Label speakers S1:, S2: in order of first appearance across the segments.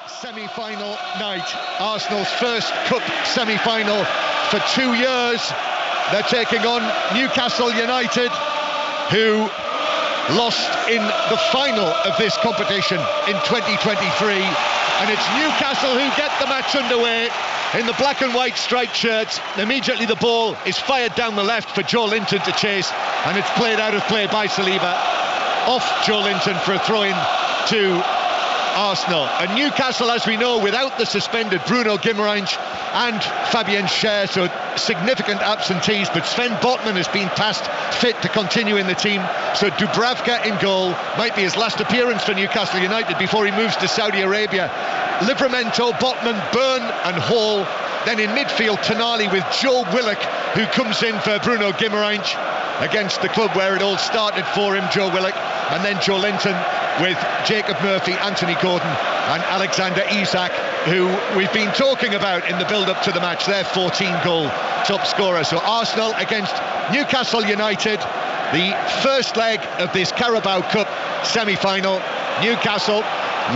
S1: Semi-final night, Arsenal's first cup semi-final for 2 years. They're taking on Newcastle United, who lost in the final of this competition in 2023, and it's Newcastle who get the match underway in the black and white striped shirts. Immediately the ball is fired down the left for Joe Linton to chase, and it's played out of play by Saliba off Joe Linton for a throw-in to Arsenal. And Newcastle, as we know, without the suspended Bruno Guimaraes and Fabien Schär, so significant absentees, but Sven Botman has been passed fit to continue in the team, so Dubravka in goal. Might be his last appearance for Newcastle United before he moves to Saudi Arabia. Livramento, Botman, Byrne and Hall. Then in midfield, Tonali with Joe Willock, who comes in for Bruno Guimaraes against the club where it all started for him, Joe Willock. And then Joe Linton with Jacob Murphy, Anthony Gordon and Alexander Isak, who we've been talking about in the build-up to the match. They're 14-goal top scorer. So Arsenal against Newcastle United, the first leg of this Carabao Cup semi-final. Newcastle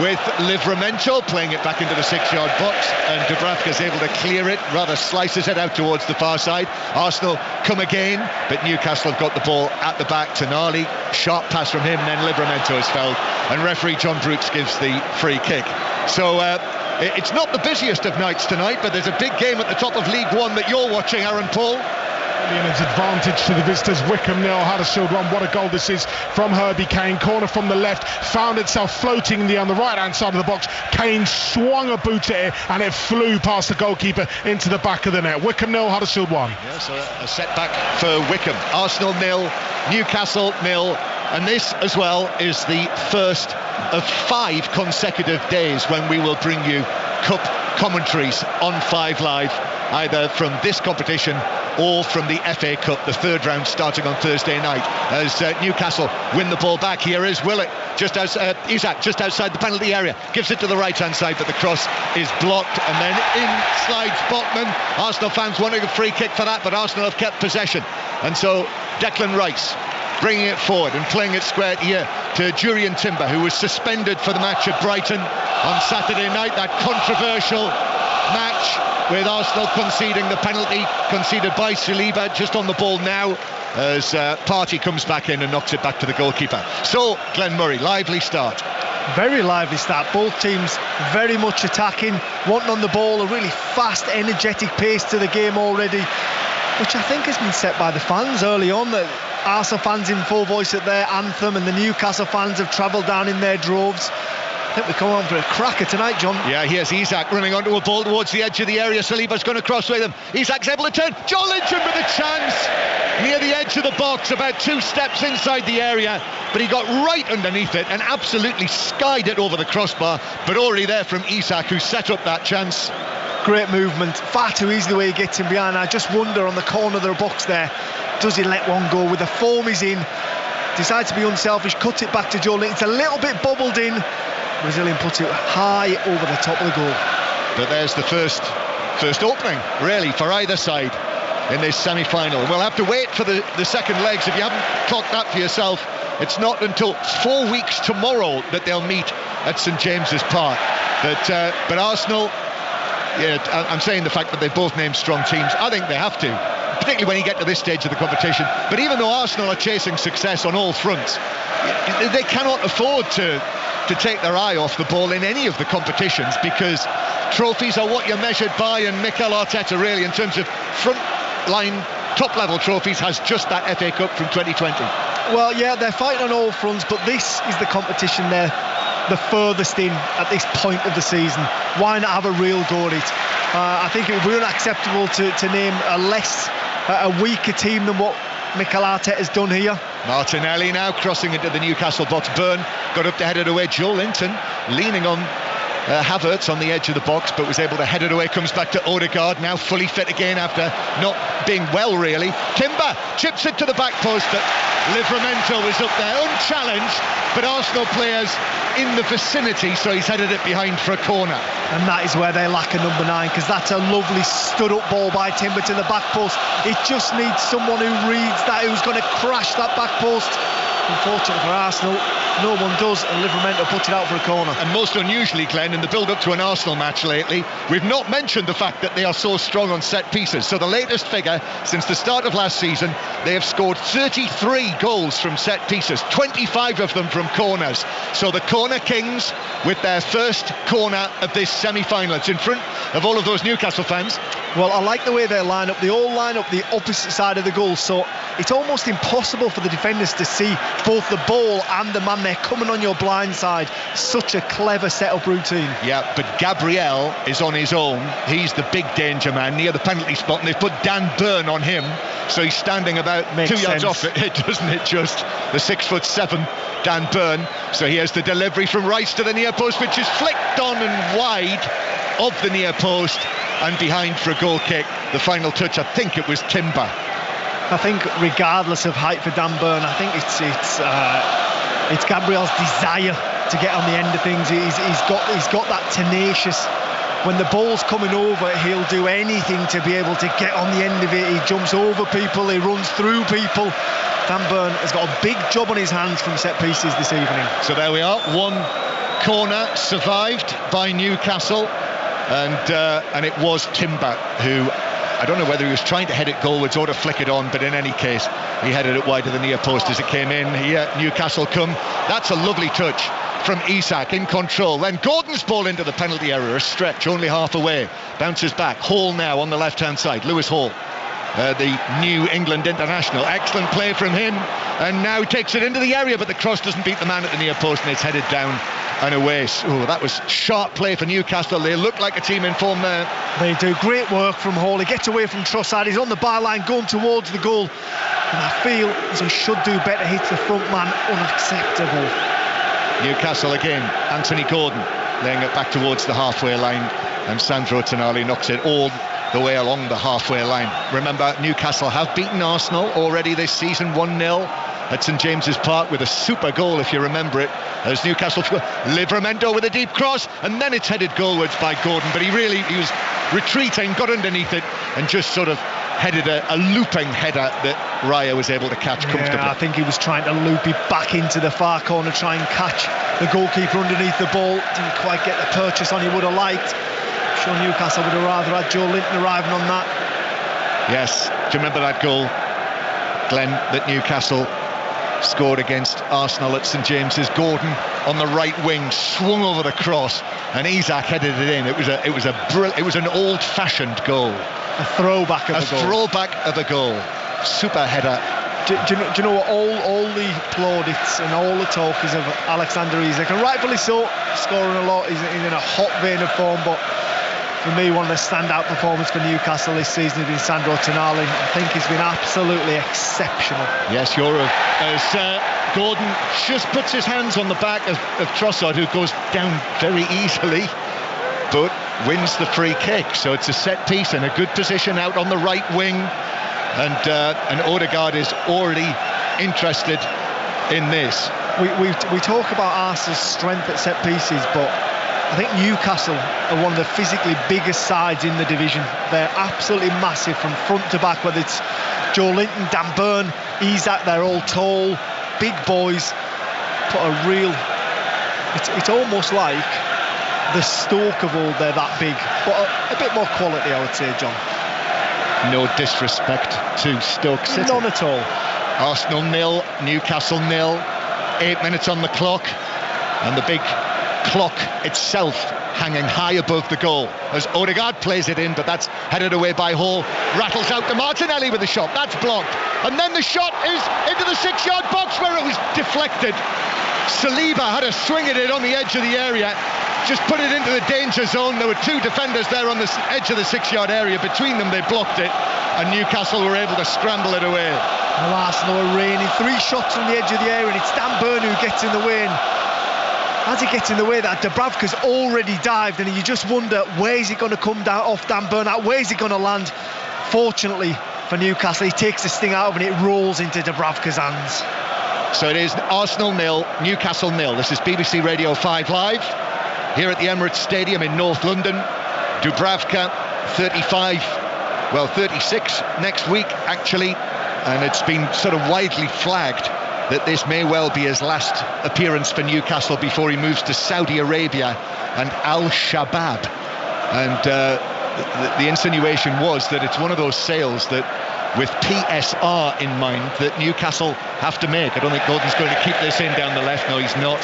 S1: with Livramento playing it back into the 6-yard box, and Dubravka's able to clear it, rather slices it out towards the far side. Arsenal come again, but Newcastle have got the ball at the back. Tonali, sharp pass from him, then Livramento is fouled, and referee John Brooks gives the free kick. So it's not the busiest of nights tonight, but there's a big game at the top of League One that you're watching, Aaron Paul.
S2: And it's advantage to the visitors. Wickham 0, Huddersfield 1. What a goal this is from Herbie Kane. Corner from the left, found itself floating on the right hand side of the box. Kane swung a boot at it and it flew past the goalkeeper into the back of the net. Wickham 0, Huddersfield 1.
S1: Yeah, so a setback for Wickham. Arsenal 0, Newcastle 0, and this as well is the first of 5 consecutive days when we will bring you cup commentaries on 5 Live, either from this competition or from the FA Cup, the third round starting on Thursday night, as Newcastle win the ball back. Here is Willock, Isak just outside the penalty area, gives it to the right hand side, but the cross is blocked, and then in slides Botman. Arsenal fans wanting a free kick for that, but Arsenal have kept possession, and so Declan Rice bringing it forward and playing it square here to Jurriën Timber, who was suspended for the match at Brighton on Saturday night, that controversial match with Arsenal conceding the penalty conceded by Saliba. Just on the ball now as Partey comes back in and knocks it back to the goalkeeper. So Glenn Murray, lively start.
S3: Very lively start. Both teams very much attacking, wanting on the ball, a really fast, energetic pace to the game already, which I think has been set by the fans early on. The Arsenal fans in full voice at their anthem, and the Newcastle fans have travelled down in their droves. I think we come on for a cracker tonight, John.
S1: Yeah, here's Isak running onto a ball towards the edge of the area. Saliba's going to cross with him. Isak's able to turn. Joe Linton with a chance near the edge of the box, about 2 steps inside the area, but he got right underneath it and absolutely skied it over the crossbar, but already there from Isak, who set up that chance.
S3: Great movement, far too easy the way he gets in behind. I just wonder on the corner of the box there, does he let one go? With the form he's in, decides to be unselfish, cuts it back to Joe Linton. It's a little bit bubbled in. Brazilian puts it high over the top of the goal.
S1: But there's the first opening, really, for either side in this semi-final. We'll have to wait for the second legs. If you haven't clocked that for yourself, it's not until 4 weeks tomorrow that they'll meet at St James's Park. But Arsenal, yeah, I'm saying the fact that they've both named strong teams, I think they have to, particularly when you get to this stage of the competition. But even though Arsenal are chasing success on all fronts, they cannot afford to take their eye off the ball in any of the competitions, because trophies are what you're measured by, and Mikel Arteta really, in terms of front line top level trophies, has just that FA Cup from 2020.
S3: Well, yeah, they're fighting on all fronts, but this is the competition they're the furthest in at this point of the season. Why not have a real go at it? I think it would be unacceptable to name a weaker team than what Mikel Arteta has done here.
S1: Martinelli now crossing into the Newcastle box. Byrne got up to head it away. Joe Linton leaning on Havertz on the edge of the box, but was able to head it away. Comes back to Odegaard, now fully fit again after not being well really. Timber chips it to the back post, but Livramento was up there unchallenged, but Arsenal players in the vicinity, so he's headed it behind for a corner.
S3: And that is where they lack a number 9, because that's a lovely stood-up ball by Timber to the back post. It just needs someone who reads that, who's going to crash that back post Unfortunately for Arsenal, no one does, and Livramento puts it out for a corner.
S1: And most unusually, Glenn, in the build-up to an Arsenal match lately, we've not mentioned the fact that they are so strong on set pieces. So the latest figure, since the start of last season, they have scored 33 goals from set pieces, 25 of them from corners. So the Corner Kings, with their first corner of this semi-final, it's in front of all of those Newcastle fans.
S3: Well, I like the way they line up. They all line up the opposite side of the goal, so it's almost impossible for the defenders to see both the ball and the man there coming on your blind side. Such a clever set-up routine.
S1: Yeah, but Gabriel is on his own. He's the big danger man near the penalty spot, and they've put Dan Burn on him, so he's standing about 2 yards off it, doesn't it? Just the 6'7" Dan Burn. So here's the delivery from Rice to the near post, which is flicked on and wide of the near post and behind for a goal kick. The final touch, I think it was Timber.
S3: I think regardless of height for Dan Burn, I think it's Gabriel's desire to get on the end of things. He's got that tenacious. When the ball's coming over, he'll do anything to be able to get on the end of it. He jumps over people, he runs through people. Dan Burn has got a big job on his hands from set pieces this evening.
S1: So there we are, one corner survived by Newcastle, and it was Timber who, I don't know whether he was trying to head it goalwards or to flick it on, but in any case, he headed it wide of the near post as it came in. Here, Newcastle come. That's a lovely touch from Isak in control. Then Gordon's ball into the penalty area, a stretch, only half away. Bounces back. Hall now on the left-hand side. Lewis Hall, the New England international. Excellent play from him, and now takes it into the area, but the cross doesn't beat the man at the near post, and it's headed down and away. Oh, that was sharp play for Newcastle. They look like a team in form there.
S3: They do great work from Hall. He gets away from Trossard. He's on the byline going towards the goal, and I feel as he should do better. Hits the front man. Unacceptable.
S1: Newcastle again. Anthony Gordon laying it back towards the halfway line, and Sandro Tonali knocks it all the way along the halfway line. Remember, Newcastle have beaten Arsenal already this season 1-0 at St James's Park with a super goal, if you remember it, as Newcastle Livramento with a deep cross, and then it's headed goalwards by Gordon, but he was retreating, got underneath it, and just sort of headed a looping header that Raya was able to catch comfortably.
S3: I think he was trying to loop it back into the far corner, try and catch the goalkeeper underneath the ball. Didn't quite get the purchase on he would have liked. I'm sure Newcastle would have rather had Joe Linton arriving on that.
S1: Yes, do you remember that goal, Glenn, that Newcastle scored against Arsenal at St James's? Gordon on the right wing swung over the cross, and Isak headed it in. It was an old-fashioned goal.
S3: A throwback
S1: of a goal. Super header.
S3: Do you know what? All the plaudits and all the talk is of Alexander Isak, and rightfully so, scoring a lot. He's in a hot vein of form, but for me, one of the standout performances for Newcastle this season has been Sandro Tonali. I think he's been absolutely exceptional.
S1: Yes, as Gordon just puts his hands on the back of Trossard, who goes down very easily, but wins the free kick. So it's a set piece in a good position out on the right wing, and Odegaard is already interested in this.
S3: We talk about Arsenal's strength at set pieces, but I think Newcastle are one of the physically biggest sides in the division. They're absolutely massive from front to back, whether it's Joe Linton, Dan Burn, Isak. They're all tall, big boys. It's almost like the Stoke of old. They're that big, but a bit more quality, I would say, John.
S1: No disrespect to Stoke City.
S3: None at all.
S1: Arsenal 0, Newcastle 0. 8 minutes on the clock, and the big clock itself hanging high above the goal as Odegaard plays it in, but that's headed away by Hall. Rattles out to Martinelli with a shot. That's blocked, and then the shot is into the 6-yard box where it was deflected. Saliba had a swing at it on the edge of the area, just put it into the danger zone. There were two defenders there on the edge of the 6-yard area. Between them, they blocked it, and Newcastle were able to scramble it away.
S3: Well, Arsenal are raining 3 shots from the edge of the area, and it's Dan Burn who gets in the way. And as he gets in the way, that Dubravka's already dived, and you just wonder, where is it going to come down off Dan Burn? Where is it going to land? Fortunately for Newcastle, he takes the sting out of it, and it rolls into Dubravka's hands.
S1: So it is Arsenal 0, Newcastle 0. This is BBC Radio 5 Live here at the Emirates Stadium in North London. Dubravka, 36 next week, actually, and it's been sort of widely flagged that this may well be his last appearance for Newcastle before he moves to Saudi Arabia and Al-Shabaab. And the insinuation was that it's one of those sales that, with PSR in mind, that Newcastle have to make. I don't think Gordon's going to keep this in down the left. No, he's not.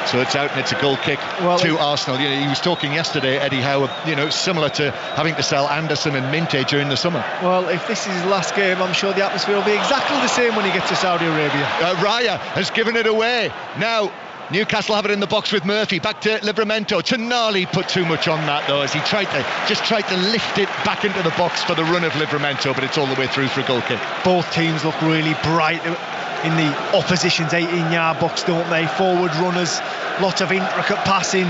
S1: So it's out and it's a goal kick to Arsenal. You know, he was talking yesterday, Eddie Howe, similar to having to sell Anderson and Minte during the summer.
S3: Well, if this is his last game, I'm sure the atmosphere will be exactly the same when he gets to Saudi Arabia.
S1: Raya has given it away. Now Newcastle have it in the box with Murphy. Back to Livramento. Tonali put too much on that though, as he tried to lift it back into the box for the run of Livramento, but it's all the way through for a goal kick.
S3: Both teams look really bright in the opposition's 18-yard box, don't they? Forward runners, lots of intricate passing,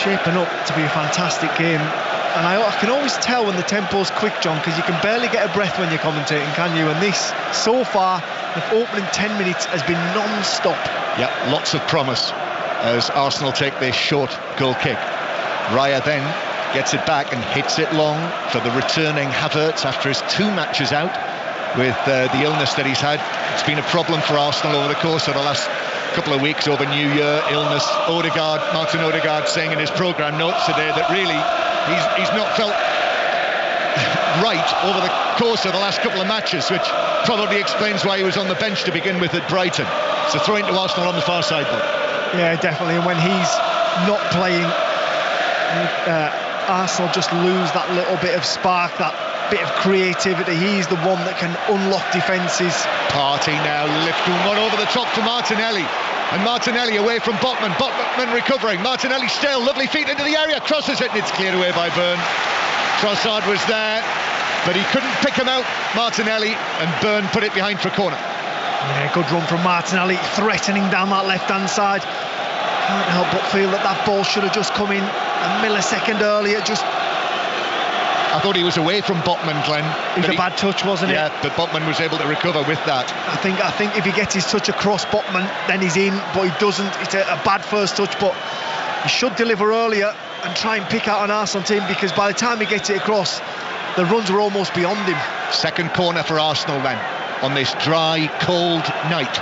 S3: shaping up to be a fantastic game. And I can always tell when the tempo's quick, John, because you can barely get a breath when you're commentating, can you? And this, so far, the opening 10 minutes has been non-stop.
S1: Yeah, lots of promise as Arsenal take this short goal kick. Raya then gets it back and hits it long for the returning Havertz after his 2 matches out with the illness that he's had. It's been a problem for Arsenal over the course of the last couple of weeks over New Year, illness. Martin Odegaard saying in his programme notes today that really he's not felt right over the course of the last couple of matches, which probably explains why he was on the bench to begin with at Brighton. So throwing to Arsenal on the far side though.
S3: Yeah, definitely. And when he's not playing, Arsenal just lose that little bit of spark, that bit of creativity. He's the one that can unlock defences.
S1: Partey now lifting one over the top to Martinelli, and Martinelli away from Botman recovering. Martinelli still, lovely feet into the area, crosses it and it's cleared away by Byrne. Trossard was there but he couldn't pick him out, Martinelli, and Byrne put it behind for a corner.
S3: Yeah, good run from Martinelli, threatening down that left hand side. Can't help but feel that ball should have just come in a millisecond earlier.
S1: I thought he was away from Botman, Glenn.
S3: It was a bad touch, wasn't it?
S1: Yeah, but Botman was able to recover with that.
S3: I think if he gets his touch across Botman, then he's in, but he doesn't. It's a bad first touch, but he should deliver earlier and try and pick out an Arsenal team, because by the time he gets it across, the runs were almost beyond him. Second corner for Arsenal then, on this dry, cold night.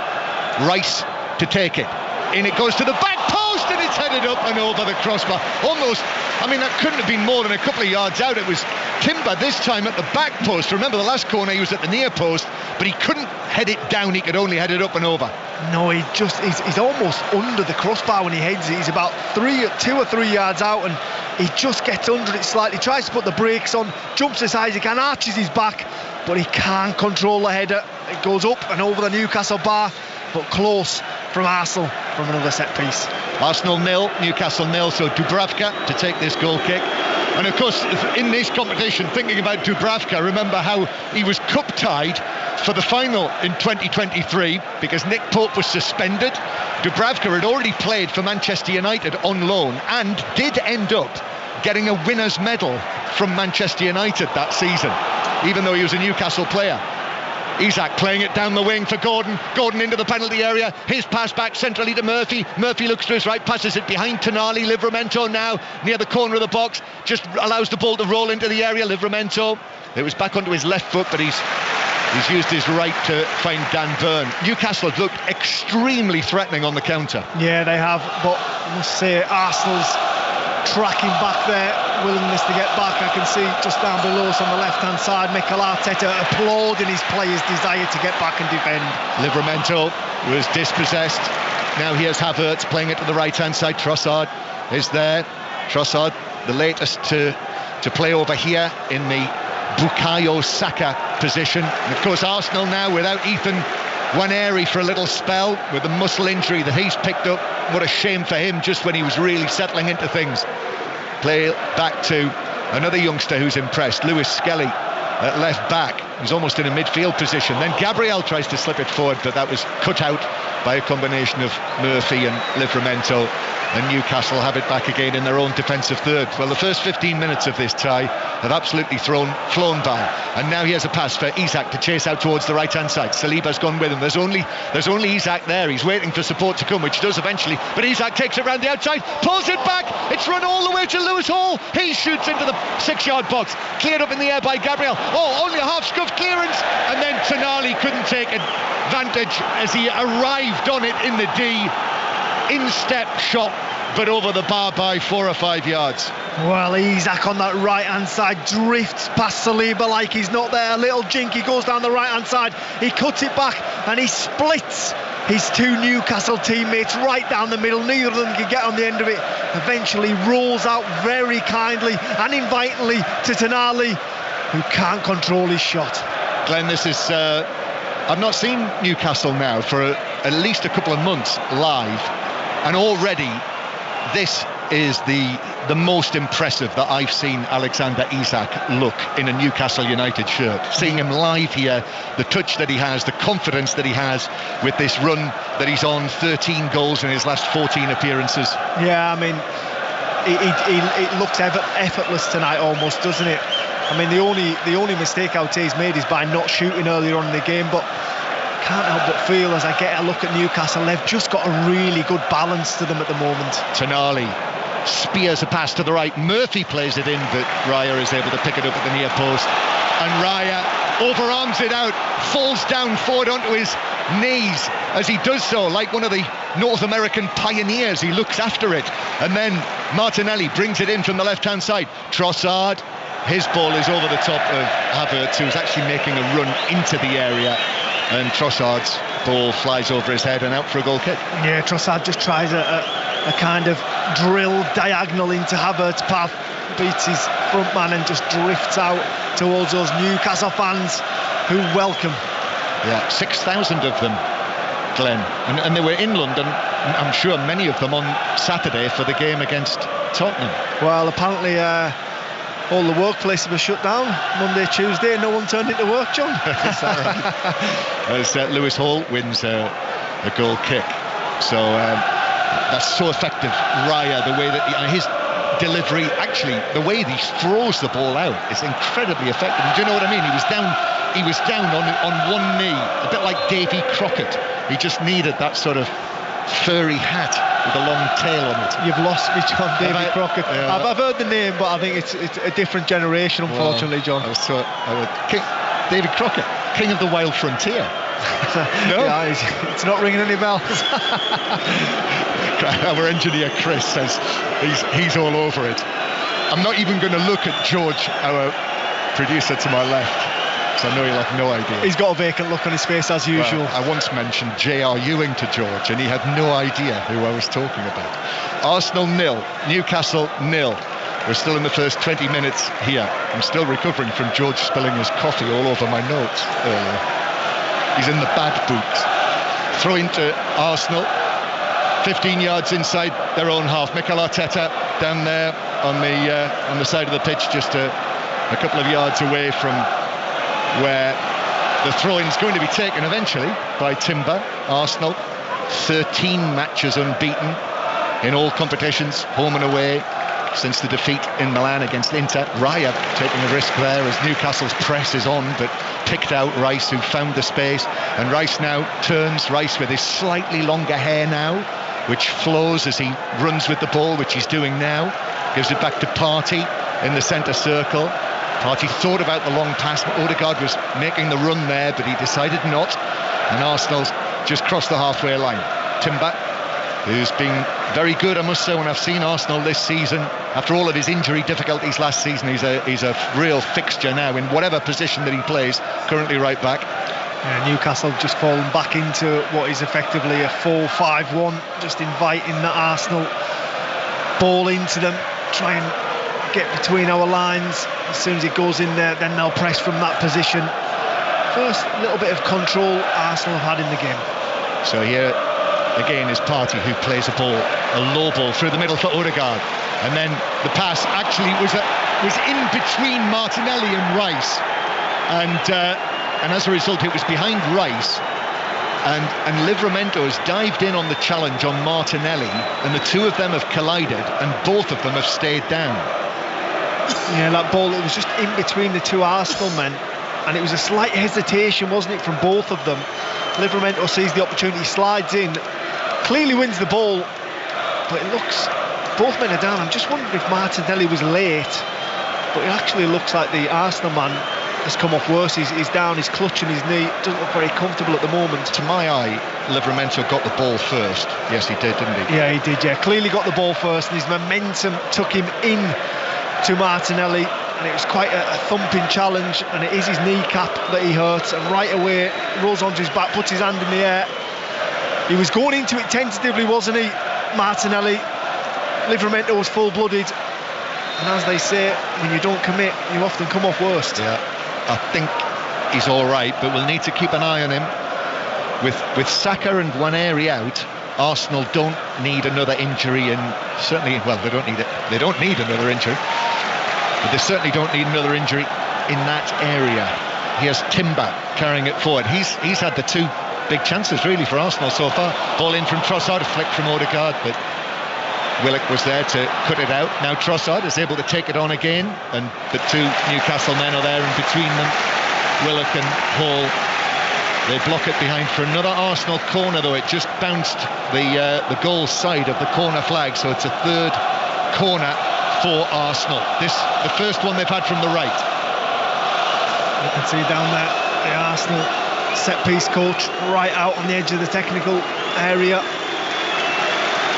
S3: Rice to take it. In it goes to the back post, and it's headed up and over the crossbar. Almost, I mean, that couldn't have been more than a couple of yards out. It was Timber this time at the back post. Remember the last corner he was at the near post, but he couldn't head it down, he could only head it up and over. No, he's almost under the crossbar when he heads it. He's about 2 or 3 yards out, and he just gets under it slightly, tries to put the brakes on, jumps as high as he can, arches his back, but he can't control the header. It goes up and over the Newcastle bar, but close from Arsenal from another set piece. Arsenal 0, Newcastle 0, so Dubravka to take this goal kick. And of course, in this competition, thinking about Dubravka, remember how he was cup tied for the final in 2023 because Nick Pope was suspended. Dubravka had already played for Manchester United on loan and did end up getting a winner's medal from Manchester United that season, even though he was a Newcastle player. Isak playing it down the wing for Gordon. Gordon into the penalty area. His pass back centrally to Murphy. Murphy looks to his right, passes it behind Tonali. Livramento now near the corner of the box, just allows the ball to roll into the area. Livramento, it was back onto his left foot, but he's used his right to find Dan Byrne. Newcastle have looked extremely threatening on the counter. Yeah, they have, but I must say Arsenal's tracking back there, willingness to get back. I can see just down below us on the left hand side, Mikel Arteta applauding his players' desire to get back and defend. Livramento was dispossessed. Now here's Havertz playing it to the right hand side. Trossard is there. Trossard, the latest to play over here in the Bukayo Saka position. And of course Arsenal now without Ethan Nwaneri for a little spell with the muscle injury that he's picked up. What a shame for him, just when he was really settling into things. Play back to another youngster who's impressed, Lewis Skelly at left back. He's almost in a midfield position. Then Gabriel tries to slip it forward, but that was cut out by a combination of Murphy and Livramento. And Newcastle have it back again in their own defensive third. Well, the first 15 minutes of this tie have absolutely flown by. And now here's a pass for Isak to chase out towards the right-hand side. Saliba's gone with him. There's only Isak there. He's waiting for support to come, which does eventually. But Isak takes it round the outside, pulls it back. It's run all the way to Lewis Hall. He shoots into the 6-yard box. Cleared up in the air by Gabriel. Oh, only a half scuff
S1: of clearance, and then Tonali couldn't take advantage as he arrived on it in the D. In-step shot, but over the bar by 4 or 5 yards.
S3: Well, Isak on that right-hand side drifts past Saliba like he's not there. A little jink, he goes down the right-hand side, he cuts it back and he splits his two Newcastle teammates right down the middle. Neither of them can get on the end of it. Eventually rolls out very kindly and invitingly to Tonali, who can't control his shot.
S1: Glenn, this is I've not seen Newcastle now for at least a couple of months live, and already this is the most impressive that I've seen Alexander Isak look in a Newcastle United shirt. Seeing him live here, the touch that he has, the confidence that he has with this run that he's on, 13 goals in his last 14 appearances.
S3: Yeah, I mean, it looks effortless tonight almost, doesn't it? I mean, the only mistake I would say he's made is by not shooting earlier on in the game, but can't help but feel as I get a look at Newcastle, they've just got a really good balance to them at the moment. Tonali
S1: spears a pass to the right. Murphy plays it in, but Raya is able to pick it up at the near post. And Raya overarms it out, falls down forward onto his knees as he does so, like one of the North American pioneers. He looks after it. And then Martinelli brings it in from the left-hand side. Trossard, his ball is over the top of Havertz, who's actually making a run into the area. And Trossard's ball flies over his head and out for a goal kick.
S3: Yeah, Trossard just tries a kind of drill diagonal into Havertz's path, beats his front man and just drifts out towards those Newcastle fans who welcome.
S1: Yeah, 6,000 of them, Glenn. And they were in London, I'm sure many of them on Saturday for the game against Tottenham.
S3: Well, apparently all the workplaces were shut down Monday, Tuesday, no one turned into work, John.
S1: Is that right? As Lewis Hall wins a goal kick. So that's so effective. Raya, the way that his delivery, actually the way he throws the ball out is incredibly effective. And do you know what I mean? He was down on one knee, a bit like Davy Crockett. He just needed that sort of furry hat with a long tail on it.
S3: You've lost me, John. Davy Crockett. Yeah. I've heard the name, but I think it's a different generation, unfortunately, John.
S1: David Crockett, king of the wild frontier. No,
S3: yeah, it's not ringing any bells.
S1: Our engineer Chris says he's all over it. I'm not even going to look at George, our producer to my left, because I know he'll have no idea.
S3: He's got a vacant look on his face as usual.
S1: Well, I once mentioned J.R. Ewing to George and he had no idea who I was talking about. Arsenal 0, Newcastle 0. We're still in the first 20 minutes here. I'm still recovering from George spilling his coffee all over my notes earlier. He's in the bad boots. Throw into Arsenal, 15 yards inside their own half. Mikel Arteta down there on the side of the pitch, just a couple of yards away from where the throw-in is going to be taken eventually by Timber. Arsenal, 13 matches unbeaten in all competitions, home and away, since the defeat in Milan against Inter. Raya taking a risk there as Newcastle's press is on, but picked out Rice, who found the space. And Rice now turns. Rice with his slightly longer hair now, which flows as he runs with the ball, which he's doing now. Gives it back to Partey in the centre circle. Partey thought about the long pass, but Odegaard was making the run there, but he decided not. And Arsenal's just crossed the halfway line. Timber, who's been very good, I must say, when I've seen Arsenal this season. After all of his injury difficulties last season, he's a real fixture now in whatever position that he plays, currently right back.
S3: Yeah, Newcastle just fallen back into what is effectively a 4-5-1, just inviting the Arsenal ball into them, try and get between our lines. As soon as it goes in there, then they'll press from that position. First little bit of control Arsenal have had in the game.
S1: So here again is Partey, who plays a low ball through the middle for Odegaard, and then the pass actually was in between Martinelli and Rice, and as a result it was behind Rice, and Livramento has dived in on the challenge on Martinelli, and the two of them have collided and both of them have stayed down.
S3: Yeah, that ball, it was just in between the two Arsenal men, and it was a slight hesitation, wasn't it, from both of them. Livramento sees the opportunity, slides in, clearly wins the ball, but it looks, both men are down. I'm just wondering if Martinelli was late, but it actually looks like the Arsenal man has come off worse. He's down, he's clutching his knee, doesn't look very comfortable at the moment.
S1: To my eye, Livramento got the ball first. Yes, he did, didn't he?
S3: Yeah, he did, yeah. Clearly got the ball first, and his momentum took him in to Martinelli, and it was quite a thumping challenge, and it is his kneecap that he hurts, and right away rolls onto his back, puts his hand in the air. He was going into it tentatively, wasn't he, Martinelli? Livramento was full-blooded, and as they say, when you don't commit, you often come off worst.
S1: Yeah, I think he's all right, but we'll need to keep an eye on him. With Saka and Nwaneri out, Arsenal don't need another injury, and certainly, well, they don't need it. They don't need another injury, but they certainly don't need another injury in that area. Here's Timber carrying it forward. He's had the two big chances really for Arsenal so far. Ball in from Trossard, a flick from Odegaard, but Willock was there to cut it out. Now Trossard is able to take it on again, and the two Newcastle men are there, and between them, Willock and Hall, they block it behind for another Arsenal corner, though it just bounced the goal side of the corner flag, so it's a third corner for Arsenal. The first one they've had from the right.
S3: You can see down there the Arsenal set-piece coach right out on the edge of the technical area.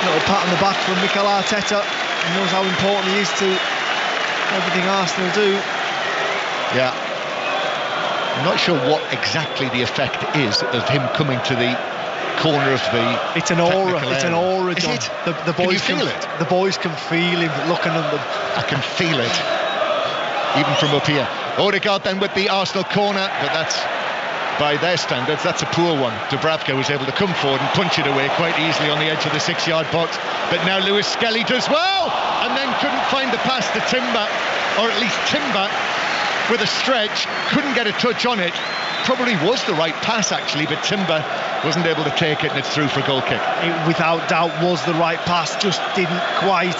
S3: Little pat on the back from Mikel Arteta. He knows how important he is to everything Arsenal do.
S1: Yeah. I'm not sure what exactly the effect is of him coming to the corner of the.
S3: It's an aura. It's an aura,
S1: John.
S3: Is it? The boys
S1: can you feel it?
S3: The boys can feel him looking at them.
S1: I can feel it, even from up here. Odegaard then with the Arsenal corner, but that's, by their standards, that's a poor one. Dubravka was able to come forward and punch it away quite easily on the edge of the 6-yard box, but now Lewis Skelly does well, and then couldn't find the pass to Timber, or at least Timber with a stretch couldn't get a touch on it. Probably was the right pass actually, but Timber wasn't able to take it, and it's through for a goal kick.
S3: It without doubt was the right pass, just didn't quite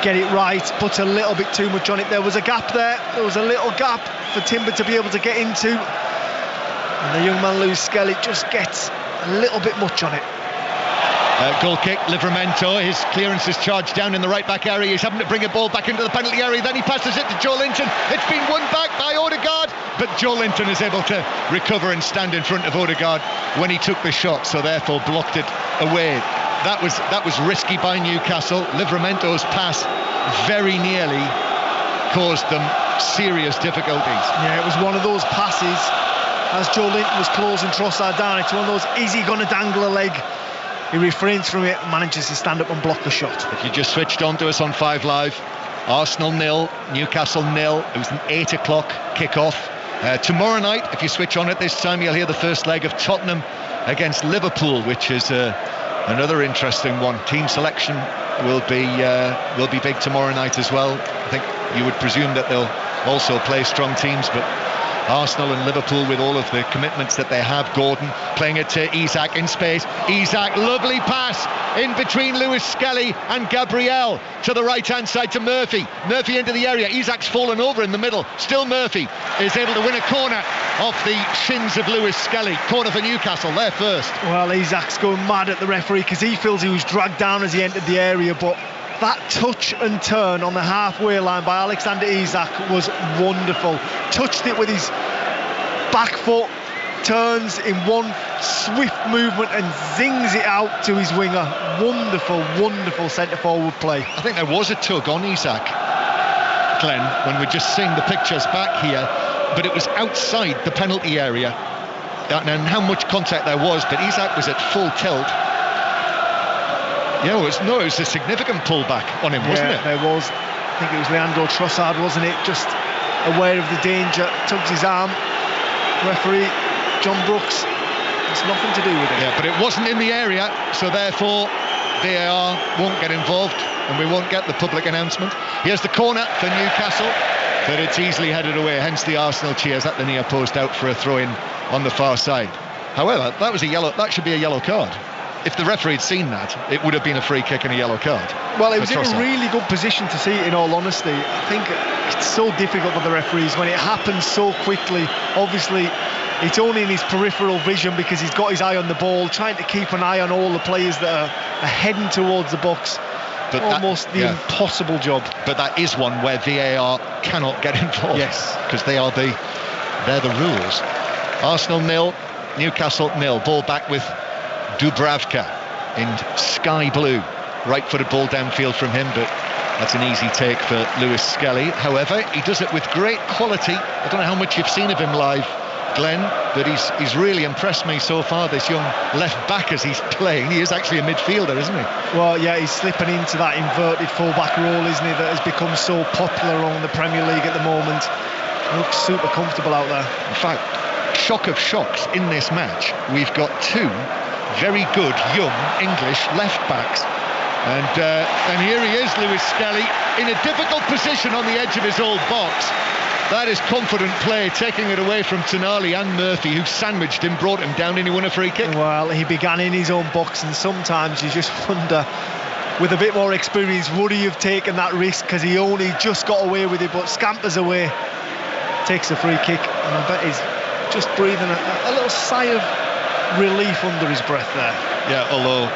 S3: get it right, put a little bit too much on it. There was a gap there, there was a little gap for Timber to be able to get into, and the young man Lewis Skelly just gets a little bit much on it.
S1: Goal kick, Livramento, his clearance is charged down in the right back area. He's having to bring a ball back into the penalty area, then he passes it to Joe Linton. It's been won back by Odegaard, but Joe Linton is able to recover and stand in front of Odegaard when he took the shot, so therefore blocked it away. That was risky by Newcastle. Livramento's pass very nearly caused them serious difficulties.
S3: Yeah, it was one of those passes, as Joe Linton was closing Trossard down, it's one of those, is he going to dangle a leg? He refrains from it, manages to stand up and block the shot.
S1: If you just switched on to us on 5 Live, Arsenal 0, Newcastle 0. It was an 8 o'clock kick-off. Tomorrow night, if you switch on at this time, you'll hear the first leg of Tottenham against Liverpool, which is another interesting one. Team selection will be big tomorrow night as well. I think you would presume that they'll also play strong teams, but Arsenal and Liverpool, with all of the commitments that they have. Gordon playing it to Isak in space. Isak, lovely pass in between Lewis Skelly and Gabriel to the right hand side to Murphy. Murphy into the area. Isak's fallen over in the middle. Still Murphy is able to win a corner off the shins of Lewis Skelly. Corner for Newcastle, there first.
S3: Well, Isak's going mad at the referee because he feels he was dragged down as he entered the area, but that touch and turn on the halfway line by Alexander Isak was wonderful. Touched it with his back foot, turns in one swift movement and zings it out to his winger. Wonderful centre forward play.
S1: I think there was a tug on Isak, Glenn, when we're just seeing the pictures back here, but it was outside the penalty area. And how much contact there was, but Isak was at full tilt. Yeah, it was a significant pullback on him, wasn't it?
S3: There was. I think it was Leandro Trossard, wasn't it? Just aware of the danger, tugs his arm. Referee John Brooks has nothing to do with it.
S1: Yeah, but it wasn't in the area, so therefore VAR won't get involved, and we won't get the public announcement. Here's the corner for Newcastle, but it's easily headed away. Hence the Arsenal cheers at the near post, out for a throw-in on the far side. However, that should be a yellow card. If the referee had seen that, it would have been a free kick and a yellow card.
S3: Well, it was in a really good position to see it, in all honesty. I think it's so difficult for the referees when it happens so quickly. Obviously, it's only in his peripheral vision because he's got his eye on the ball, trying to keep an eye on all the players that are heading towards the box. But almost the impossible job.
S1: But that is one where VAR cannot get involved.
S3: Yes.
S1: Because they are the they're the rules. Arsenal 0, Newcastle 0. Ball back with Dubravka in sky blue. Right-footed ball downfield from him, but that's an easy take for Lewis Skelly. However, he does it with great quality. I don't know how much you've seen of him live, Glenn, but he's really impressed me so far, this young left-back as he's playing. He is actually a midfielder, isn't he?
S3: Well, yeah, he's slipping into that inverted full-back role, isn't he, that has become so popular around the Premier League at the moment. He looks super comfortable out there.
S1: In fact, shock of shocks in this match, we've got two very good young English left-backs. And here he is, Lewis Skelly, in a difficult position on the edge of his old box. That is confident play, taking it away from Tonali and Murphy, who sandwiched him, brought him down, and he won a free kick.
S3: Well, he began in his own box, and sometimes you just wonder, with a bit more experience, would he have taken that risk, because he only just got away with it, but scampers away, takes a free kick, and I bet he's just breathing a little sigh of relief under his breath there.
S1: Yeah, although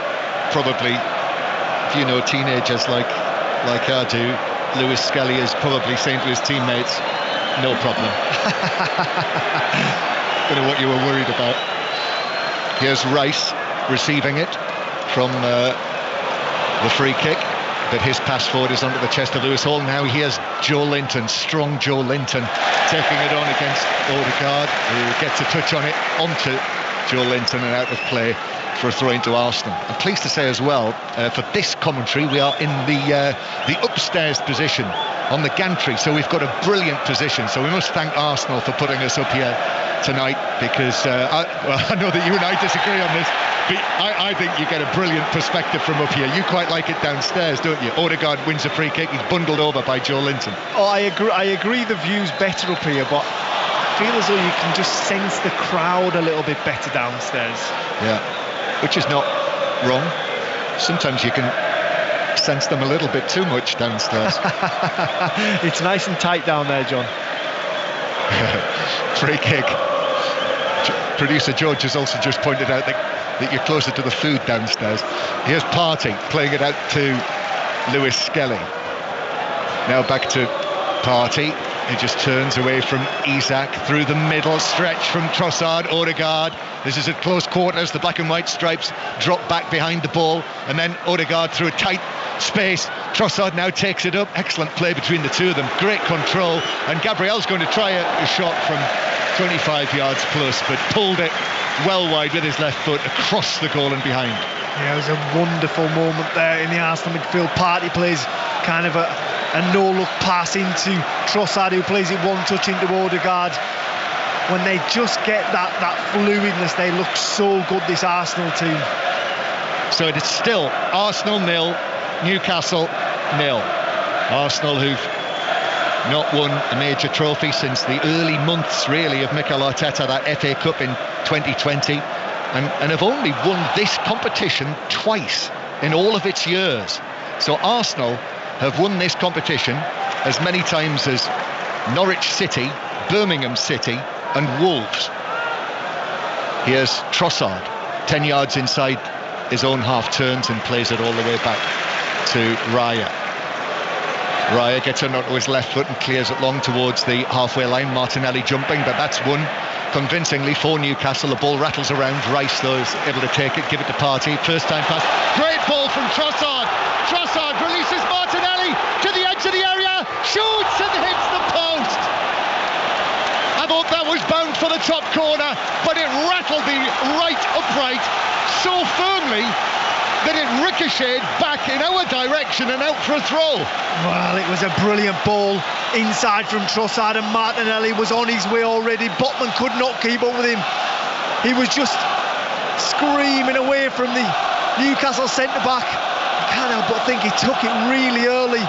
S1: probably, if you know teenagers like I do, Lewis Skelly is probably saying to his teammates, no problem. Don't know what you were worried about. Here's Rice receiving it from the free kick, but his pass forward is onto the chest of Lewis Hall. Now here's Joe Linton, strong Joe Linton, taking it on against Odegaard, who gets a touch on it, onto Joe Linton and out of play for a throw into Arsenal. I'm pleased to say as well, for this commentary, we are in the upstairs position on the gantry, so we've got a brilliant position. So we must thank Arsenal for putting us up here tonight, because I know that you and I disagree on this, but I think you get a brilliant perspective from up here. You quite like it downstairs, don't you? Odegaard wins a free kick, he's bundled over by Joe Linton.
S3: Oh, I agree the view's better up here, but I feel as though you can just sense the crowd a little bit better downstairs.
S1: Yeah, which is not wrong. Sometimes you can sense them a little bit too much downstairs.
S3: It's nice and tight down there, John.
S1: Free kick. Producer George has also just pointed out that you're closer to the food downstairs. Here's Partey playing it out to Lewis Skelly. Now back to Partey. He just turns away from Isak, through the middle, stretch from Trossard, Odegaard. This is at close quarters, the black and white stripes drop back behind the ball, and then Odegaard through a tight space. Trossard now takes it up. Excellent play between the two of them, great control, and Gabriel's going to try a shot from 25 yards plus, but pulled it well wide with his left foot across the goal and behind.
S3: Yeah, it was a wonderful moment there in the Arsenal midfield. Partey plays kind of a no-look pass into Trossard, who plays it one touch into Odegaard. When they just get that fluidness, they look so good, this Arsenal team.
S1: So it's still Arsenal 0, Newcastle 0. Arsenal, who've not won a major trophy since the early months, really, of Mikel Arteta, that FA Cup in 2020, and have only won this competition twice in all of its years. So Arsenal have won this competition as many times as Norwich City, Birmingham City and Wolves. Here's Trossard, 10 yards inside his own half, turns and plays it all the way back to Raya. Raya gets it onto his left foot and clears it long towards the halfway line. Martinelli jumping, but that's won convincingly for Newcastle. The ball rattles around. Rice, though, is able to take it, give it to Partey. First time pass. Great ball from Trossard. Trossard releases Martinelli to the edge of the area, shoots and hits the post. I thought that was bound for the top corner, but it rattled the right upright so firmly that it ricocheted back in our direction and out for a throw.
S3: Well, it was a brilliant ball inside from Trossard, and Martinelli was on his way already. Botman could not keep up with him. He was just screaming away from the Newcastle centre-back. I can't help but think he took it really early.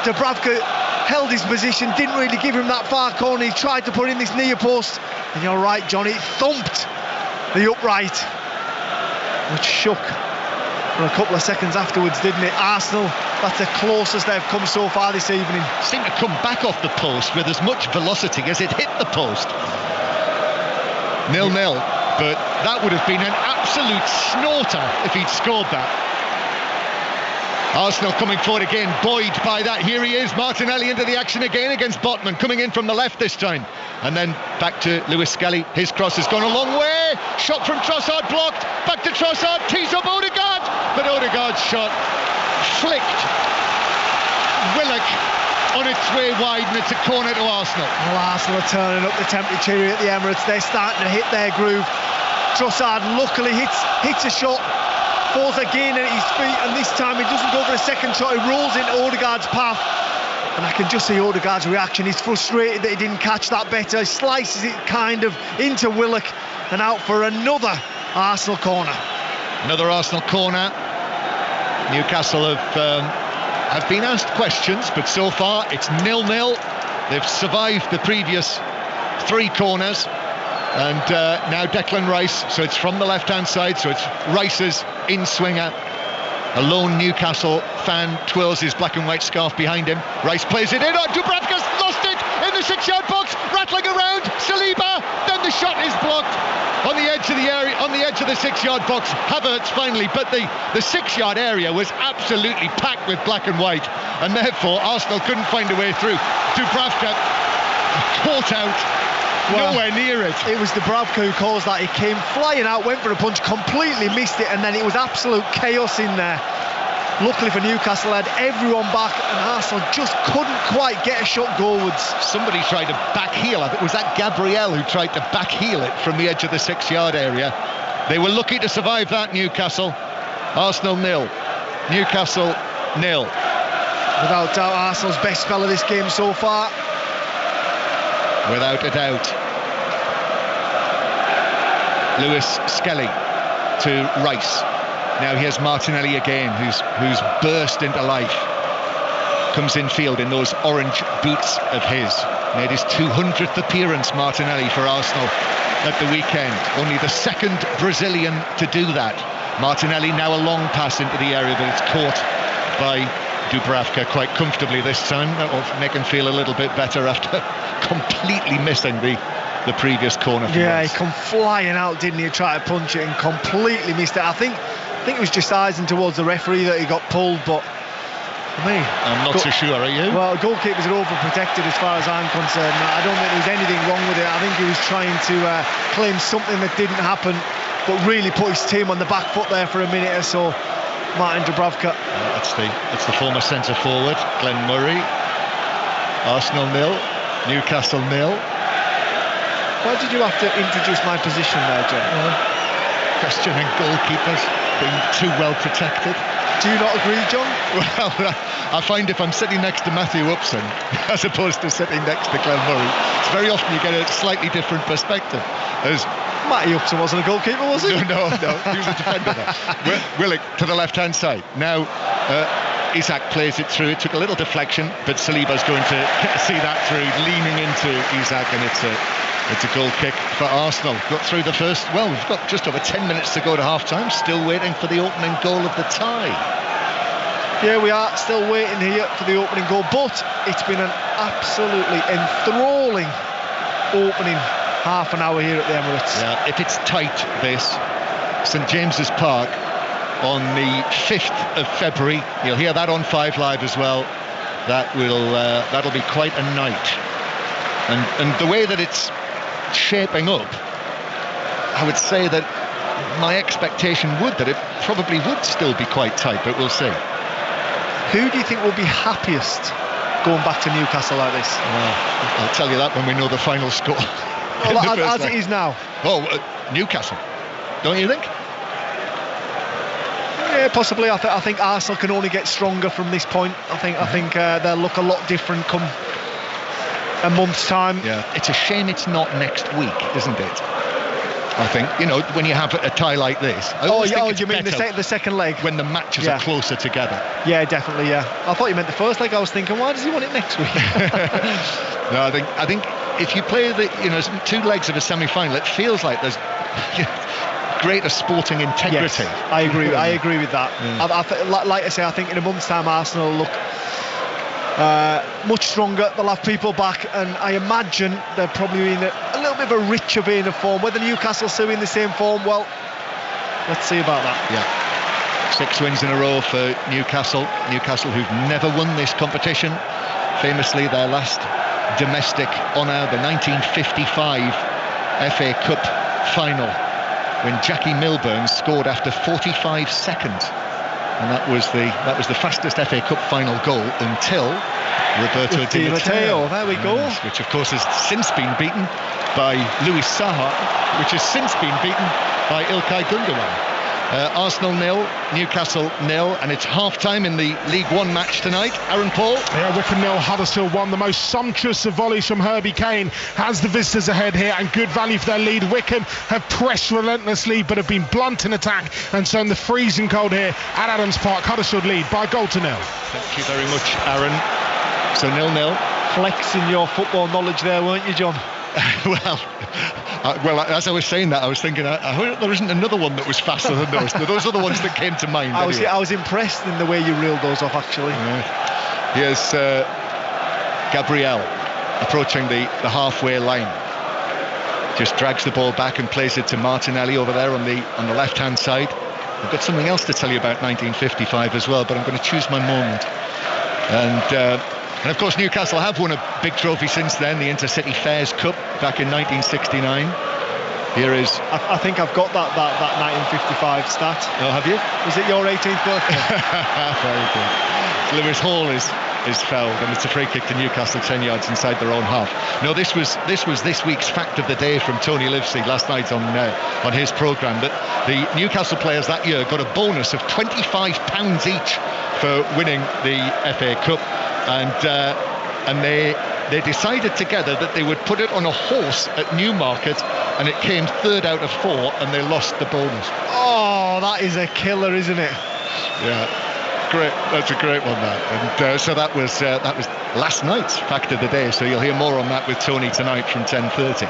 S3: Dubravka held his position, didn't really give him that far corner. He tried to put in this near post, and you're right, John, it thumped the upright, which shook for a couple of seconds afterwards, didn't it? Arsenal, that's the closest they've come so far this evening.
S1: Seemed to come back off the post with as much velocity as it hit the post. 0-0, but that would have been an absolute snorter if he'd scored that. Arsenal coming forward again, buoyed by that. Here he is, Martinelli into the action again against Botman, coming in from the left this time. And then back to Lewis Skelly. His cross has gone a long way. Shot from Trossard blocked. Back to Trossard, tees up Odegaard. But Odegaard's shot flicked Willock on its way wide, and it's a corner to Arsenal.
S3: Well, Arsenal are turning up the temperature here at the Emirates. They're starting to hit their groove. Trossard luckily hits a shot, falls again at his feet, and this time he doesn't go for a second shot. He rolls into Odegaard's path, and I can just see Odegaard's reaction. He's frustrated that he didn't catch that better. He slices it kind of into Willock and out for another Arsenal corner.
S1: Another Arsenal corner. Newcastle have been asked questions, but so far it's 0-0. They've survived the previous 3 corners. And now Declan Rice, so it's from the left-hand side, so it's Rice's in-swinger. A lone Newcastle fan twirls his black and white scarf behind him. Rice plays it in, Dubravka's lost it in the 6-yard box, rattling around, Saliba, then the shot is blocked on the edge of the area, on the edge of the 6-yard box. Havertz finally, but the 6-yard area was absolutely packed with black and white, and therefore Arsenal couldn't find a way through. Dubravka caught out. Well, nowhere near it.
S3: It was Dubravka who caused that. He came flying out, went for a punch, completely missed it, and then it was absolute chaos in there. Luckily for Newcastle, had everyone back, and Arsenal just couldn't quite get a shot goalwards.
S1: Somebody tried to back heel. I think it was that Gabriel who tried to back heel it from the edge of the 6-yard area. They were lucky to survive that, Newcastle. Arsenal 0, Newcastle 0.
S3: Without doubt, Arsenal's best spell of this game so far.
S1: Without a doubt. Lewis Skelly to Rice. Now here's Martinelli again, who's burst into life. Comes in field in those orange boots of his. Made his 200th appearance, Martinelli, for Arsenal at the weekend. Only the second Brazilian to do that. Martinelli now a long pass into the area, but it's caught by Dubravka quite comfortably this time. That will make him feel a little bit better after completely missing the previous corner.
S3: Yeah, he come flying out, didn't he? Try to punch it and completely missed it. I think it was just eyesing towards the referee that he got pulled, but me,
S1: I'm not so sure, are you?
S3: Well, goalkeepers are overprotected as far as I'm concerned. I don't think there was anything wrong with it. I think he was trying to claim something that didn't happen, but really put his team on the back foot there for a minute or so. Martin Dubravka.
S1: It's the former centre forward, Glenn Murray. Arsenal 0, Newcastle 0.
S3: Why did you have to introduce my position there, John?
S1: Questioning goalkeepers being too well protected.
S3: Do you not agree, John?
S1: Well, I find if I'm sitting next to Matthew Upson as opposed to sitting next to Glenn Murray, it's very often you get a slightly different perspective.
S3: Matty Upson wasn't a goalkeeper, was he?
S1: No, he was a defender there. Willock to the left-hand side. Now, Isak plays it through. It took a little deflection, but Saliba's going to see that through, leaning into Isak, and it's a goal kick for Arsenal. Got through the first, well, we've got just over 10 minutes to go to half-time, still waiting for the opening goal of the tie.
S3: Yeah, we are still waiting here for the opening goal, but it's been an absolutely enthralling opening half an hour here at the Emirates.
S1: Yeah, if it's tight, this St James's Park on the 5th of February, you'll hear that on 5 Live as well. That'll be quite a night, and the way that it's shaping up, I would say that my expectation would that it probably would still be quite tight, but we'll see.
S3: Who do you think will be happiest going back to Newcastle like this?
S1: Well, I'll tell you that when we know the final score.
S3: Well, as it is now.
S1: Newcastle, don't you think?
S3: Yeah, possibly. I think Arsenal can only get stronger from this point. I think they'll look a lot different come a month's time.
S1: Yeah, it's a shame it's not next week, isn't it? I think, when you have a tie like this.
S3: You mean the second leg?
S1: When the matches are closer together.
S3: Yeah, definitely, yeah. I thought you meant the first leg. I was thinking, why does he want it next week?
S1: No, I think if you play the 2 legs of a semi-final, it feels like there's greater sporting integrity.
S3: Yes, I agree with that. Yeah. Like I say, I think in a month's time Arsenal will look much stronger. They'll have people back, and I imagine they're probably in a little bit of a richer vein of form. Whether Newcastle's still in the same form, well, let's see about that.
S1: Yeah. 6 wins in a row for Newcastle. Newcastle, who've never won this competition. Famously, their last domestic honour, the 1955 FA Cup final, when Jackie Milburn scored after 45 seconds. And that was the fastest FA Cup final goal until Roberto Di Matteo.
S3: There we go.
S1: Which of course has since been beaten by Luis Saha, which has since been beaten by Ilkay Gundogan. Arsenal 0, Newcastle 0, and it's half-time in the League One match tonight. Aaron Paul.
S2: Yeah, Wycombe 0, Huddersfield 1. The most sumptuous of volleys from Herbie Kane has the visitors ahead here, and good value for their lead. Wycombe have pressed relentlessly but have been blunt in attack, and so in the freezing cold here at Adams Park, Huddersfield lead by 1-0.
S1: Thank you very much, Aaron. So 0-0.
S3: Flexing your football knowledge there, weren't you, John?
S1: Well, as I was saying that, I was thinking, I hope there isn't another one that was faster than those. Those are the ones that came to mind.
S3: I was impressed in the way you reeled those off, actually.
S1: Here's Gabriel approaching the halfway line. Just drags the ball back and plays it to Martinelli over there on the left-hand side. I've got something else to tell you about 1955 as well, but I'm going to choose my moment. And of course, Newcastle have won a big trophy since then, the Intercity Fairs Cup back in 1969. Here is...
S3: I think I've got that 1955 stat.
S1: Oh, have you?
S3: Is it your 18th birthday?
S1: Very good. Lewis Hall is fouled, and it's a free kick to Newcastle 10 yards inside their own half. No, this was this week's fact of the day from Tony Livesey last night on his programme, that the Newcastle players that year got a bonus of £25 each for winning the FA Cup. And they decided together that they would put it on a horse at Newmarket, and it came 3rd out of 4, and they lost the bonus.
S3: Oh, that is a killer, isn't it?
S1: Yeah, great. That's a great one, that. And so that was last night's fact of the day. So you'll hear more on that with Tony tonight from 10:30.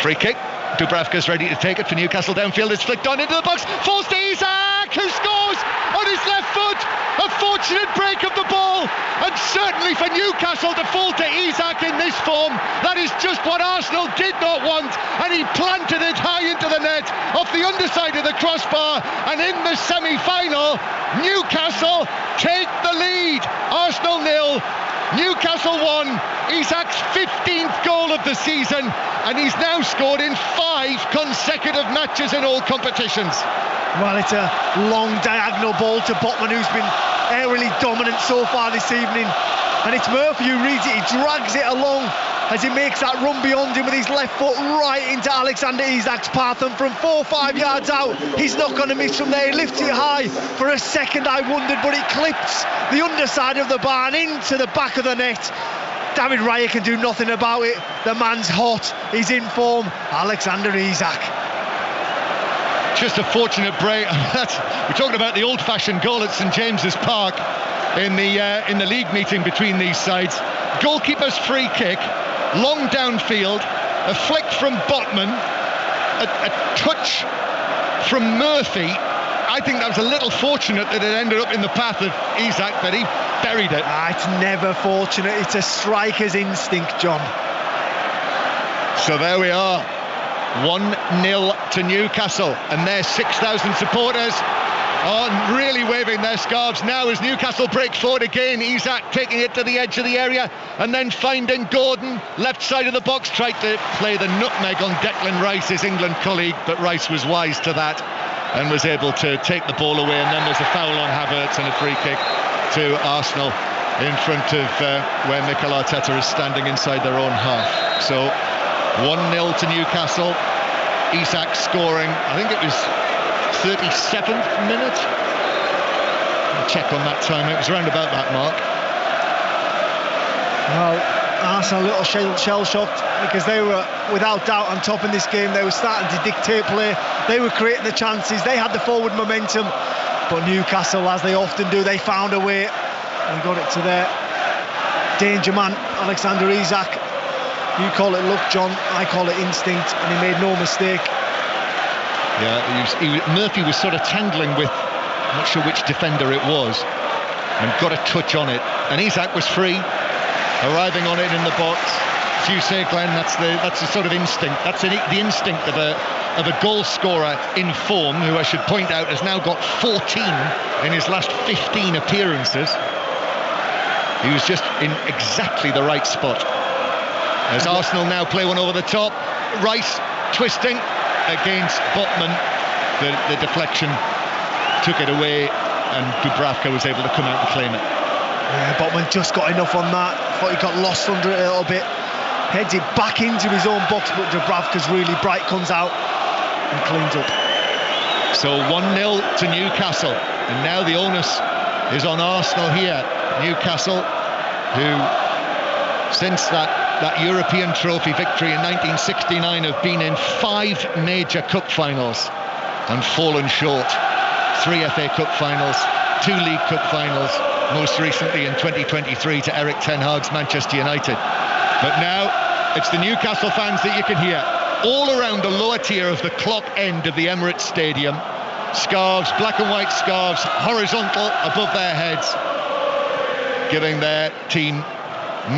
S1: Free kick. Dubravka's ready to take it for Newcastle downfield. It's flicked on into the box. Falls to Isak, who scores on his left foot. A fortunate break of the ball, and certainly for Newcastle to fall to Isak in this form, that is just what Arsenal did not want, and he planted it high into the net off the underside of the crossbar, and in the semi-final, Newcastle take the lead. Arsenal 0, Newcastle 1. Isak's 15th goal of the season, and he's now scored in 5 consecutive matches in all competitions.
S3: Well, it's a long diagonal ball to Botman, who's been aerially dominant so far this evening, and it's Murphy who reads it. He drags it along as he makes that run beyond him with his left foot right into Alexander Isak's path, and from 4 or 5 yards out, he's not going to miss from there. He lifts it high. For a second I wondered, but it clips the underside of the bar and into the back of the net. David Raya can do nothing about it. The man's hot, he's in form. Alexander Isak.
S1: Just a fortunate break. We're talking about the old-fashioned goal at St James's Park in the league meeting between these sides. Goalkeeper's free kick, long downfield, a flick from Botman, a touch from Murphy. I think that was a little fortunate that it ended up in the path of Isak, but he buried it.
S3: It's never fortunate. It's a striker's instinct, John.
S1: So there we are. 1-0 to Newcastle, and their 6,000 supporters are really waving their scarves now as Newcastle break forward again. Isak taking it to the edge of the area and then finding Gordon, left side of the box, tried to play the nutmeg on Declan Rice, his England colleague, but Rice was wise to that and was able to take the ball away, and then there's a foul on Havertz and a free kick to Arsenal in front of where Mikel Arteta is standing inside their own half. So 1-0 to Newcastle. Isak scoring, I think it was 37th minute. I'll check on that time. It was around about that mark.
S3: Well, Arsenal a little shell-shocked because they were without doubt on top in this game. They were starting to dictate play. They were creating the chances. They had the forward momentum. But Newcastle, as they often do, they found a way and got it to their danger man, Alexander Isak. You call it luck, John, I call it instinct, and he made no mistake.
S1: Yeah, Murphy was sort of tangling with, I'm not sure which defender it was, and got a touch on it. And Isak was free, arriving on it in the box. As you say, Glenn, that's the sort of instinct. That's the instinct of of a goal scorer in form, who I should point out has now got 14 in his last 15 appearances. He was just in exactly the right spot. As Arsenal now play one over the top, Rice twisting against Botman. The deflection took it away, and Dubravka was able to come out and claim it.
S3: Yeah, Botman just got enough on that. Thought he got lost under it a little bit. Heads it back into his own box, but Dubravka's really bright, comes out and cleans up.
S1: So 1-0 to Newcastle, and now the onus is on Arsenal here. Newcastle, who since that European trophy victory in 1969 have been in 5 major cup finals and fallen short. 3 FA Cup finals, 2 League Cup finals, most recently in 2023 to Eric Ten Hag's Manchester United. But now it's the Newcastle fans that you can hear all around the lower tier of the clock end of the Emirates Stadium. Scarves, black and white scarves, horizontal above their heads, giving their team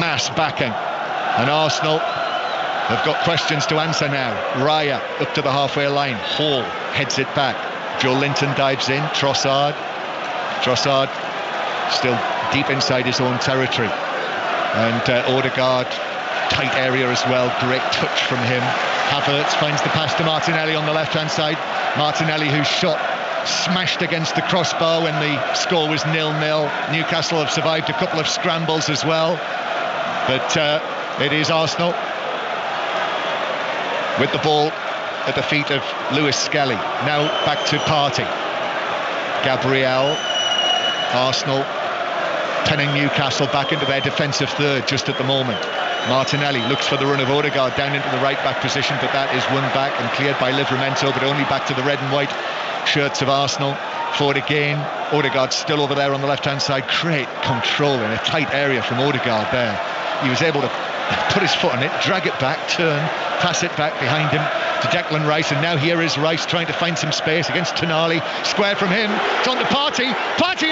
S1: mass backing. And Arsenal have got questions to answer now. Raya up to the halfway line. Hall heads it back. Joe Linton dives in. Trossard still deep inside his own territory. And Odegaard, tight area as well. Great touch from him. Havertz finds the pass to Martinelli on the left-hand side. Martinelli, whose shot smashed against the crossbar when the score was 0-0. Newcastle have survived a couple of scrambles as well. But it is Arsenal with the ball at the feet of Lewis Skelly. Now back to Partey. Gabriel. Arsenal pinning Newcastle back into their defensive third just at the moment. Martinelli looks for the run of Odegaard down into the right back position, but that is won back and cleared by Livramento, but only back to the red and white shirts of Arsenal. Forward again. Odegaard still over there on the left hand side. Great control in a tight area from Odegaard there. He was able to put his foot on it, drag it back, turn, pass it back behind him to Declan Rice, and now here is Rice trying to find some space against Tonali. Square from him, it's on to Partey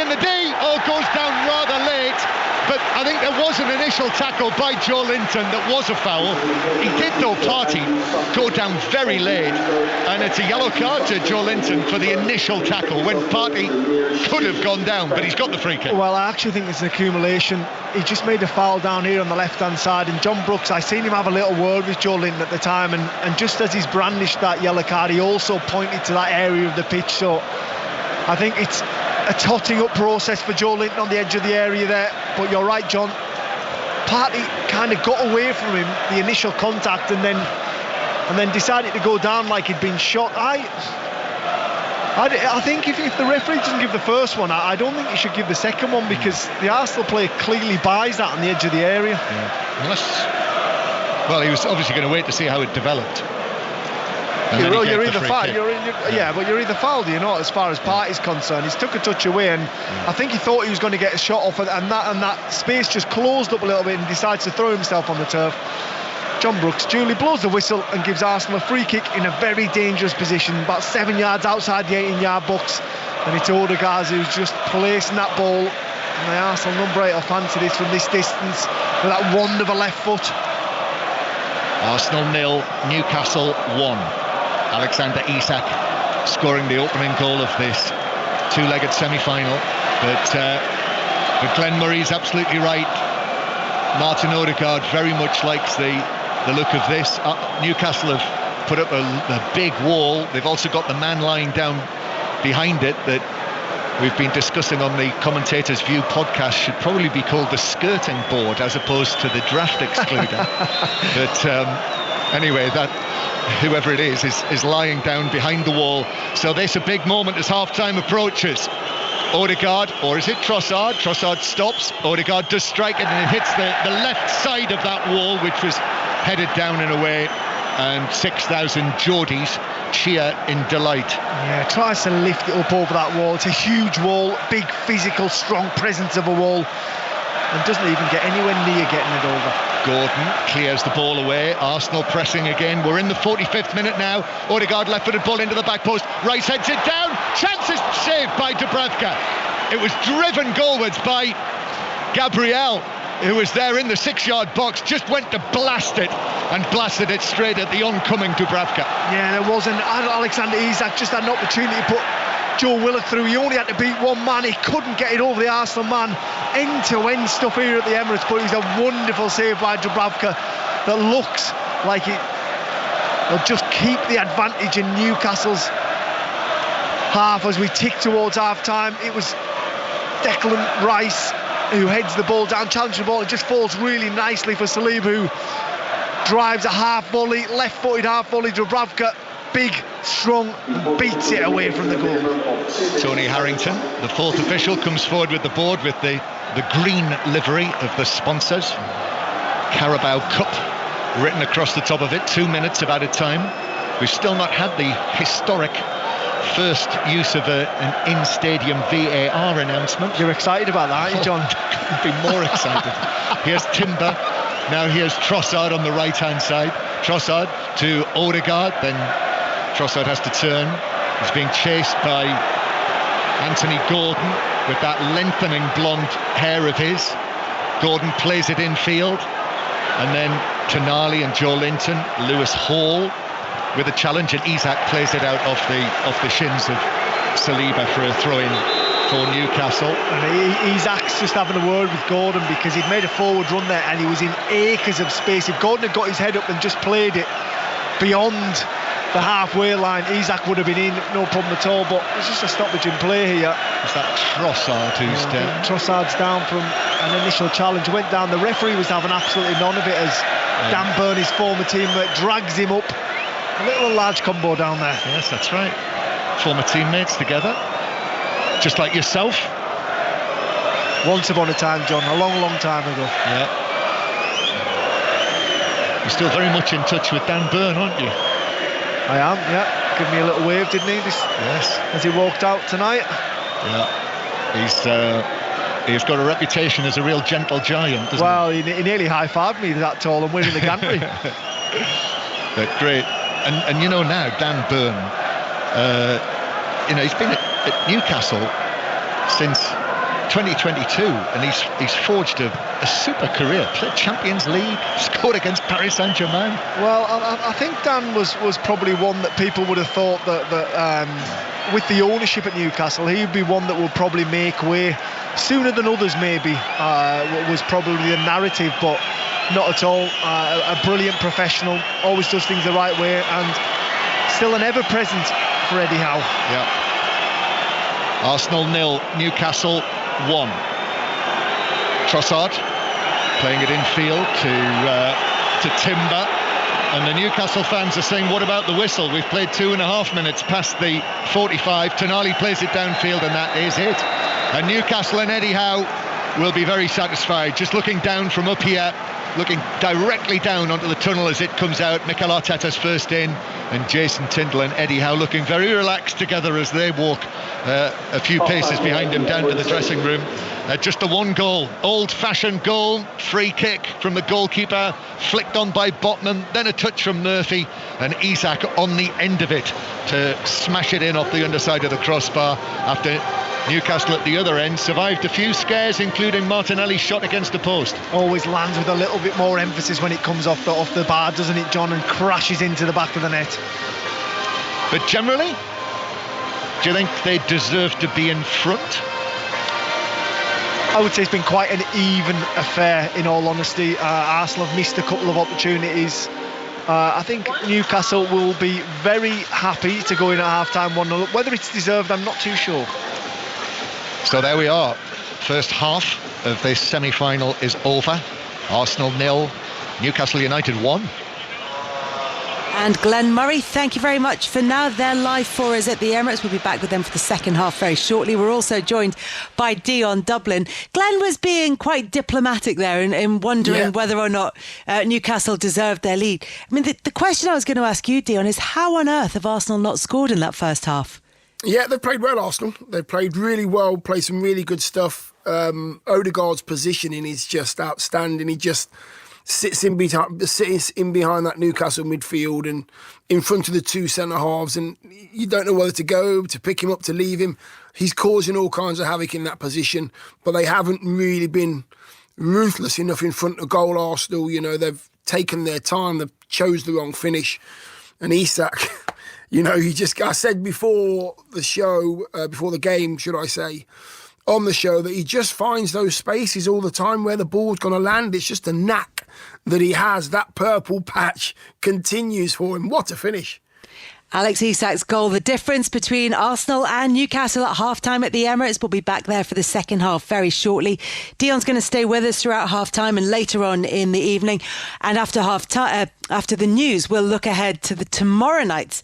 S1: in the D. Goes down rather late, but I think there was an initial tackle by Joe Linton that was a foul. He did, though, Partey go down very late, and it's a yellow card to Joe Linton for the initial tackle when Partey could have gone down, but he's got the free kick.
S3: Well, I actually think it's an accumulation. He just made a foul down here on the left hand side, and John Brooks, I seen him have a little word with Joe Linton at the time, and just as he's brandished that yellow card, he also pointed to that area of the pitch. So I think it's a totting up process for Joe Linton on the edge of the area there. But you're right, John, Partey kind of got away from him, the initial contact, and then decided to go down like he'd been shot. I think if the referee doesn't give the first one, I don't think he should give the second one, because the Arsenal player clearly buys that on the edge of the area.
S1: Yeah. Well, he was obviously going to wait to see how it developed.
S3: You're either fouled, but you're either fouled, as far as Partey's concerned. He's took a touch away, and I think he thought he was going to get a shot off, and that space just closed up a little bit, and decides to throw himself on the turf. John Brooks duly blows the whistle and gives Arsenal a free kick in a very dangerous position, about 7 yards outside the 18-yard box, and it's Odegaard who's just placing that ball, and the Arsenal number 8 will fancy this from this distance with that wand of a left foot.
S1: Arsenal 0, Newcastle 1. Alexander Isak scoring the opening goal of this two-legged semi-final, but Glenn Murray's absolutely right. Martin Odegaard very much likes the look of this. Newcastle have put up a big wall. They've also got the man lying down behind it that we've been discussing on the Commentators View podcast should probably be called the skirting board as opposed to the draft excluder. But anyway, that whoever it is lying down behind the wall. So this a big moment as half-time approaches. Odegaard, or is it Trossard? Trossard stops. Odegaard does strike it, and it hits the left side of that wall, which was headed down and away, and 6,000 Geordies cheer in delight.
S3: Yeah, tries to lift it up over that wall. It's a huge wall, big physical, strong presence of a wall, and doesn't even get anywhere near getting it over.
S1: Gordon clears the ball away. Arsenal pressing again. We're in the 45th minute now. Odegaard left-footed ball into the back post. Rice heads it down. Chances saved by Dubravka. It was driven goalwards by Gabriel. who was there in the 6-yard box, just went to blast it and blasted it straight at the oncoming Dubravka.
S3: Yeah, there wasn't. Alexander Isak just had an opportunity to put Joe Willock through. He only had to beat one man. He couldn't get it over the Arsenal man. End-to-end stuff here at the Emirates, but it was a wonderful save by Dubravka that looks like it'll just keep the advantage in Newcastle's half as we tick towards half-time. It was Declan Rice who heads the ball down, challenges the ball. It just falls really nicely for Saliba, who drives a half volley, left-footed half volley. Dubravka, big, strong, beats it away from the goal.
S1: Tony Harrington, the fourth official, comes forward with the board with the green livery of the sponsors. Carabao Cup written across the top of it, 2 minutes of added time. We've still not had the historic first use of an in-stadium VAR announcement.
S3: You're excited about that, aren't you, John?
S1: Couldn't be more excited. Here's Timber. Now here's Trossard on the right-hand side. Trossard to Odegaard. Then Trossard has to turn. He's being chased by Anthony Gordon with that lengthening blonde hair of his. Gordon plays it infield. And then Tonali and Joe Linton, Lewis Hall with a challenge, and Isak plays it out off the shins of Saliba for a throw-in for Newcastle.
S3: And Isak's just having a word with Gordon because he'd made a forward run there and he was in acres of space. If Gordon had got his head up and just played it beyond the halfway line, Isak would have been in, no problem at all, but it's just a stoppage in play here.
S1: Is that Trossard who's down?
S3: Trossard's down from an initial challenge, went down. The referee was having absolutely none of it as Dan Burn, his former teammate, drags him up. A little large combo down there.
S1: Yes, that's right. Former teammates together, just like yourself.
S3: Once upon a time, John, a long, long time ago.
S1: Yeah. You're still very much in touch with Dan Burn, aren't you?
S3: I am, yeah. Give me a little wave, didn't he?
S1: Yes.
S3: As he walked out tonight.
S1: Yeah. He's got a reputation as a real gentle giant, doesn't
S3: he? He nearly high-fived me that tall and wearing the gantry.
S1: But great. And you know now, Dan Burn, he's been at Newcastle since 2022, and he's forged a super career. Played Champions League, scored against Paris Saint-Germain.
S3: Well, I think Dan was probably one that people would have thought that with the ownership at Newcastle, he would be one that would probably make way sooner than others. Maybe was probably the narrative, but not at all. A brilliant professional, always does things the right way, and still an ever-present for Eddie Howe.
S1: Yeah. Arsenal 0, Newcastle 1. Trossard playing it infield to Timber, and the Newcastle fans are saying, what about the whistle? We've played 2.5 minutes past the 45. Tonali plays it downfield, and that is it. And Newcastle and Eddie Howe will be very satisfied. Just looking down from up here, looking directly down onto the tunnel as it comes out. Mikel Arteta's first in, and Jason Tindall and Eddie Howe looking very relaxed together as they walk a few paces behind him down to the dressing room. Just the one goal, old-fashioned goal, free kick from the goalkeeper, flicked on by Botman, then a touch from Murphy, and Isak on the end of it to smash it in off the underside of the crossbar after Newcastle at the other end survived a few scares, including Martinelli's shot against the post.
S3: Always lands with a little bit more emphasis when it comes off the bar, doesn't it, John, and crashes into the back of the net.
S1: But generally, do you think they deserve to be in front?
S3: I would say it's been quite an even affair, in all honesty. Arsenal have missed a couple of opportunities. I think Newcastle will be very happy to go in at half-time 1-0. Whether it's deserved, I'm not too sure.
S1: So there we are. First half of this semi-final is over. Arsenal 0, Newcastle United 1.
S4: And Glenn Murray, thank you very much for now. They're live for us at the Emirates. We'll be back with them for the second half very shortly. We're also joined by Dion Dublin. Glenn was being quite diplomatic there in wondering whether or not Newcastle deserved their lead. I mean, the question I was going to ask you, Dion, is how on earth have Arsenal not scored in that first half?
S5: Yeah, they've played well, Arsenal. They've played really well, played some really good stuff. Odegaard's positioning is just outstanding. He just sits in behind that Newcastle midfield and in front of the two centre-halves, and you don't know whether to go, to pick him up, to leave him. He's causing all kinds of havoc in that position, but they haven't really been ruthless enough in front of goal, Arsenal. You know, they've taken their time, they've chose the wrong finish. And Isak, you know, I said before the show, before the game, should I say, on the show, that he just finds those spaces all the time where the ball's going to land. It's just a knack that he has. That purple patch continues for him. What a finish.
S4: Alex Isak's goal, the difference between Arsenal and Newcastle at half-time at the Emirates. We'll be back there for the second half very shortly. Dion's going to stay with us throughout half-time and later on in the evening. And after after the news, we'll look ahead to the tomorrow night's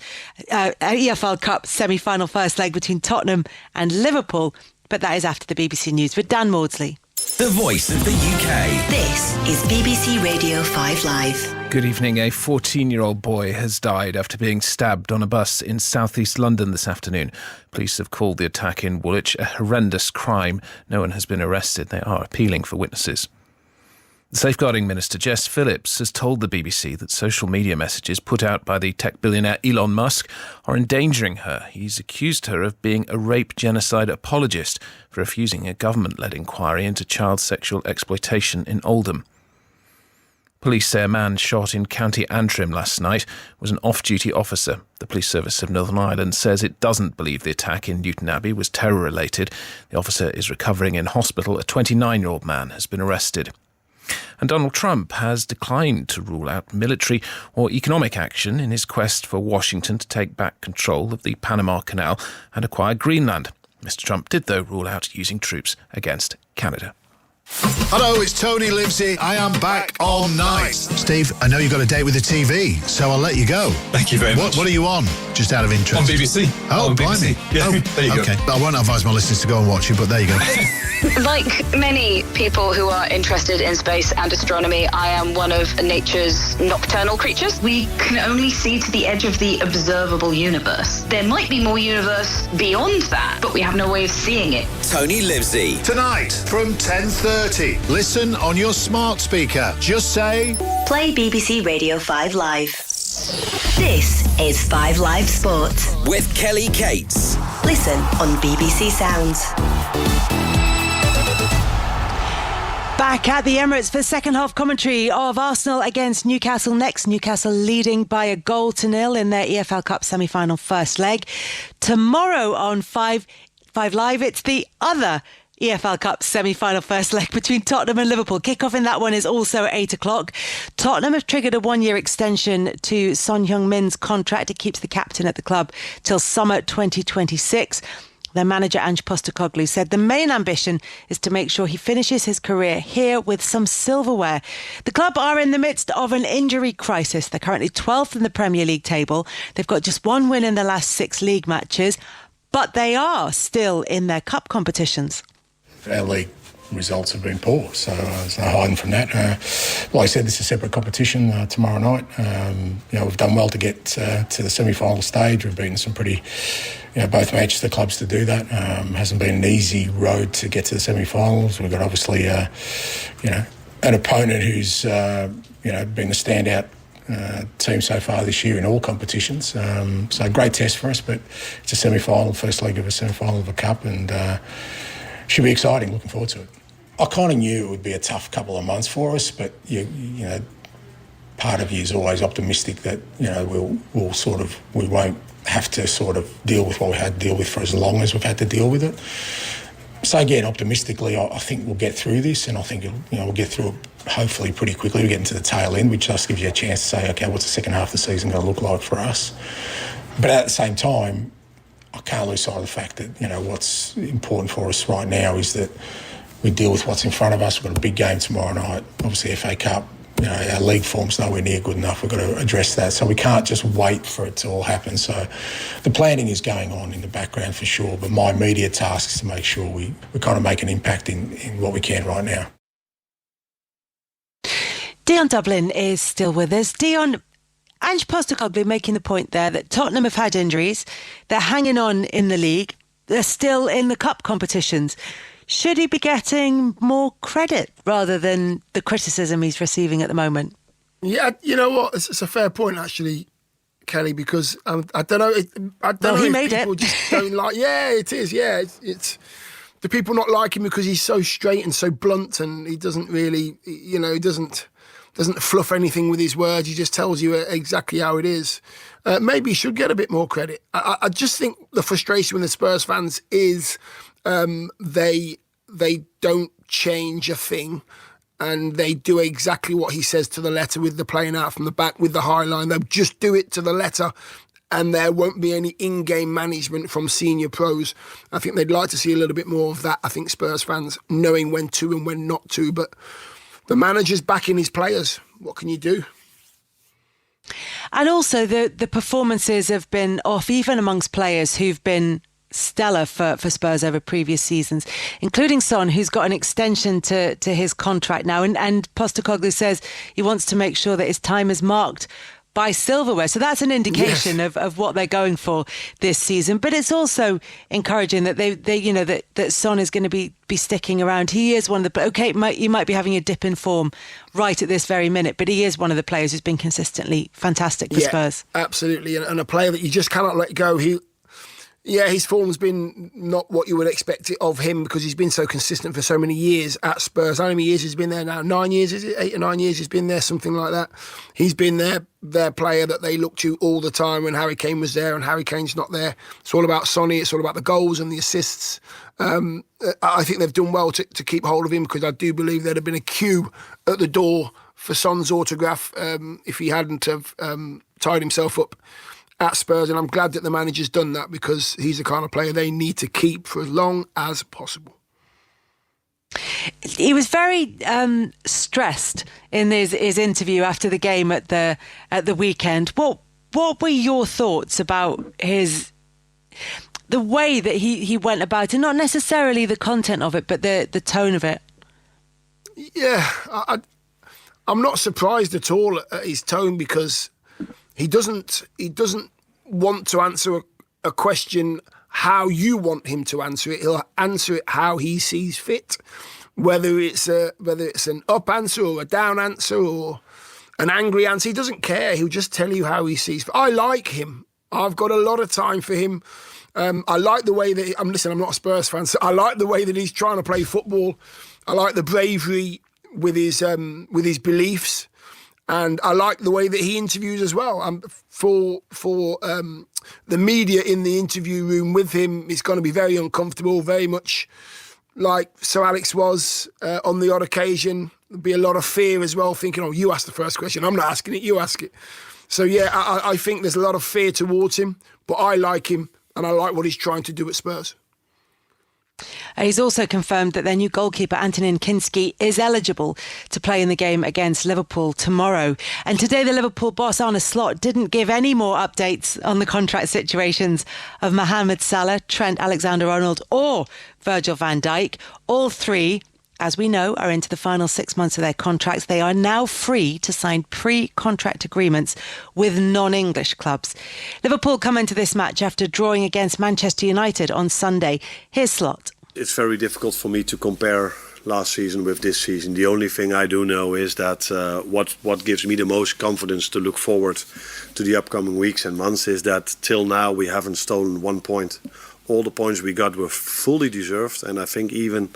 S4: EFL Cup semi-final first leg between Tottenham and Liverpool. But that is after the BBC News with Dan Maudsley.
S6: The voice of the UK.
S7: This is BBC Radio 5 Live.
S8: Good evening. A 14-year-old boy has died after being stabbed on a bus in southeast London this afternoon. Police have called the attack in Woolwich a horrendous crime. No one has been arrested. They are appealing for witnesses. The Safeguarding Minister, Jess Phillips, has told the BBC that social media messages put out by the tech billionaire Elon Musk are endangering her. He's accused her of being a rape genocide apologist for refusing a government-led inquiry into child sexual exploitation in Oldham. Police say a man shot in County Antrim last night was an off-duty officer. The Police Service of Northern Ireland says it doesn't believe the attack in Newton Abbey was terror-related. The officer is recovering in hospital. A 29-year-old man has been arrested. And Donald Trump has declined to rule out military or economic action in his quest for Washington to take back control of the Panama Canal and acquire Greenland. Mr. Trump did, though, rule out using troops against Canada.
S9: Hello, it's Tony Livesey. I am back all night. Steve, I know you've got a date with the TV, so I'll let you go.
S10: Thank you very much.
S9: What are you on, just out of interest?
S10: On BBC.
S9: Oh, blimey.
S10: Yeah, there you go.
S9: Okay, I won't advise my listeners to go and watch it, but there you go.
S11: Like many people who are interested in space and astronomy, I am one of nature's nocturnal creatures. We can only see to the edge of the observable universe. There might be more universe beyond that, but we have no way of seeing it.
S6: Tony Livesey.
S9: Tonight from 10:30. Listen on your smart speaker. Just say...
S7: Play BBC Radio 5 Live. This is 5 Live Sport.
S6: With Kelly Cates.
S7: Listen on BBC Sounds.
S4: Back at the Emirates for second half commentary of Arsenal against Newcastle next. Newcastle leading by a 0-0 in their EFL Cup semi-final first leg. Tomorrow on 5 Live, it's the other EFL Cup semi-final first leg between Tottenham and Liverpool. Kick-off in that one is also at 8 o'clock. Tottenham have triggered a 1-year extension to Son Heung-min's contract. It keeps the captain at the club till summer 2026. Their manager, Ange Postecoglou, said the main ambition is to make sure he finishes his career here with some silverware. The club are in the midst of an injury crisis. They're currently 12th in the Premier League table. They've got just one win in the last 6 league matches, but they are still in their cup competitions.
S12: Our league results have been poor, so there's no hiding from that. Like I said, this is a separate competition tomorrow night. We've done well to get to the semi-final stage. We've beaten some pretty, both matches, the clubs to do that. Hasn't been an easy road to get to the semi-finals. We've got obviously, an opponent who's, been the standout team so far this year in all competitions. So a great test for us, but it's a semi-final, first leg of a semi-final of a cup, and should be exciting. Looking forward to it. I kind of knew it would be a tough couple of months for us, but part of you is always optimistic that we won't have to sort of deal with what we had to deal with for as long as we've had to deal with it. So again, optimistically, I think we'll get through this, and I think we'll get through it hopefully pretty quickly. We get into the tail end, which just gives you a chance to say, okay, what's the second half of the season going to look like for us? But at the same time, I can't lose sight of the fact that what's important for us right now is that we deal with what's in front of us. We've got a big game tomorrow night, obviously FA Cup. Our league form's nowhere near good enough. We've got to address that. So we can't just wait for it to all happen. So the planning is going on in the background for sure, but my immediate task is to make sure we kind of make an impact in what we can right now.
S4: Dion Dublin is still with us. Dion, Ange Postecoglou making the point there that Tottenham have had injuries. They're hanging on in the league. They're still in the cup competitions. Should he be getting more credit rather than the criticism he's receiving at the moment?
S5: Yeah, you know what? It's a fair point, actually, Kelly, because I don't know. I don't know
S4: he
S5: if
S4: made
S5: people
S4: it.
S5: just don't like. Yeah, it is. Yeah, it's do people not like him because he's so straight and so blunt, and he doesn't really, he doesn't fluff anything with his words. He just tells you exactly how it is. Maybe he should get a bit more credit. I just think the frustration with the Spurs fans is they don't change a thing, and they do exactly what he says to the letter, with the playing out from the back, with the high line. They'll just do it to the letter, and there won't be any in-game management from senior pros. I think they'd like to see a little bit more of that. I think Spurs fans knowing when to and when not to, but the manager's backing his players. What can you do?
S4: And also the performances have been off, even amongst players who've been stellar for Spurs over previous seasons, including Son, who's got an extension to his contract now. And Postecoglou says he wants to make sure that his time is marked by silverware. So that's an indication of what they're going for this season. But it's also encouraging that they that Son is going to be sticking around. He is one of the, you might be having a dip in form right at this very minute, but he is one of the players who's been consistently fantastic for Spurs.
S5: Absolutely. And a player that you just cannot let go. His form's been not what you would expect it of him, because he's been so consistent for so many years at Spurs. How many years he's been there now? 9 years, is it? 8 or 9 years he's been there, something like that. He's been their player that they look to all the time when Harry Kane was there and Harry Kane's not there. It's all about Sonny. It's all about the goals and the assists. I think they've done well to keep hold of him, because I do believe there'd have been a queue at the door for Son's autograph if he hadn't have tied himself up at Spurs, and I'm glad that the manager's done that, because he's the kind of player they need to keep for as long as possible.
S4: He was very stressed in his interview after the game at the weekend. What were your thoughts about the way that he went about it? Not necessarily the content of it, but the tone of it.
S5: Yeah, I'm not surprised at all at his tone, because he doesn't want to answer a question how you want him to answer it. He'll answer it how he sees fit, whether it's an up answer or a down answer or an angry answer. He doesn't care. He'll just tell you how he sees fit. I like him. I've got a lot of time for him. I like the way that I'm not a Spurs fan, so I like the way that he's trying to play football. I like the bravery with his beliefs. And I like the way that he interviews as well. For the media in the interview room with him, it's going to be very uncomfortable, very much like Sir Alex was on the odd occasion. There'll be a lot of fear as well, thinking, oh, you ask the first question. I'm not asking it, you ask it. So, I think there's a lot of fear towards him, but I like him, and I like what he's trying to do at Spurs.
S4: He's also confirmed that their new goalkeeper, Antonin Kinski, is eligible to play in the game against Liverpool tomorrow. And today, the Liverpool boss, Arne Slot, didn't give any more updates on the contract situations of Mohamed Salah, Trent Alexander-Arnold or Virgil van Dijk. All three, as we know, are into the final 6 months of their contracts. They are now free to sign pre-contract agreements with non-English clubs. Liverpool come into this match after drawing against Manchester United on Sunday. Here's Slot.
S10: It's very difficult for me to compare last season with this season. The only thing I do know is that what gives me the most confidence to look forward to the upcoming weeks and months is that till now we haven't stolen 1 point. All the points we got were fully deserved, and I think even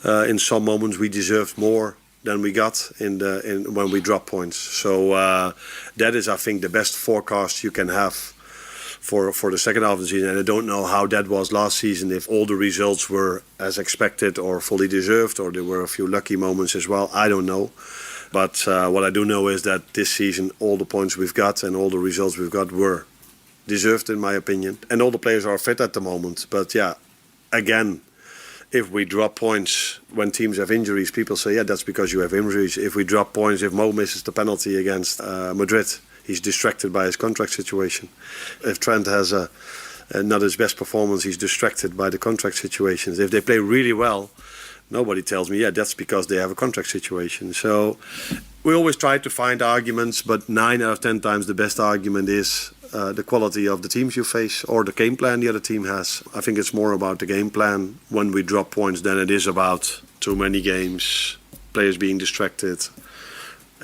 S10: in some moments we deserved more than we got when we dropped points. So that is, I think, the best forecast you can have for the second half of the season. And I don't know how that was last season, if all the results were as expected or fully deserved, or there were a few lucky moments as well. I don't know. But what I do know is that this season all the points we've got and all the results we've got were deserved, in my opinion. And all the players are fit at the moment. But yeah, again, if we drop points when teams have injuries, people say, yeah, that's because you have injuries. If we drop points, if Mo misses the penalty against Madrid, he's distracted by his contract situation. If Trent has not his best performance, he's distracted by the contract situations. If they play really well, nobody tells me, yeah, that's because they have a contract situation. So we always try to find arguments, but 9 out of 10 times the best argument is the quality of the teams you face or the game plan the other team has. I think it's more about the game plan when we drop points than it is about too many games, players being distracted,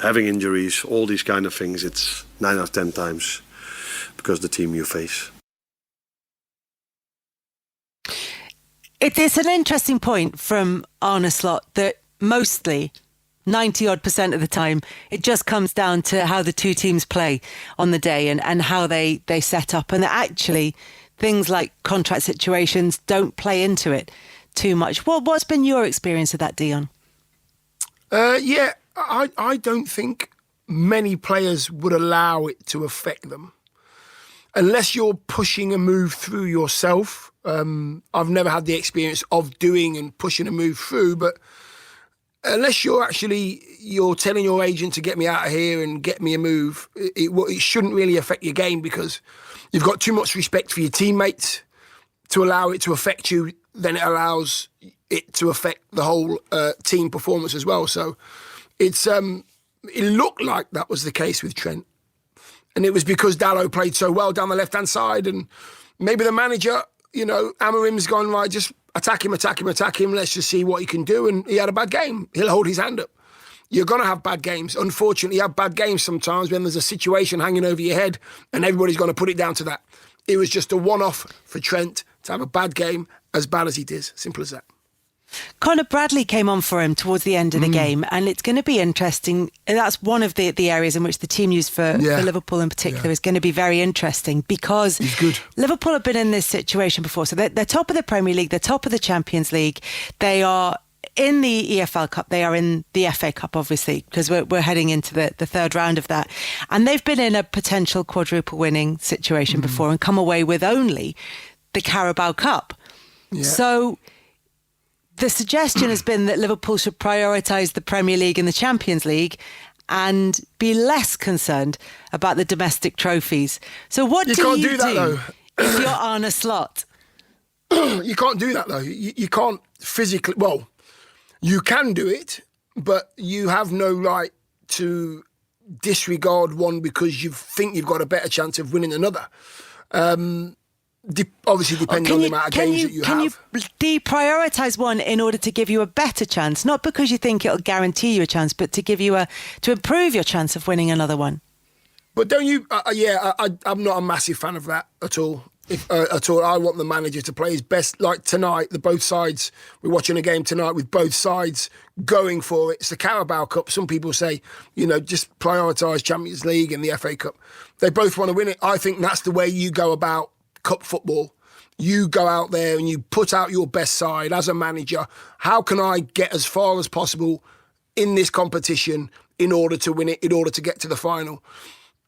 S10: having injuries, all these kind of things. It's 9 out of 10 times because the team you face.
S4: It's an interesting point from Arne Slot that mostly 90-odd% of the time, it just comes down to how the two teams play on the day and how they set up. And that actually things like contract situations don't play into it too much. What's been your experience of that, Dion?
S5: I don't think many players would allow it to affect them. Unless you're pushing a move through yourself. I've never had the experience of doing and pushing a move through, but unless you're telling your agent to get me out of here and get me a move, it shouldn't really affect your game, because you've got too much respect for your teammates to allow it to affect you. Then it allows it to affect the whole team performance as well. So it looked like that was the case with Trent. And it was because Dalot played so well down the left-hand side, and maybe the manager, Amarim's gone, right, just attack him, let's just see what he can do. And he had a bad game. He'll hold his hand up. You're going to have bad games. Unfortunately, you have bad games sometimes when there's a situation hanging over your head and everybody's going to put it down to that. It was just a one-off for Trent to have a bad game, as bad as he did. Simple as that.
S4: Connor Bradley came on for him towards the end of the game, and it's going to be interesting. That's one of the areas in which the team used for Liverpool in particular is going to be very interesting, because Liverpool have been in this situation before. So they're top of the Premier League, they're top of the Champions League, they are in the EFL Cup, they are in the FA Cup, obviously, because we're heading into the third round of that. And they've been in a potential quadruple winning situation before and come away with only the Carabao Cup. Yeah. So the suggestion has been that Liverpool should prioritise the Premier League and the Champions League and be less concerned about the domestic trophies. So what do you do if you're Arne Slot?
S5: You can't do that, though. You can't physically... Well, you can do it, but you have no right to disregard one because you think you've got a better chance of winning another. Obviously, depending on the amount of games that you have. Can you
S4: deprioritise one in order to give you a better chance? Not because you think it'll guarantee you a chance, but to give you to improve your chance of winning another one.
S5: But don't you? I'm not a massive fan of that at all. I want the manager to play his best. Like tonight, both sides. We're watching a game tonight with both sides going for it. It's the Carabao Cup. Some people say, just prioritise Champions League and the FA Cup. They both want to win it. I think that's the way you go about cup football. You go out there and you put out your best side as a manager. How can I get as far as possible in this competition in order to win it, in order to get to the final?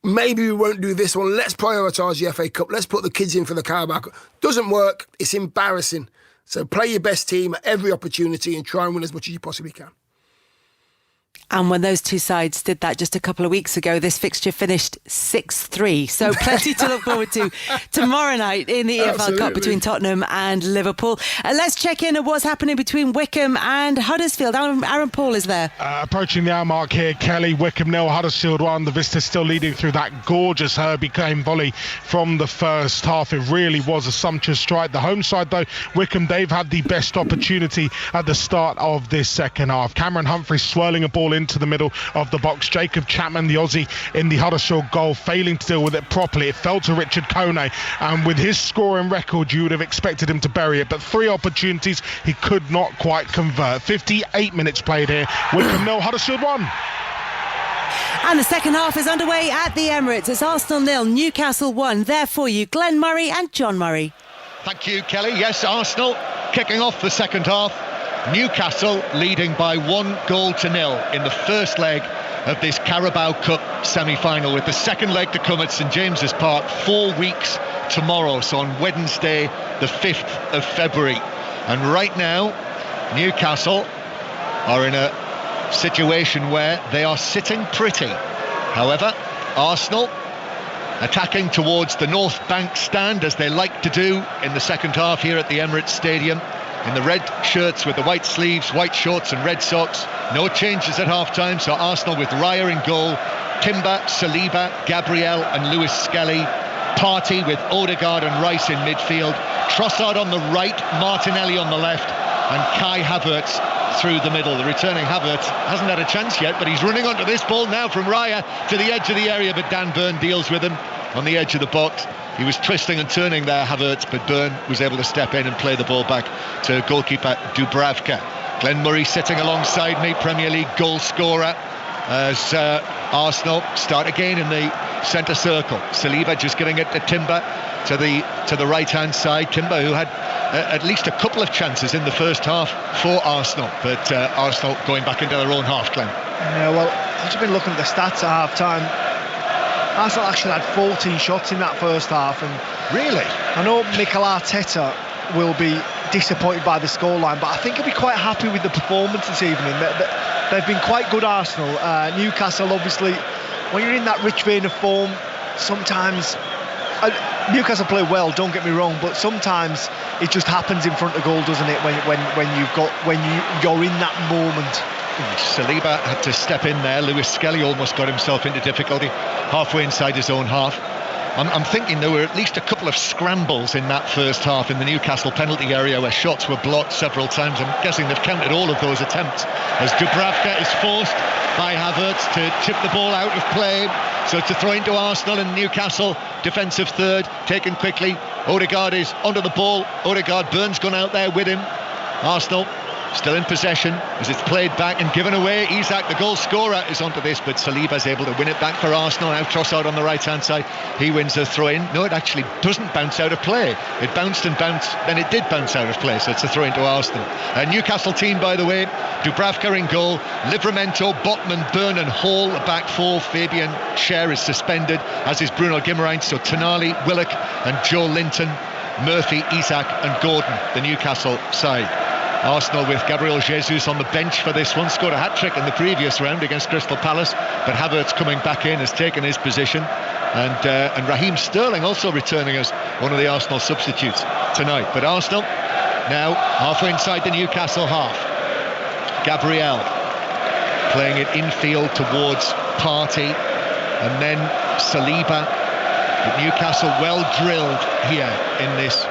S5: Maybe we won't do this one. Let's prioritise the FA Cup. Let's put the kids in for the Carabao Cup. Doesn't work. It's embarrassing. So play your best team at every opportunity and try and win as much as you possibly can.
S4: And when those two sides did that just a couple of weeks ago, this fixture finished 6-3. So plenty to look forward to tomorrow night in the EFL Cup between Tottenham and Liverpool. Let's check in on what's happening between Wycombe and Huddersfield. Aaron Paul is there.
S2: Approaching the hour mark here, Kelly. Wycombe 0, Huddersfield 1. The Vistas still leading through that gorgeous Herbie Kane volley from the first half. It really was a sumptuous strike. The home side, though, Wycombe, they've had the best opportunity at the start of this second half. Cameron Humphreys swirling a ball into the middle of the box. Jacob Chapman, the Aussie in the Huddersfield goal, failing to deal with it properly. It fell to Richard Kone, and with his scoring record you would have expected him to bury it, but 3 opportunities he could not quite convert. 58 minutes played here. Wycombe 0, Huddersfield 1.
S4: And the second half is underway at the Emirates. It's Arsenal 0, Newcastle 1. There for you, Glenn Murray and John Murray.
S1: Thank you, Kelly. Yes, Arsenal kicking off the second half. Newcastle leading by 1-0 in the first leg of this Carabao Cup semi-final, with the second leg to come at St James's Park 4 weeks tomorrow, so on Wednesday the 5th of February. And right now Newcastle are in a situation where they are sitting pretty. However, Arsenal attacking towards the North Bank stand, as they like to do in the second half here at the Emirates Stadium, in the red shirts with the white sleeves, white shorts and red socks. No changes at half-time, so Arsenal with Raya in goal, Timber, Saliba, Gabriel and Lewis Skelly, Partey with Odegaard and Rice in midfield, Trossard on the right, Martinelli on the left, and Kai Havertz through the middle. The returning Havertz hasn't had a chance yet, but he's running onto this ball now from Raya to the edge of the area, but Dan Burn deals with him on the edge of the box. He was twisting and turning there, Havertz, but Byrne was able to step in and play the ball back to goalkeeper Dubravka. Glenn Murray sitting alongside me, Premier League goal scorer, as Arsenal start again in the centre circle. Saliba just giving it to Timber to the right-hand side. Timber, who had at least a couple of chances in the first half for Arsenal, but Arsenal going back into their own half, Glenn.
S3: Yeah, well, I've just been looking at the stats at half-time. Arsenal actually had 14 shots in that first half, and
S1: really,
S3: I know Mikel Arteta will be disappointed by the scoreline, but I think he'll be quite happy with the performance this evening. They've been quite good, Arsenal. Newcastle, obviously, when you're in that rich vein of form, sometimes Newcastle play well, don't get me wrong, but sometimes it just happens in front of goal, doesn't it, when you're in that moment.
S1: Saliba had to step in there. Lewis Skelly almost got himself into difficulty halfway inside his own half. I'm thinking there were at least a couple of scrambles in that first half in the Newcastle penalty area where shots were blocked several times. I'm guessing they've counted all of those attempts, as Dubravka is forced by Havertz to chip the ball out of play. So it's a throw into Arsenal, and Newcastle defensive third, taken quickly. Odegaard is onto the ball. Odegaard, Burns gone out there with him. Arsenal still in possession as it's played back and given away. Isak, the goal scorer, is onto this, but Saliba's able to win it back for Arsenal. Now Trossard on the right-hand side. He wins the throw-in. No, it actually doesn't bounce out of play. It bounced and bounced, then it did bounce out of play, so it's a throw-in to Arsenal. A Newcastle team, by the way, Dubravka in goal, Livramento, Botman, Byrne and Hall, the back four. Fabian Schär is suspended, as is Bruno Guimaraes. So Tonali, Willock and Joe Linton, Murphy, Isak and Gordon, the Newcastle side. Arsenal with Gabriel Jesus on the bench for this one. Scored a hat-trick in the previous round against Crystal Palace, but Havertz coming back in has taken his position, and Raheem Sterling also returning as one of the Arsenal substitutes tonight. But Arsenal now halfway inside the Newcastle half. Gabriel playing it infield towards Partey, and then Saliba. But Newcastle well drilled here in this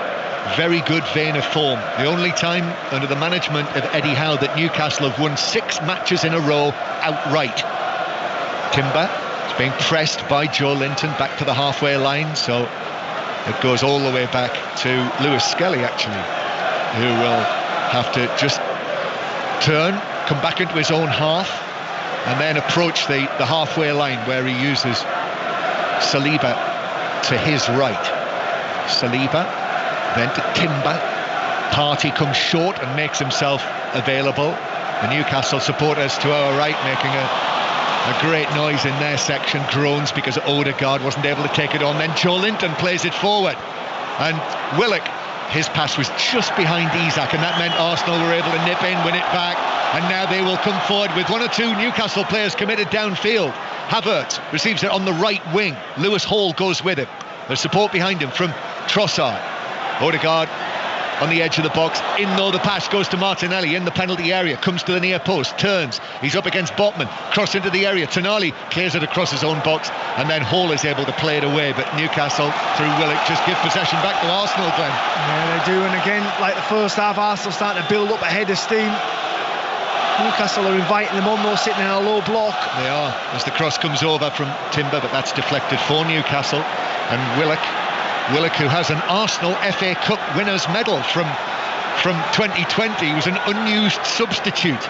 S1: very good vein of form. The only time under the management of Eddie Howe that Newcastle have won 6 matches in a row outright. Timber is being pressed by Joe Linton back to the halfway line, so it goes all the way back to Lewis Skelly, actually, who will have to just turn, come back into his own half, and then approach the halfway line, where he uses Saliba to his right. Saliba then to Timber. Partey comes short and makes himself available. The Newcastle supporters to our right making a great noise in their section, groans because Odegaard wasn't able to take it on. Then Joe Linton plays it forward, and Willock, his pass was just behind Isak, and that meant Arsenal were able to nip in, win it back, and now they will come forward with 1 or 2 Newcastle players committed downfield. Havertz receives it on the right wing. Lewis Hall goes with him. There's support behind him from Trossard. Odegaard on the edge of the box, in though the pass goes to Martinelli in the penalty area, comes to the near post, turns, he's up against Botman, cross into the area, Tonali clears it across his own box, and then Hall is able to play it away, but Newcastle through Willock just give possession back to Arsenal, Glenn.
S3: Yeah, they do, and again, like the first half, Arsenal starting to build up a head of steam. Newcastle are inviting them on, though, sitting in a low block. They
S1: are, as the cross comes over from Timber, but that's deflected for Newcastle. And Willock, who has an Arsenal FA Cup winners medal from 2020, he was an unused substitute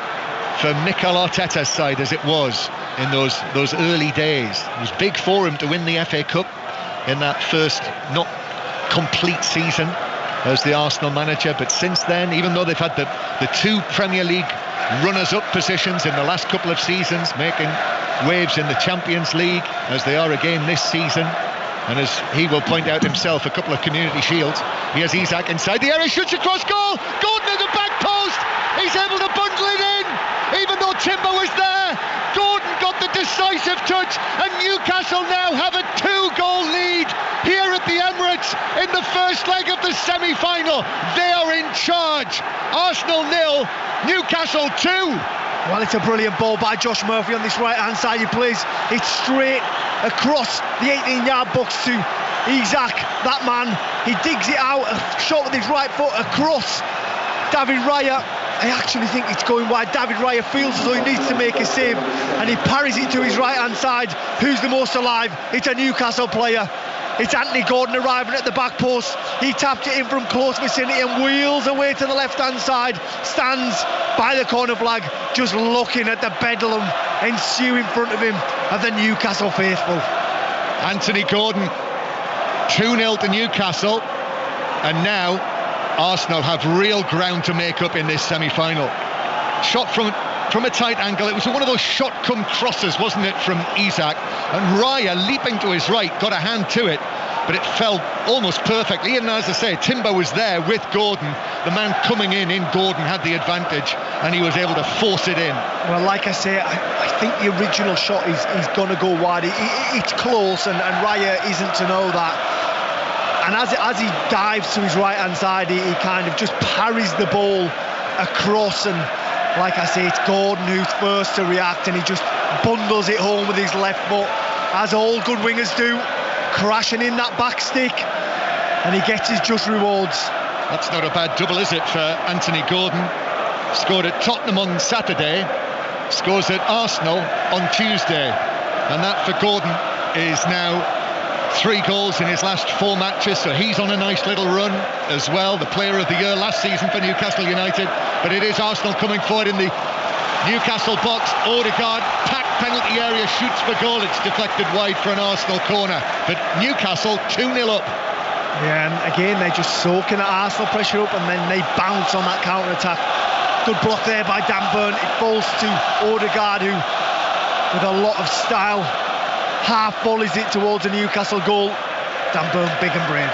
S1: for Mikel Arteta's side, as it was in those early days. It was big for him to win the FA Cup in that first not complete season as the Arsenal manager, but since then, even though they've had the 2 Premier League runners-up positions in the last couple of seasons, making waves in the Champions League as they are again this season, and as he will point out himself, a couple of Community Shields. He has Isak inside the area, shoots across goal, Gordon at the back post, he's able to bundle it in, even though Timber was there. Gordon got the decisive touch, and Newcastle now have a 2-goal lead here at the Emirates in the first leg of the semi-final. They are in charge. Arsenal 0, Newcastle 2. Well, it's a brilliant ball by Josh Murphy on this right-hand side. He plays it straight across the 18-yard box to Isak. That man, he digs it out, a shot with his right foot across David Raya. I actually think it's going wide. David Raya feels as though he needs to make a save, and he parries it to his right-hand side. Who's the most alive? It's a Newcastle player.
S3: It's Anthony Gordon arriving at the back post. He tapped it in from close vicinity and wheels away to the left-hand side. Stands by the corner flag, just looking at the bedlam ensue in front of him of the Newcastle faithful.
S1: Anthony Gordon, 2-0 to Newcastle, and now Arsenal have real ground to make up in this semi-final. Shot from a tight angle. It was one of those shot-come crosses, wasn't it, from Isak? And Raya, leaping to his right, got a hand to it, but it fell almost perfectly. And as I say, Timber was there with Gordon. The man coming in Gordon had the advantage, and he was able to force it in.
S3: Well, like I say, I think the original shot is going to go wide. It's close, and Raya isn't to know that. And as he dives to his right-hand side, he kind of just parries the ball across, and like I say, it's Gordon who's first to react, and he just bundles it home with his left foot, as all good wingers do, crashing in that back stick, and he gets his just rewards.
S1: That's not a bad double, is it, for Anthony Gordon? Scored at Tottenham on Saturday, scores at Arsenal on Tuesday, and that for Gordon is now 3 goals in his last 4 matches, so he's on a nice little run as well. The player of the year last season for Newcastle United. But it is Arsenal coming forward in the Newcastle box. Odegaard, packed penalty area, shoots for goal. It's deflected wide for an Arsenal corner, but Newcastle 2-0 up.
S3: Yeah, and again they're just soaking at Arsenal pressure up, and then they bounce on that counter-attack. Good block there by Dan Burn. It falls to Odegaard, who with a lot of style half volleys it towards a Newcastle goal. Dan Burn, big and brave.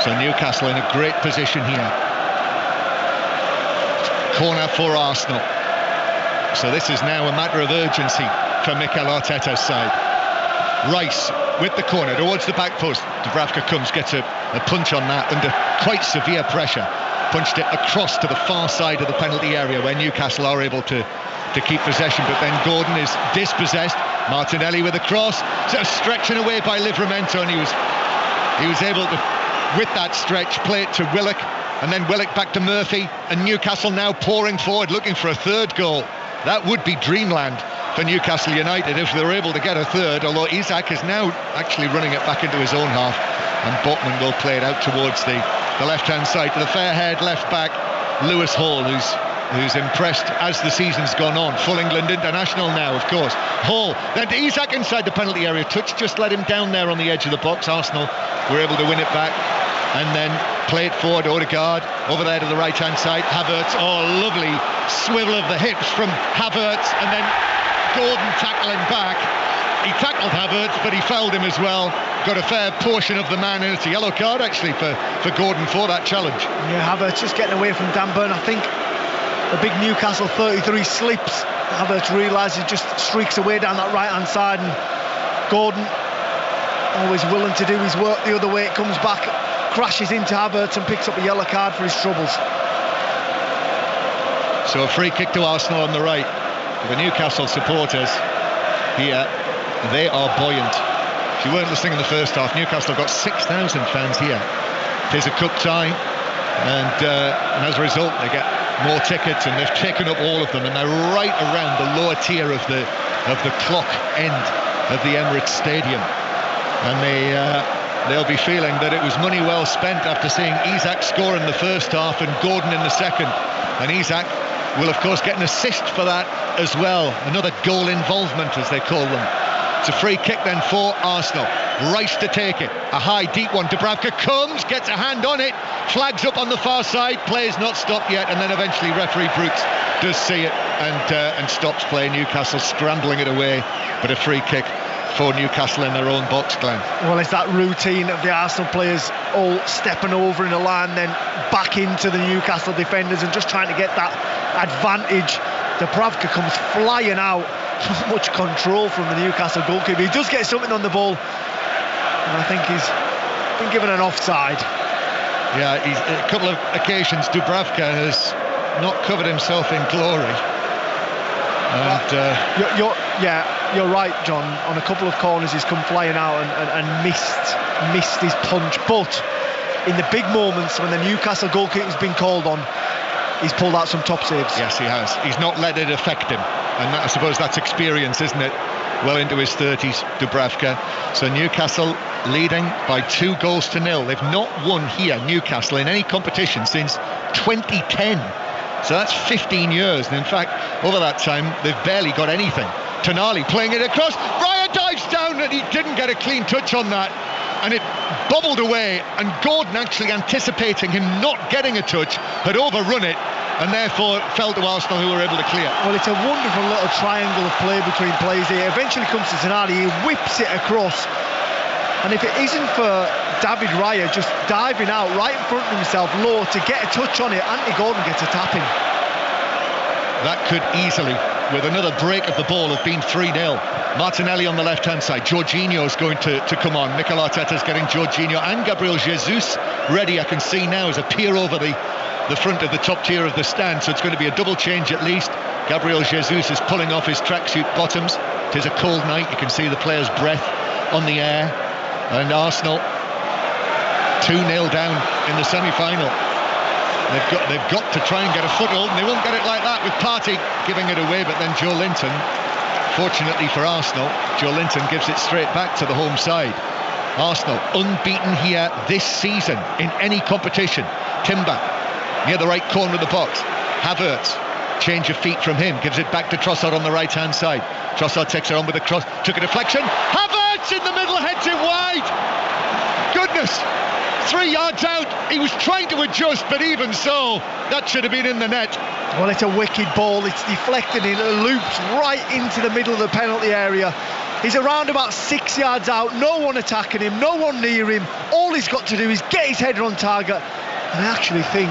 S1: So Newcastle in a great position here. Corner for Arsenal. So this is now a matter of urgency for Mikel Arteta's side. Rice with the corner towards the back post. Dubravka comes, gets a punch on that under quite severe pressure. Punched it across to the far side of the penalty area where Newcastle are able to keep possession, but then Gordon is dispossessed. Martinelli with a cross, sort of stretching away by Livramento, and he was able to, with that stretch, play it to Willock, and then Willock back to Murphy, and Newcastle now pouring forward looking for a third goal. That would be dreamland for Newcastle United if they were able to get a third, although Isak is now actually running it back into his own half, and Botman will play it out towards the left-hand side to the fair-haired left-back Lewis Hall, who's impressed as the season's gone on. Full England international now, of course. Hall, then to Isak inside the penalty area. Touch just let him down there on the edge of the box. Arsenal were able to win it back and then play it forward. Odegaard over there to the right-hand side. Havertz, lovely swivel of the hips from Havertz, and then Gordon tackling back. He tackled Havertz, but he fouled him as well. Got a fair portion of the man, and it's a yellow card actually for Gordon for that challenge.
S3: Yeah, Havertz just getting away from Dan Burn. I think the big Newcastle 33 slips. Havertz realises, just streaks away down that right-hand side, and Gordon, always willing to do his work the other way, it comes back, crashes into Havertz and picks up a yellow card for his troubles.
S1: So a free kick to Arsenal on the right. The Newcastle supporters here, they are buoyant. If you weren't listening in the first half, Newcastle got 6,000 fans here. It is a cup tie, and as a result they get more tickets, and they've taken up all of them, and they're right around the lower tier of the clock end of the Emirates Stadium, and they'll be feeling that it was money well spent after seeing Isak score in the first half and Gordon in the second. And Isak will of course get an assist for that as well, another goal involvement as they call them. It's a free kick then for Arsenal. Rice to take it, a high deep one. Dubravka comes, gets a hand on it, flags up on the far side, play's not stopped yet, and then eventually referee Brooks does see it and stops play. Newcastle scrambling it away, but a free kick for Newcastle in their own box, Glenn.
S3: Well, it's that routine of the Arsenal players all stepping over in a line, then back into the Newcastle defenders and just trying to get that advantage. Dubravka comes flying out. Not much control from the Newcastle goalkeeper. He does get something on the ball, and I think he's been given an offside.
S1: Yeah, a couple of occasions Dubravka has not covered himself in glory. And
S3: you're right, John. On a couple of corners he's come flying out and missed his punch, but in the big moments when the Newcastle goalkeeper's been called on, he's pulled out some top saves.
S1: Yes, he has. He's not let it affect him, and I suppose that's experience, isn't it? well into his 30s, Dubravka. So Newcastle leading by 2-0. They've not won here, Newcastle, in any competition since 2010. So that's 15 years. And in fact, over that time, they've barely got anything. Tonali playing it across. Raya dives down and he didn't get a clean touch on that. And it bobbled away. And Gordon, actually anticipating him not getting a touch, had overrun it. And therefore fell to Arsenal, who were able to clear.
S3: Well, it's a wonderful little triangle of play between players here. Eventually comes to Tonali, he whips it across. And if it isn't for David Raya just diving out right in front of himself low to get a touch on it, Anthony Gordon gets a tapping.
S1: That could easily, with another break of the ball, have been 3-0. Martinelli on the left-hand side. Jorginho's going to come on. Mikel Arteta's getting Jorginho and Gabriel Jesus ready. I can see now as a peer over the front of the top tier of the stand, so it's going to be a double change at least. Gabriel Jesus is pulling off his tracksuit bottoms. It is a cold night. You can see the player's breath on the air. And Arsenal 2-0 down in the semi-final. They've got to try and get a foothold, and they won't get it like that with Partey giving it away. But then Joe Linton, fortunately for Arsenal, Joe Linton gives it straight back to the home side. Arsenal unbeaten here this season in any competition. Timber near the right corner of the box. Havertz, change of feet from him, gives it back to Trossard on the right hand side. Trossard takes it on with a cross, took a deflection. Havertz in the middle, heads it wide. Goodness, 3 yards out. He was trying to adjust, but even so, that should have been in the net.
S3: Well, it's a wicked ball. It's deflected and it loops right into the middle of the penalty area. He's around about 6 yards out, no one attacking him, no one near him. All he's got to do is get his header on target. And I actually think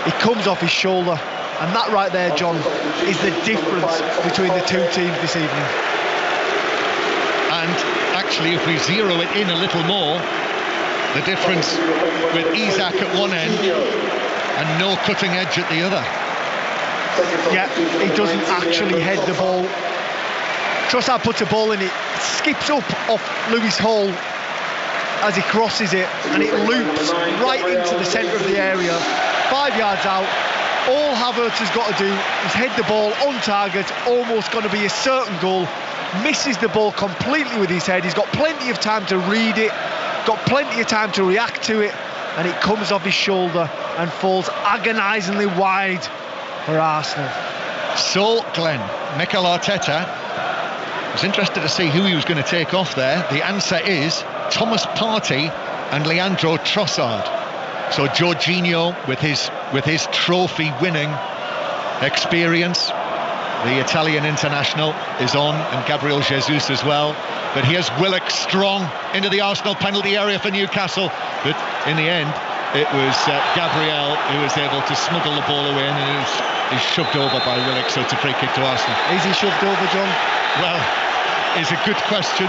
S3: it comes off his shoulder. And that right there, John, is the difference between the two teams this evening.
S1: And actually, if we zero it in a little more, the difference with Isak at one end and no cutting edge at the other.
S3: Yeah, he doesn't actually head the ball. Trossard puts a ball in, it skips up off Lewis Hall as he crosses it, and it loops right into the centre of the area, 5 yards out. All Havertz has got to do is head the ball on target, almost going to be a certain goal. Misses the ball completely with his head. He's got plenty of time to read it, got plenty of time to react to it, and it comes off his shoulder and falls agonisingly wide for Arsenal.
S1: So, Glenn, Mikel Arteta was interested to see who he was going to take off there. The answer is Thomas Partey and Leandro Trossard. So Jorginho with his trophy-winning experience, the Italian international, is on, and Gabriel Jesus as well. But here's Willock strong into the Arsenal penalty area for Newcastle. But in the end, it was Gabriel who was able to smuggle the ball away, and it is shoved over by Willock, so it's a free kick to Arsenal.
S3: Is he shoved over, John?
S1: Well, it's a good question.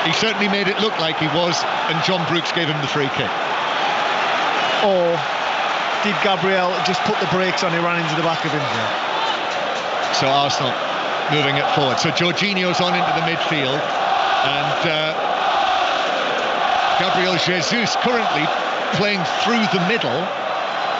S1: He certainly made it look like he was, and John Brooks gave him the free kick.
S3: Or did Gabriel just put the brakes on, he ran into the back of him?
S1: Yeah. So Arsenal moving it forward. So Jorginho's on into the midfield, and Gabriel Jesus currently playing through the middle.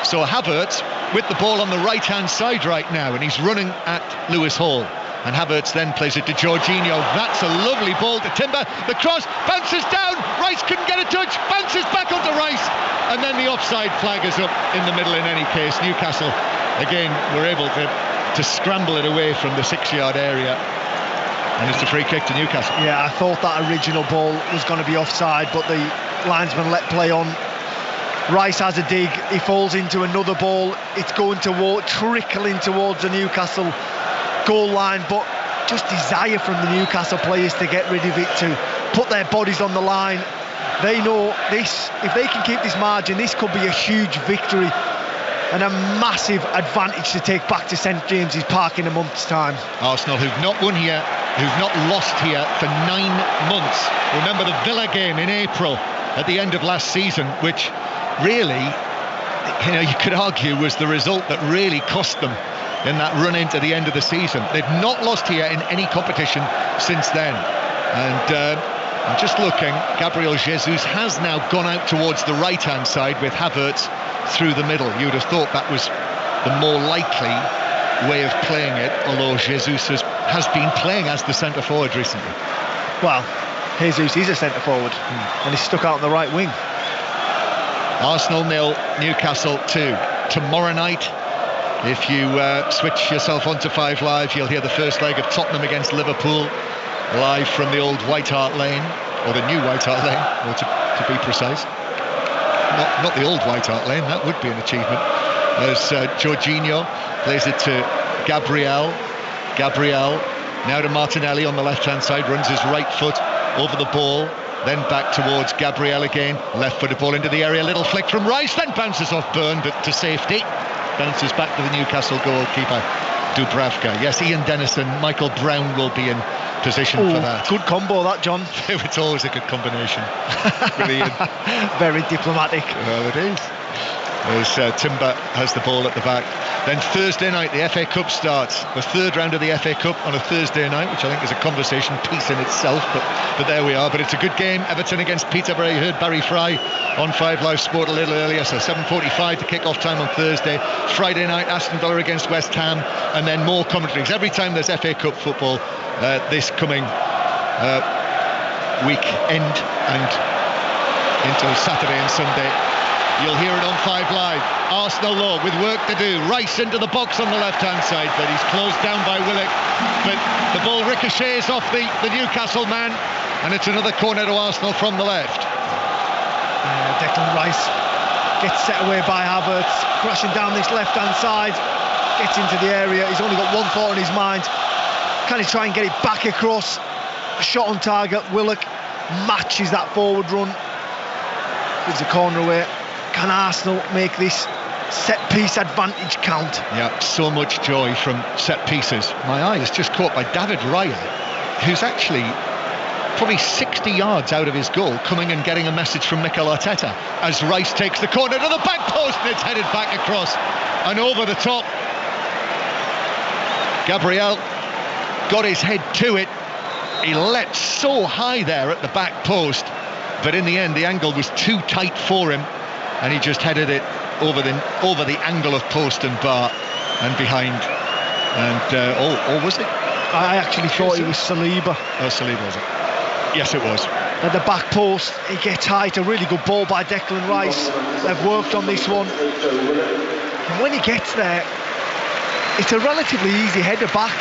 S1: So Havertz with the ball on the right-hand side right now, and he's running at Lewis Hall. And Havertz then plays it to Jorginho. That's a lovely ball to Timber. The cross bounces down. Rice couldn't get a touch. Bounces back onto Rice. And then the offside flag is up in the middle in any case. Newcastle, again, were able to scramble it away from the 6-yard area. And it's a free kick to Newcastle.
S3: Yeah, I thought that original ball was going to be offside, but the linesman let play on. Rice has a dig. He falls into another ball. It's going trickling towards the Newcastle goal line, but just desire from the Newcastle players to get rid of it, to put their bodies on the line. They know this, if they can keep this margin, this could be a huge victory and a massive advantage to take back to St James's Park in a month's time.
S1: Arsenal, who've not won here, who've not lost here for 9 months. Remember the Villa game in April at the end of last season, which really, you could argue was the result that really cost them in that run into the end of the season. They've not lost here in any competition since then. And I'm just looking, Gabriel Jesus has now gone out towards the right-hand side with Havertz through the middle. You would have thought that was the more likely way of playing it, although Jesus has has been playing as the centre forward recently.
S3: Well, Jesus is a centre forward, and he's stuck out on the right wing.
S1: Arsenal 0, Newcastle 2. Tomorrow night, if you switch yourself onto 5 Live, you'll hear the first leg of Tottenham against Liverpool, live from the old White Hart Lane, or the new White Hart Lane, or to be precise. Not the old White Hart Lane, that would be an achievement. As Jorginho plays it to Gabriel, now to Martinelli on the left-hand side, runs his right foot over the ball, then back towards Gabriel again, left-footed ball into the area, little flick from Rice, then bounces off Byrne, but to safety. Bounces back to the Newcastle goalkeeper, Dubravka. Yes, Ian Dennison, Michael Brown will be in position for that.
S3: Good combo, that, John.
S1: It's always a good combination.
S3: Very diplomatic.
S1: Well, it is. As Timber has the ball at the back. Then Thursday night, the FA Cup starts. The third round of the FA Cup on a Thursday night, which I think is a conversation piece in itself, but there we are. But it's a good game. Everton against Peterborough. You heard Barry Fry on 5 Live Sport a little earlier, so 7:45 to kick-off time on Thursday. Friday night, Aston Villa against West Ham, and then more commentaries. Every time there's FA Cup football this coming weekend and into Saturday and Sunday, you'll hear it on 5 Live. Arsenal low with work to do. Rice into the box on the left-hand side, but he's closed down by Willock. But the ball ricochets off the Newcastle man, and it's another corner to Arsenal from the left.
S3: Declan Rice gets set away by Havertz, crashing down this left-hand side, gets into the area. He's only got one thought in his mind. Can he try and get it back across? A shot on target. Willock matches that forward run. Gives a corner away. Can Arsenal make this set-piece advantage count?
S1: Yeah, so much joy from set pieces. My eye is just caught by David Raya, who's actually probably 60 yards out of his goal, coming and getting a message from Mikel Arteta as Rice takes the corner to the back post, and it's headed back across and over the top. Gabriel got his head to it. He leapt so high there at the back post, but in the end the angle was too tight for him, and he just headed it over the angle of post and bar and behind. And was it?
S3: I actually thought it was Saliba.
S1: Oh, Saliba, was it? Yes, it was.
S3: At the back post, he gets high. It's a really good ball by Declan Rice. They've worked on this one. And when he gets there, it's a relatively easy header back.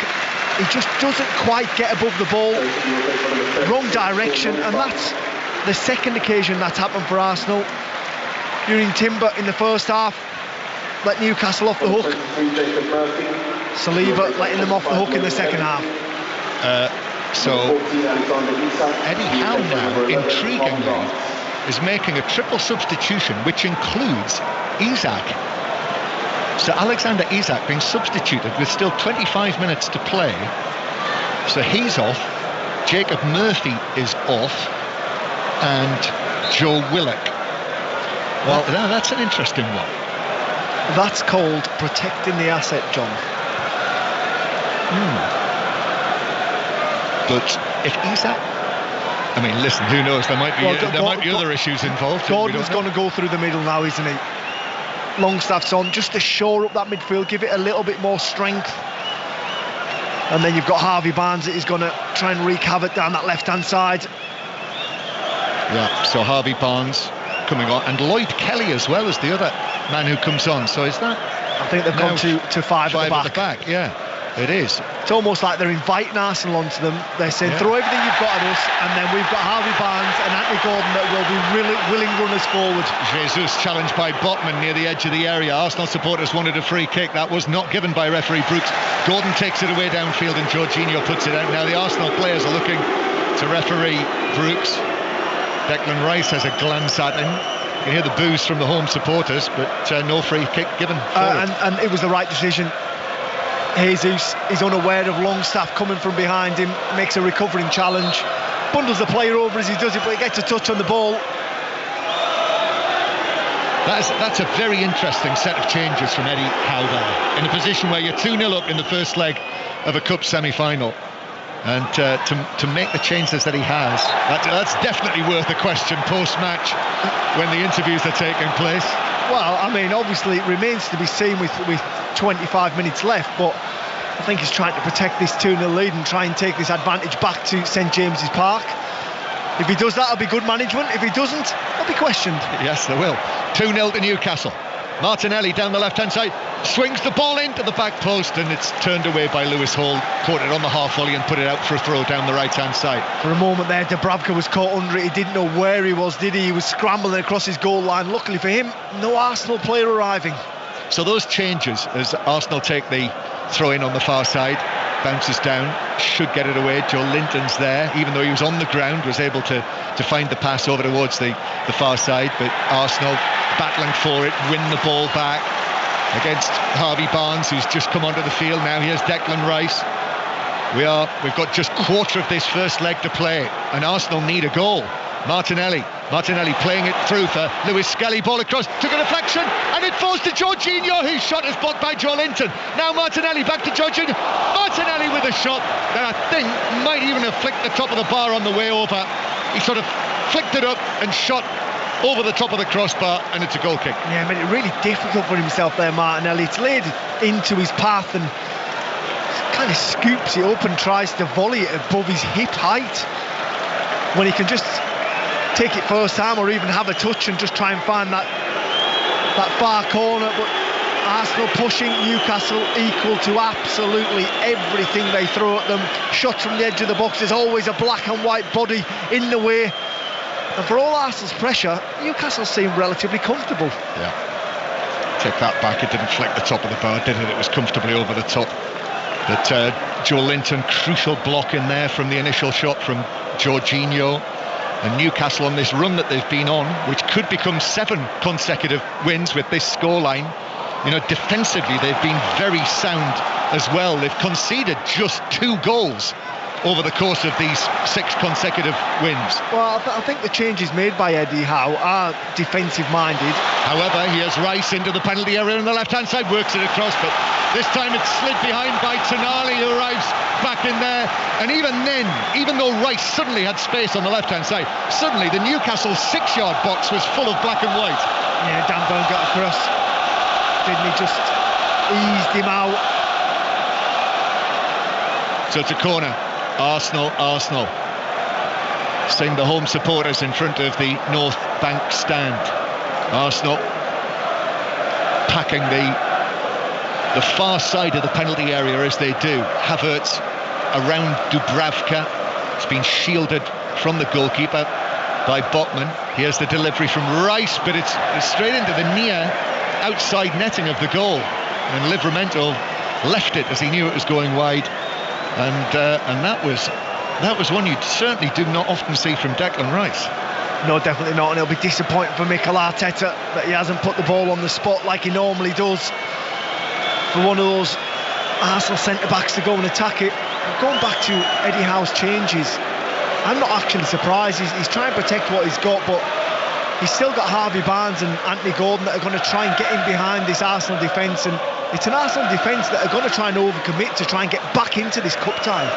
S3: He just doesn't quite get above the ball. Wrong direction, and that's the second occasion that's happened for Arsenal. During Timber in the first half, let Newcastle off the hook. Saliba letting them off the hook in the second half.
S1: So Eddie Howe now, intriguingly, is making a triple substitution, which includes Isak. So Alexander Isak being substituted with still 25 minutes to play. So he's off. Jacob Murphy is off, and Joe Willock. Well, that's an interesting one.
S3: That's called protecting the asset, John.
S1: But if Isak, I mean, listen, who knows? There might be other issues involved.
S3: Gordon's going to go through the middle now, isn't he? Longstaff's on just to shore up that midfield, give it a little bit more strength. And then you've got Harvey Barnes that is going to try and wreak havoc down that left-hand side.
S1: Yeah, so Harvey Barnes coming on, and Lloyd Kelly as well as the other man who comes on. So is that?
S3: I think they've gone to five at the back.
S1: Yeah, it is.
S3: It's almost like they're inviting Arsenal onto them. They're saying, throw everything you've got at us, and then we've got Harvey Barnes and Anthony Gordon that will be willing runners forward.
S1: Jesus challenged by Botman near the edge of the area. Arsenal supporters wanted a free kick. That was not given by referee Brooks. Gordon takes it away downfield, and Jorginho puts it out. Now the Arsenal players are looking to referee Brooks. Declan Rice has a glance at him. You can hear the boos from the home supporters, but no free kick given.
S3: And it was the right decision. Jesus is unaware of Longstaff coming from behind him, makes a recovering challenge, bundles the player over as he does it, but he gets a touch on the ball.
S1: That's a very interesting set of changes from Eddie Howe there, in a position where you're 2-0 up in the first leg of a cup semi-final. And to make the changes that he has, that's definitely worth a question post-match when the interviews are taking place.
S3: Well, I mean, obviously it remains to be seen with 25 minutes left, but I think he's trying to protect this 2-0 lead and try and take this advantage back to St James's Park. If he does that, it'll be good management. If he doesn't, it'll be questioned.
S1: Yes, there will. 2-0 to Newcastle. Martinelli down the left-hand side, swings the ball into the back post, and it's turned away by Lewis Hall. Caught it on the half volley and put it out for a throw down the right-hand side.
S3: For a moment there, Dubravka was caught under it. He didn't know where he was, did he? He was scrambling across his goal line. Luckily for him, no Arsenal player arriving.
S1: So those changes as Arsenal take the throw-in on the far side, bounces down, should get it away. Joe Linton's there, even though he was on the ground, was able to find the pass over towards the far side, but Arsenal battling for it, win the ball back against Harvey Barnes, who's just come onto the field now. Here's Declan Rice. We've got just quarter of this first leg to play, and Arsenal need a goal. Martinelli playing it through for Lewis Skelly. Ball across, took a deflection, and it falls to Jorginho, whose shot is blocked by Joe Linton. Now Martinelli back to Jorginho. Martinelli with a shot that I think might even have flicked the top of the bar on the way over. He sort of flicked it up and shot over the top of the crossbar, and it's a goal kick.
S3: Yeah, made it really difficult for himself there, Martinelli. It's laid into his path and kind of scoops it up and tries to volley it above his hip height, when he can just take it first time or even have a touch and just try and find that far corner. But Arsenal pushing, Newcastle equal to absolutely everything they throw at them. Shots from the edge of the box, there's always a black and white body in the way. And for all Arsenal's pressure, Newcastle seem relatively comfortable.
S1: Yeah. Take that back, it didn't flick the top of the bar, did it? It was comfortably over the top. But Joe Linton, crucial block in there from the initial shot from Jorginho. And Newcastle on this run that they've been on, which could become 7 consecutive wins with this scoreline. You know, defensively they've been very sound as well. They've conceded just 2 goals over the course of these 6 consecutive wins.
S3: Well, I think the changes made by Eddie Howe are defensive-minded.
S1: However, here's Rice into the penalty area on the left-hand side, works it across, but this time it's slid behind by Tonali, who arrives back in there. And even then, even though Rice suddenly had space on the left-hand side, suddenly the Newcastle 6-yard box was full of black and white.
S3: Yeah, Dan Burn got across. Didn't he just eased him out?
S1: So it's a corner. Arsenal. Seeing the home supporters in front of the North Bank stand. Arsenal packing the far side of the penalty area as they do. Havertz around Dubravka. It's been shielded from the goalkeeper by Botman. Here's the delivery from Rice, but it's straight into the near outside netting of the goal. And Livramento left it as he knew it was going wide. And that was one you certainly do not often see from Declan Rice.
S3: No, definitely not, and it'll be disappointing for Mikel Arteta that he hasn't put the ball on the spot like he normally does for one of those Arsenal centre-backs to go and attack it. Going back to Eddie Howe's changes, I'm not actually surprised. He's trying to protect what he's got, but he's still got Harvey Barnes and Anthony Gordon that are going to try and get in behind this Arsenal defence, and it's an Arsenal defence that are going to try and overcommit to try and get back into this cup tie.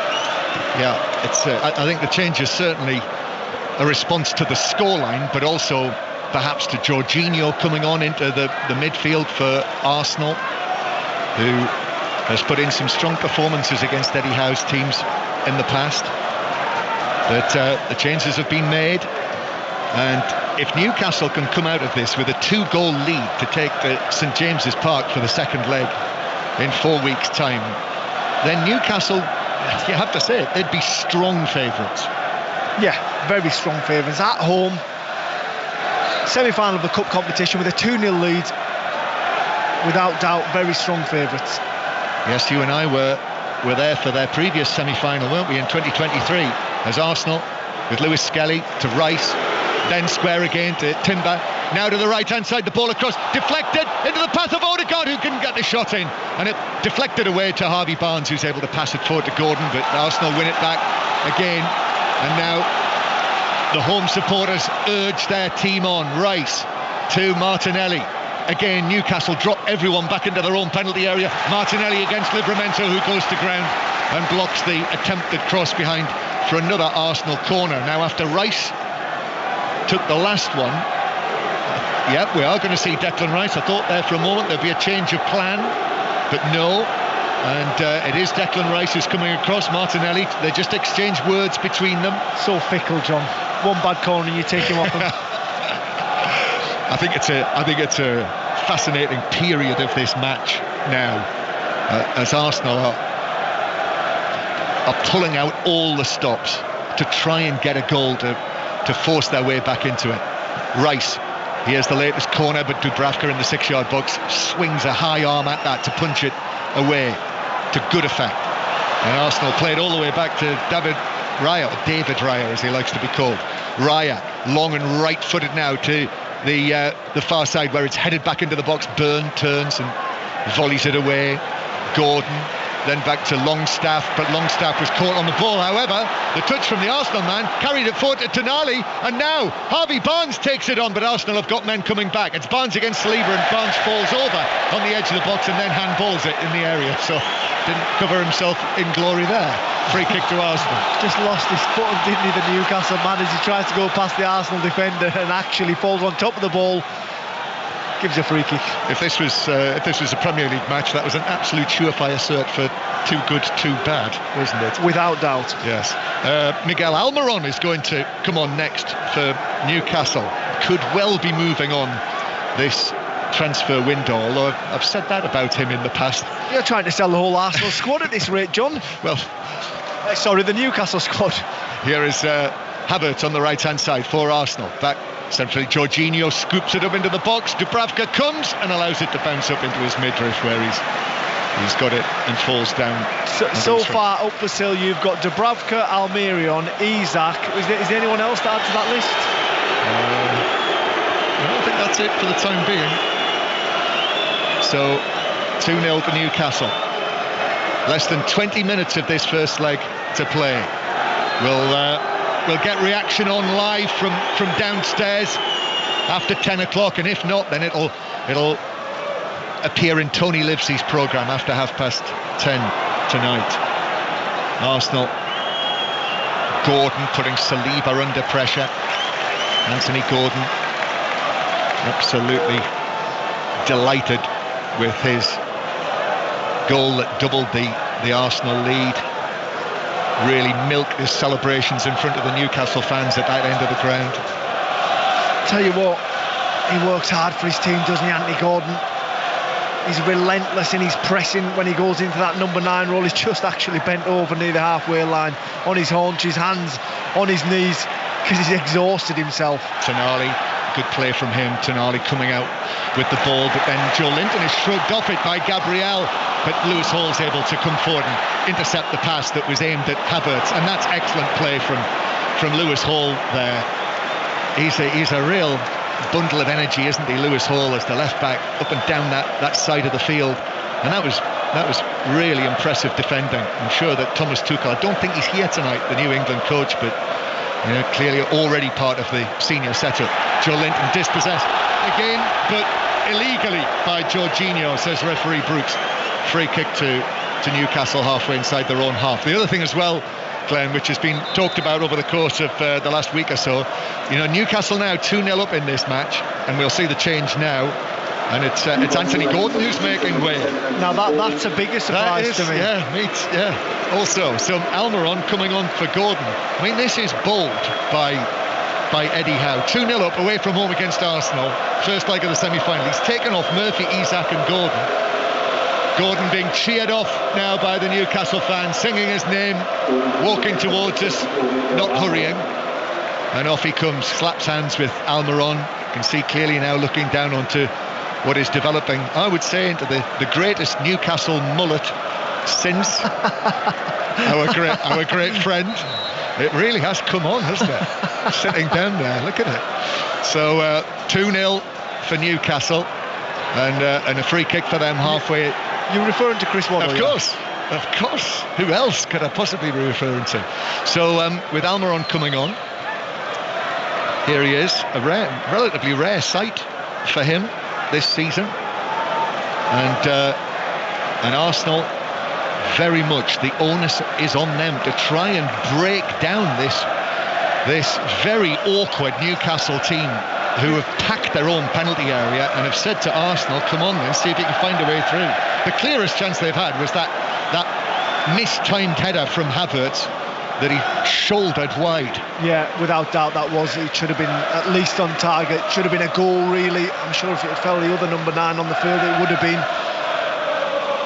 S1: Yeah, it's. I think the change is certainly a response to the scoreline, but also perhaps to Jorginho coming on into the midfield for Arsenal, who has put in some strong performances against Eddie Howe's teams in the past. But the changes have been made, and if Newcastle can come out of this with a 2-goal lead to take the St James's Park for the second leg in 4 weeks' time, then Newcastle, you have to say it, they'd be strong favourites.
S3: Yeah, very strong favourites. At home, semi-final of the cup competition with a 2-0 lead, without doubt, very strong favourites.
S1: Yes, you and I were there for their previous semi-final, weren't we, in 2023, as Arsenal, with Lewis Skelly to Rice, then square again to Timber, now to the right-hand side, the ball across, deflected into the path of Odegaard, who couldn't get the shot in, and it deflected away to Harvey Barnes, who's able to pass it forward to Gordon, but Arsenal win it back again, and now the home supporters urge their team on. Rice to Martinelli. Again, Newcastle drop everyone back into their own penalty area. Martinelli against Livramento, who goes to ground and blocks the attempted cross behind for another Arsenal corner. Now, after Rice took the last one, yep, we are going to see Declan Rice. I thought there for a moment there'd be a change of plan, but no. And it is Declan Rice who's coming across. Martinelli, they just exchange words between them.
S3: So fickle, John. One bad corner and you take him off him.
S1: I think it's a fascinating period of this match now, as Arsenal are pulling out all the stops to try and get a goal to force their way back into it. Rice, here's the latest corner, but Dubravka in the 6-yard box swings a high arm at that to punch it away to good effect. And Arsenal played all the way back to David Raya as he likes to be called. Raya, long and right-footed now to the far side where it's headed back into the box. Byrne turns and volleys it away. Gordon, then back to Longstaff, but Longstaff was caught on the ball. However, the touch from the Arsenal man carried it forward to Tonali, and now Harvey Barnes takes it on, but Arsenal have got men coming back. It's Barnes against Saliba, and Barnes falls over on the edge of the box and then handballs it in the area, so didn't cover himself in glory there. Free kick to Arsenal.
S3: Just lost his footing, didn't he, the Newcastle man, as he tries to go past the Arsenal defender and actually falls on top of the ball. Gives a free kick.
S1: If this was a Premier League match, that was an absolute surefire cert for too good, too bad, wasn't it?
S3: Without doubt.
S1: Yes. Miguel Almiron is going to come on next for Newcastle. Could well be moving on this transfer window, although I've said that about him in the past.
S3: You're trying to sell the whole Arsenal squad at this rate, John.
S1: Well,
S3: sorry, the Newcastle squad.
S1: Here is Havertz on the right-hand side for Arsenal. Back centrally, Jorginho scoops it up into the box. Dubravka comes and allows it to bounce up into his midriff, where he's got it and falls down.
S3: So far up for sale, you've got Dubravka, Almiron, Isak. Is there anyone else to add to that list?
S1: I think that's it for the time being. So 2-0 for Newcastle. Less than 20 minutes of this first leg to play. We'll get reaction on live from downstairs after 10 o'clock, and if not, then it'll appear in Tony Livesey's programme after 10:30 tonight. Arsenal, Gordon putting Saliba under pressure. Anthony Gordon absolutely delighted with his goal that doubled the Arsenal lead. Really milked his celebrations in front of the Newcastle fans at that end of the ground.
S3: Tell you what, he works hard for his team, doesn't he, Anthony Gordon? He's relentless in his pressing when he goes into that number 9 role. He's just actually bent over near the halfway line, on his haunches, hands on his knees, because he's exhausted himself.
S1: Tonali, good play from him. Tonali coming out with the ball, but then Joe Linton is shrugged off it by Gabriel, but Lewis Hall's able to come forward and intercept the pass that was aimed at Havertz, and that's excellent play from Lewis Hall there. He's a real bundle of energy, isn't he, Lewis Hall, as the left back, up and down that side of the field, and that was really impressive defending. I'm sure that Thomas Tuchel, I don't think he's here tonight, the New England coach, but clearly already part of the senior setup. Joe Linton dispossessed again, but illegally by Jorginho, says referee Brooks. Free kick to Newcastle halfway inside their own half. The other thing as well, Glenn, which has been talked about over the course of the last week or so, Newcastle now 2-0 up in this match, and we'll see the change now, and it's Anthony Gordon who's making way.
S3: Now that's a bigger surprise to me.
S1: Yeah. Also, so Almiron coming on for Gordon. I mean, this is bold by Eddie Howe. 2-0 up away from home against Arsenal, first leg of the semi-final. He's taken off Murphy, Isak and Gordon. Gordon being cheered off now by the Newcastle fans, singing his name, walking towards us, not hurrying. And off he comes, slaps hands with Almiron. You can see clearly now looking down onto what is developing, I would say, into the greatest Newcastle mullet since our great friend. It really has come on, hasn't it? Sitting down there, look at it. So 2-0 for Newcastle, and a free kick for them halfway.
S3: You're referring to Chris Waddle?
S1: Of course. Who else could I possibly be referring to? So with Almiron coming on, here he is, a relatively rare sight for him this season, and Arsenal, very much the onus is on them to try and break down this very awkward Newcastle team who have packed their own penalty area and have said to Arsenal, come on then, see if you can find a way through. The clearest chance they've had was that mistimed header from Havertz that he shouldered wide.
S3: Yeah, without doubt it should have been at least on target, should have been a goal really. I'm sure if it fell the other number 9 on the field it would have been.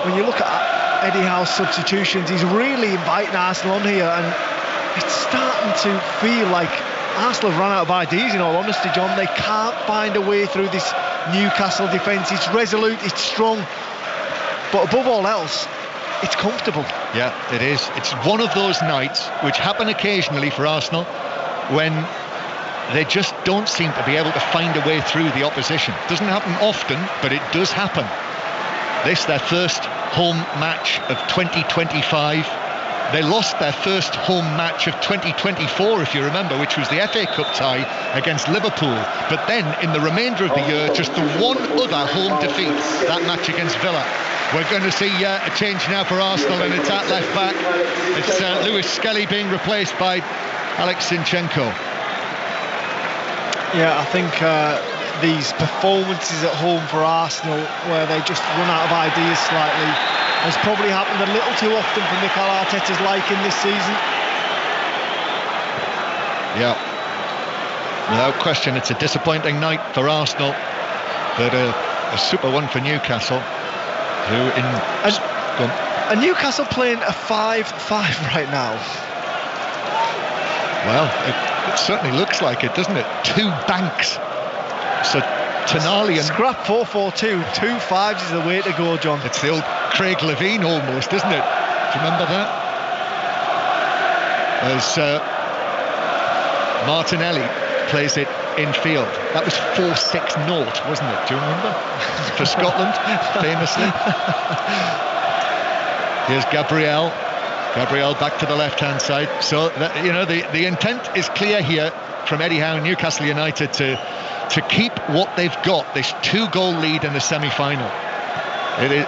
S3: When you look at Eddie Howe's substitutions, he's really inviting Arsenal on here, and it's starting to feel like Arsenal have run out of ideas, in all honesty, John. They can't find a way through this Newcastle defence. It's resolute, it's strong, but above all else, it's comfortable.
S1: Yeah, it is. It's one of those nights which happen occasionally for Arsenal when they just don't seem to be able to find a way through the opposition. It doesn't happen often, but it does happen. This, their first home match of 2025. They lost their first home match of 2024, if you remember, which was the FA Cup tie against Liverpool. But then, in the remainder of the year, just the one other home defeat, that match against Villa. We're going to see a change now for Arsenal, and it's at left back. It's Lewis Skelly being replaced by Alex Zinchenko.
S3: Yeah, I think these performances at home for Arsenal, where they just run out of ideas slightly, has probably happened a little too often for Mikel Arteta's liking this season.
S1: Yeah, without question, it's a disappointing night for Arsenal, but a super one for Newcastle.
S3: And Newcastle playing a 5-5 right now.
S1: Well, it certainly looks like it, doesn't it? 2 banks. So Tonali and
S3: scrap 4-4-2, 2 5s is the way to go, John.
S1: It's the old Craig Levein almost, isn't it? Do you remember that? As Martinelli plays it infield. That was 4-6-0, wasn't it? Do you remember? For Scotland, famously. Here's Gabriel back to the left-hand side. So the intent is clear here from Eddie Howe and Newcastle United to keep what they've got, this 2-goal lead in the semi-final.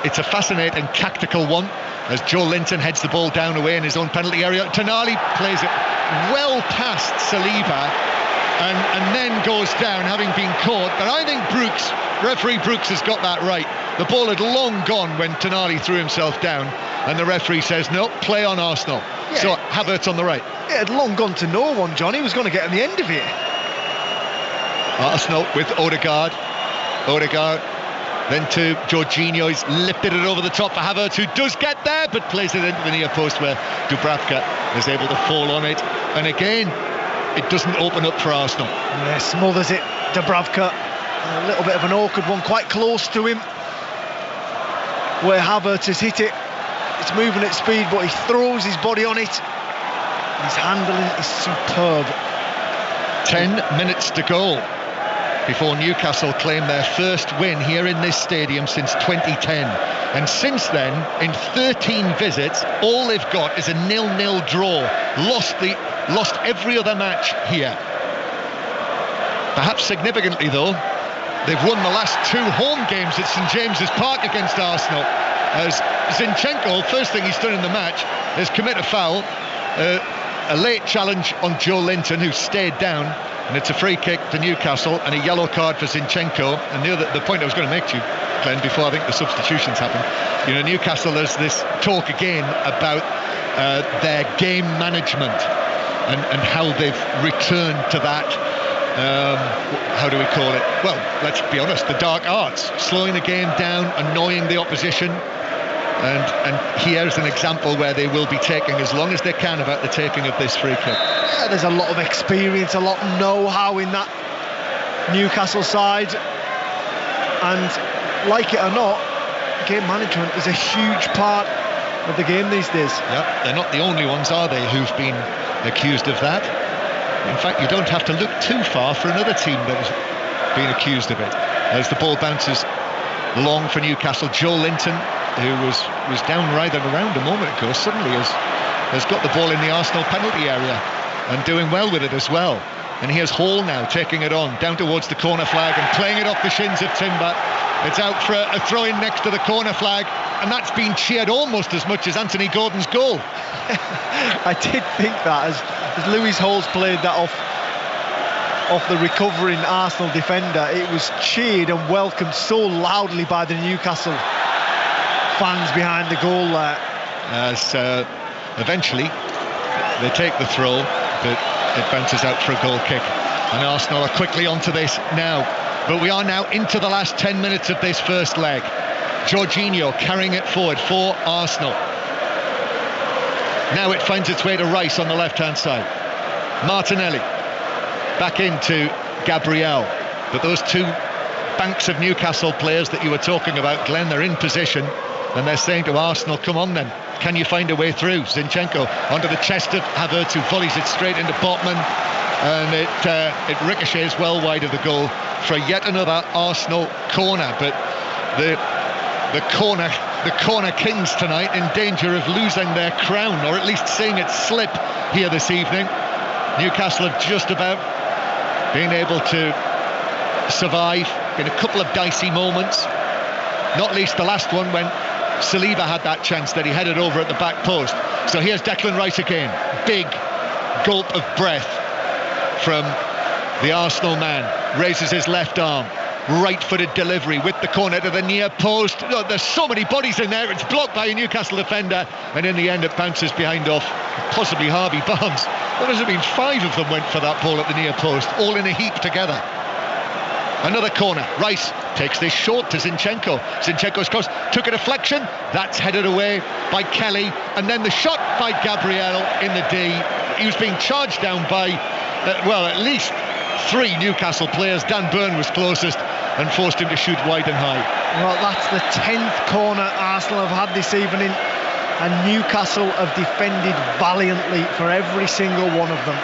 S1: It's a fascinating tactical one as Joe Linton heads the ball down away in his own penalty area. Tonali plays it well past Saliba and then goes down, having been caught. But I think referee Brooks has got that right. The ball had long gone when Tonali threw himself down, and the referee says, no, play on Arsenal. Yeah. So Havertz on the right.
S3: It had long gone to no one, John. He was going to get on the end of it.
S1: Arsenal with Odegaard, then to Jorginho. He's lifted it over the top for Havertz, who does get there, but plays it into the near post where Dubravka is able to fall on it. And again, it doesn't open up for Arsenal.
S3: Yeah, smothers it, Dubravka. A little bit of an awkward one, quite close to him, where Havertz has hit it. It's moving at speed, but he throws his body on it. His handling is superb.
S1: 10 minutes to go before Newcastle claim their first win here in this stadium since 2010. And since then, in 13 visits, all they've got is a 0-0 draw. Lost every other match here. Perhaps significantly, though, they've won the last 2 home games at St James's Park against Arsenal. As Zinchenko, first thing he's done in the match is commit a foul. A late challenge on Joe Linton, who stayed down, and it's a free kick to Newcastle and a yellow card for Zinchenko. And the point I was going to make to you, Glenn, before I think the substitutions happen, Newcastle, there's this talk again about their game management and how they've returned to that, how do we call it? Well, let's be honest, the dark arts, slowing the game down, annoying the opposition. And here's an example where they will be taking as long as they can about the taking of this free kick.
S3: Yeah, there's a lot of experience, a lot of know-how in that Newcastle side, and like it or not, game management is a huge part of the game these days.
S1: Yeah, they're not the only ones, are they, who've been accused of that. In fact, you don't have to look too far for another team that has been accused of it. As the ball bounces long for Newcastle, Joe Linton, who was down riding around a moment ago, suddenly has got the ball in the Arsenal penalty area and doing well with it as well. And here's Hall now taking it on down towards the corner flag and playing it off the shins of Timber. It's out for a throw-in next to the corner flag, and that's been cheered almost as much as Anthony Gordon's goal.
S3: I did think that as Lewis Hall's played that off. off the recovering Arsenal defender. It was cheered and welcomed so loudly by the Newcastle fans behind the goal there.
S1: As eventually they take the throw, but it bounces out for a goal kick. And Arsenal are quickly onto this now. But we are now into the last 10 minutes of this first leg. Jorginho carrying it forward for Arsenal. Now it finds its way to Rice on the left-hand side. Martinelli back into Gabriel. But those two banks of Newcastle players that you were talking about, Glenn, they're in position and they're saying to Arsenal, come on then, can you find a way through? Zinchenko onto the chest of Havertz, who volleys it straight into Botman, and it ricochets well wide of the goal for yet another Arsenal corner. But the corner kings tonight in danger of losing their crown, or at least seeing it slip here this evening. Newcastle have just about been able to survive in a couple of dicey moments, not least the last one when Saliba had that chance that he headed over at the back post. So here's Declan Rice again. Big gulp of breath from the Arsenal man. Raises his left arm. Right-footed delivery with the corner to the near post. Oh, there's so many bodies in there. It's blocked by a Newcastle defender, and in the end it bounces behind off possibly Harvey Barnes. What has it been? 5 of them went for that ball at the near post, all in a heap together. Another corner. Rice takes this short to Zinchenko. Zinchenko's cross took a deflection. That's headed away by Kelly, and then the shot by Gabriel in the D. He was being charged down by at least 3 Newcastle players. Dan Burn was closest and forced him to shoot wide and high.
S3: Well, that's the 10th corner Arsenal have had this evening, and Newcastle have defended valiantly for every single one of them.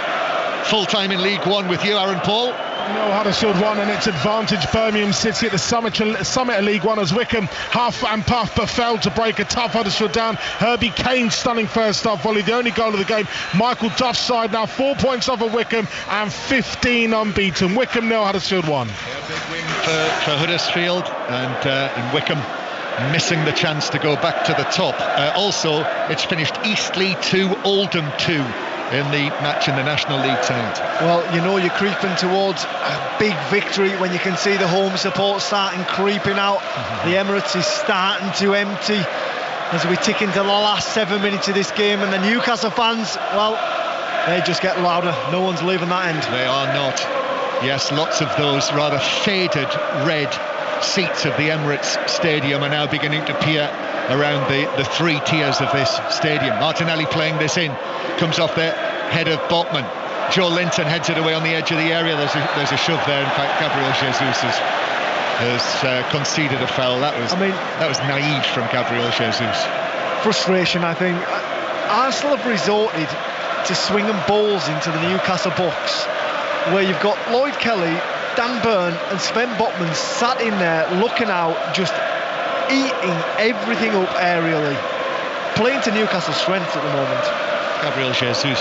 S1: Full time in League One with you, Aaron Paul.
S2: No, Huddersfield 1 and its advantage. Birmingham City at the summit of League One as Wickham huff and puff but failed to break a tough Huddersfield down. Herbie Kane's stunning first half volley, the only goal of the game. Michael Duff's side now 4 points off of Wickham and 15 unbeaten. Wickham 0, Huddersfield 1.
S1: Yeah, big win for Huddersfield, and Wickham missing the chance to go back to the top. Also, it's finished Eastleigh 2, Oldham 2 in the match in the National League tonight.
S3: Well, you know you're creeping towards a big victory when you can see the home support starting creeping out. The Emirates is starting to empty as we tick into the last 7 minutes of this game, and the Newcastle fans, well, they just get louder. No one's leaving that end.
S1: They are not. Yes, lots of those rather faded red seats of the Emirates Stadium are now beginning to appear around the 3 tiers of this stadium. Martinelli playing this in, comes off the head of Botman. Joe Linton heads it away on the edge of the area. There's a shove there. In fact, Gabriel Jesus has conceded a foul. That was naive from Gabriel Jesus.
S3: Frustration, I think. Arsenal have resorted to swinging balls into the Newcastle box, where you've got Lloyd Kelly, Dan Burn and Sven Botman sat in there looking out, just eating everything up aerially, playing to Newcastle's strengths at the moment.
S1: Gabriel Jesus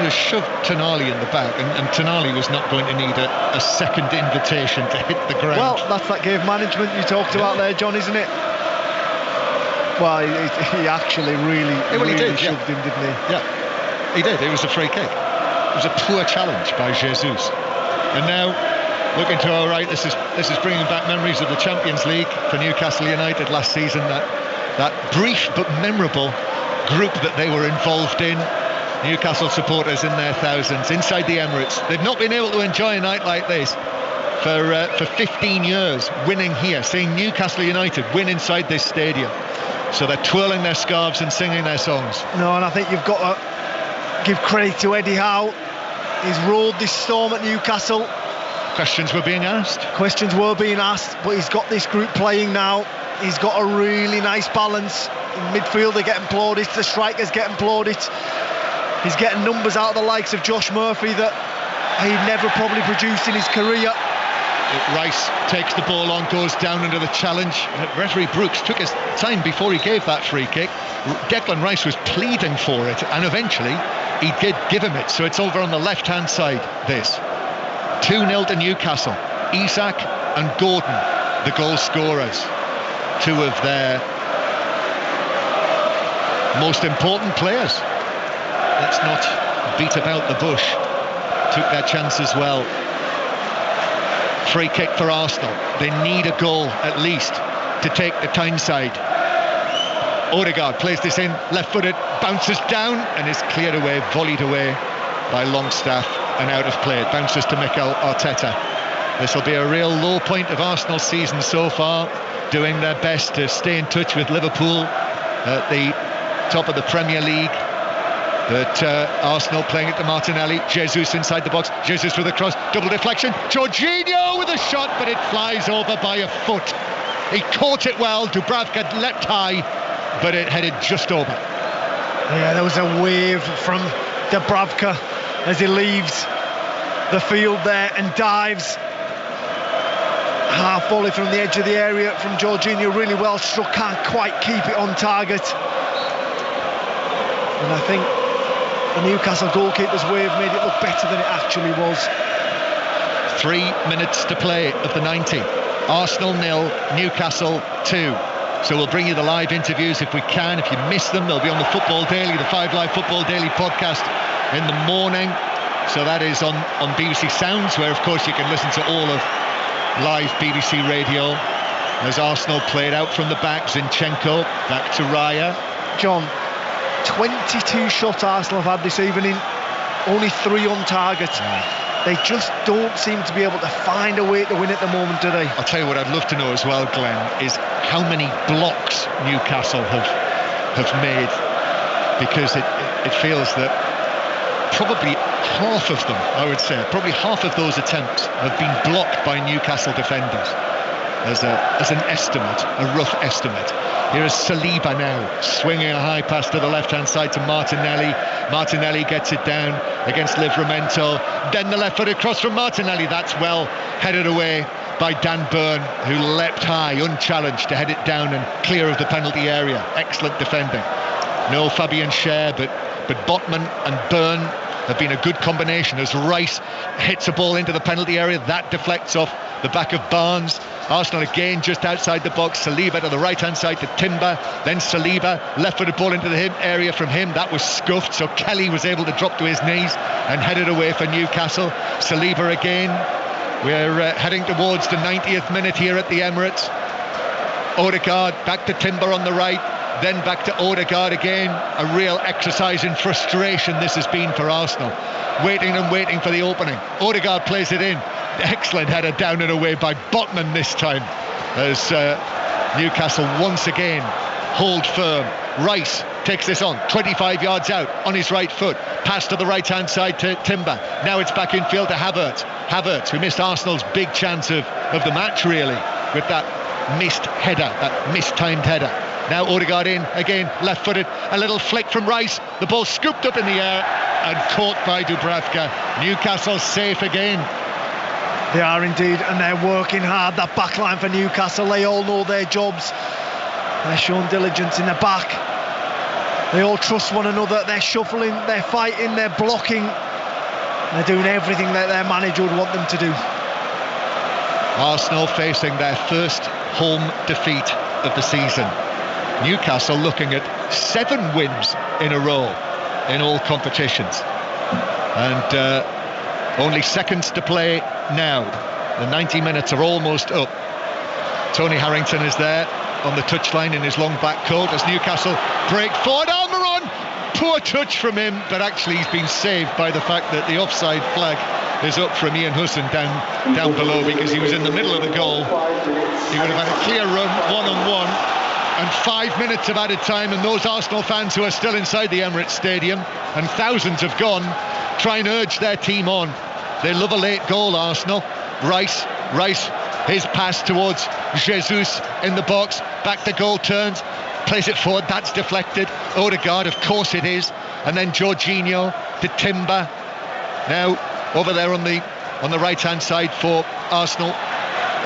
S1: shoved Tonali in the back, and Tonali was not going to need a second invitation to hit the ground.
S3: Well, that's that game management you talked about there, John, isn't it? Well, he actually really shoved him, didn't he?
S1: Yeah, he did. It was a free kick. It was a poor challenge by Jesus. And now, looking to our right, this is bringing back memories of the Champions League for Newcastle United last season. That brief but memorable group that they were involved in. Newcastle supporters in their thousands inside the Emirates. They've not been able to enjoy a night like this for 15 years, winning here, seeing Newcastle United win inside this stadium. So they're twirling their scarves and singing their songs.
S3: No, and I think you've got to give credit to Eddie Howe. He's ruled this storm at Newcastle.
S1: Questions were being asked,
S3: but he's got this group playing now. He's got a really nice balance. In midfield, they're getting plaudits, the strikers getting plaudits. He's getting numbers out of the likes of Josh Murphy that he'd never probably produced in his career.
S1: Rice takes the ball on, goes down under the challenge. Referee Brooks took his time before he gave that free kick. Declan Rice was pleading for it, and eventually he did give him it. So it's over on the left-hand side, this. 2-0 to Newcastle. Isak and Gordon, the goal scorers. 2 of their most important players. Let's not beat about the bush. Took their chance as well Free kick for Arsenal. They need a goal at least to take the Tyneside. Odegaard plays this in, left-footed, bounces down and is cleared away, volleyed away by Longstaff and out of play. It bounces to Mikel Arteta. This will be a real low point of Arsenal's season so far, doing their best to stay in touch with Liverpool at the top of the Premier League. But Arsenal playing it to Martinelli. Jesus inside the box. Jesus with a cross. Double deflection. Jorginho with a shot, but it flies over by a foot. He caught it well. Dubravka leapt high, but it headed just over.
S3: Yeah, there was a wave from Dubravka as he leaves the field there and dives. Half volley from the edge of the area from Jorginho. Really well struck. Can't quite keep it on target. And I think the Newcastle goalkeeper's wave made it look better than it actually was.
S1: 3 minutes to play of the 90. Arsenal 0, Newcastle 2. So we'll bring you the live interviews if we can. If you miss them, they'll be on the Football Daily, the 5 Live Football Daily podcast in the morning. So that is on BBC Sounds, where of course you can listen to all of live BBC radio as Arsenal played out from the back. Zinchenko back to Raya.
S3: John, 22 shots Arsenal have had this evening, only 3 on target. They just don't seem to be able to find a way to win at the moment, do they?
S1: I'll tell you what I'd love to know as well, Glenn, is how many blocks Newcastle have made, because it feels that probably half of them, I would say, probably half of those attempts have been blocked by Newcastle defenders. As an estimate, a rough estimate. Here is Saliba now, swinging a high pass to the left-hand side to Martinelli. Martinelli gets it down against Livramento. Then the left-footed cross from Martinelli. That's well headed away by Dan Burn, who leapt high, unchallenged, to head it down and clear of the penalty area. Excellent defending. No Fabian Schär, but Botman and Burn have been a good combination as Rice hits a ball into the penalty area. That deflects off the back of Barnes. Arsenal again just outside the box. Saliba to the right hand side to Timber, then Saliba, left-footed ball into the area from him. That was scuffed, so Kelly was able to drop to his knees and headed away for Newcastle. Saliba again. We're heading towards the 90th minute here at the Emirates. Odegaard back to Timber on the right, then back to Odegaard again. A real exercise in frustration this has been for Arsenal, waiting and waiting for the opening. Odegaard plays it in. Excellent header down and away by Botman this time, as Newcastle once again hold firm. Rice takes this on, 25 yards out on his right foot. Pass to the right hand side to Timber. Now it's back in field to Havertz, who missed Arsenal's big chance of the match really, with that missed header, that mistimed header. Now Odegaard in again, left-footed, a little flick from Rice. The ball scooped up in the air and caught by Dubravka. Newcastle safe again.
S3: They are indeed, and they're working hard. That back line for Newcastle, they all know their jobs. They're showing diligence in the back. They all trust one another. They're shuffling, they're fighting, they're blocking. They're doing everything that their manager would want them to do.
S1: Arsenal facing their first home defeat of the season. Newcastle looking at 7 wins in a row in all competitions. And only seconds to play now. The 90 minutes are almost up. Tony Harrington is there on the touchline in his long black coat as Newcastle break forward. Almiron, poor touch from him, but actually he's been saved by the fact that the offside flag is up from Ian Husson down below, because he was in the middle of the goal. He would have had a clear run, one-on-one, and 5 minutes of added time, and those Arsenal fans who are still inside the Emirates Stadium, and thousands have gone, try and urge their team on. They love a late goal, Arsenal. Rice, his pass towards Jesus in the box, back to goal, turns, plays it forward, that's deflected. Odegaard, of course it is, and then Jorginho to Timber. Now over there on the right hand side for Arsenal,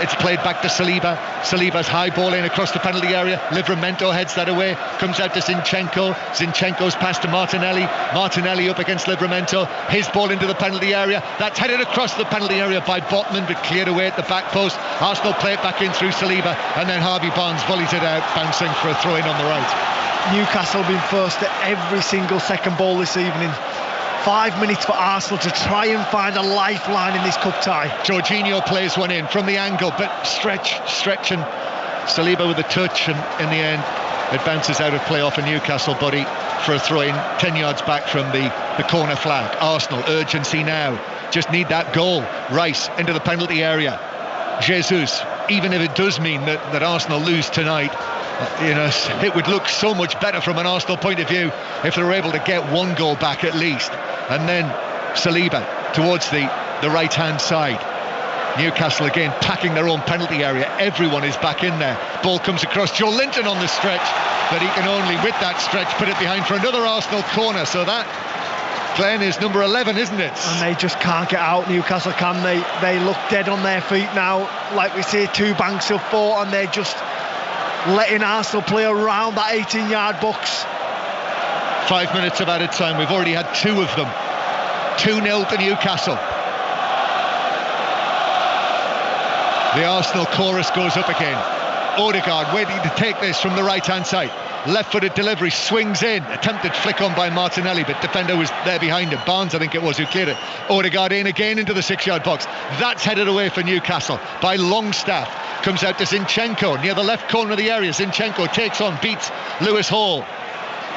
S1: it's played back to Saliba. Saliba's high ball in across the penalty area. Livramento heads that away, comes out to Zinchenko. Zinchenko's pass to Martinelli. Martinelli up against Livramento. His ball into the penalty area. That's headed across the penalty area by Botman, but cleared away at the back post. Arsenal play it back in through Saliba, and then Harvey Barnes volleys it out, bouncing for a throw-in on the right.
S3: Newcastle been first at every single second ball this evening. 5 minutes for Arsenal to try and find a lifeline in this cup tie.
S1: Jorginho plays one in from the angle, but stretch and Saliba with a touch, and in the end it bounces out of play off a Newcastle body for a throw-in 10 yards back from the corner flag. Arsenal, urgency now, just need that goal. Rice into the penalty area. Jesus, even if it does mean that Arsenal lose tonight, it would look so much better from an Arsenal point of view if they were able to get one goal back at least. And then Saliba towards the right-hand side. Newcastle again packing their own penalty area. Everyone is back in there. Ball comes across. Joe Linton on the stretch, but he can only, with that stretch, put it behind for another Arsenal corner. So that, Glenn, is number 11, isn't it?
S3: And they just can't get out, Newcastle, can they? They look dead on their feet now. Like we say, 2 banks of 4, and they're just letting Arsenal play around that 18-yard box.
S1: 5 minutes of added time. We've already had 2 of them. 2-0 to Newcastle. The Arsenal chorus goes up again. Odegaard waiting to take this from the right-hand side. Left-footed delivery, swings in. Attempted flick on by Martinelli, but defender was there behind him. Barnes, I think it was, who cleared it. Odegaard in again into the 6-yard box. That's headed away for Newcastle by Longstaff. Comes out to Zinchenko near the left corner of the area. Zinchenko takes on, beats Lewis Hall.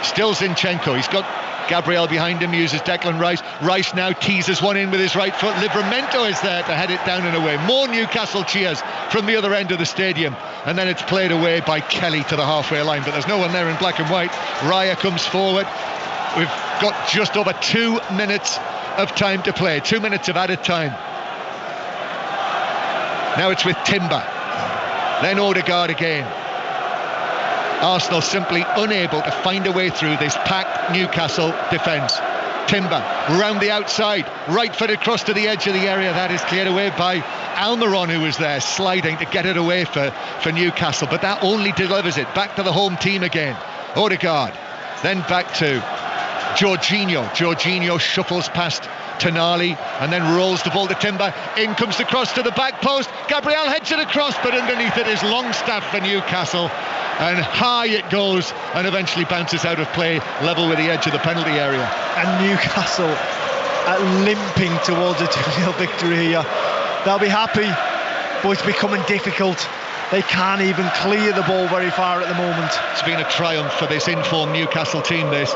S1: Still Zinchenko. He's got Gabriel behind him, uses Declan Rice. Rice now teases one in with his right foot. Livramento is there to head it down and away. More Newcastle cheers from the other end of the stadium. And then it's played away by Kelly to the halfway line. But there's no one there in black and white. Raya comes forward. We've got just over 2 minutes of time to play. 2 minutes of added time. Now it's with Timber. Then Odegaard again. Arsenal simply unable to find a way through this packed Newcastle defence. Timber round the outside, right foot across to the edge of the area. That is cleared away by Almiron, who was there sliding to get it away for Newcastle, but that only delivers it back to the home team again. Odegaard, then back to Jorginho. Jorginho shuffles past Tonali and then rolls the ball to Timber. In comes the cross to the back post. Gabriel heads it across, but underneath it is Longstaff for Newcastle. And high it goes and eventually bounces out of play, level with the edge of the penalty area.
S3: And Newcastle limping towards a 2-0 victory here. They'll be happy, but it's becoming difficult. They can't even clear the ball very far at the moment.
S1: It's been a triumph for this informed Newcastle team, this.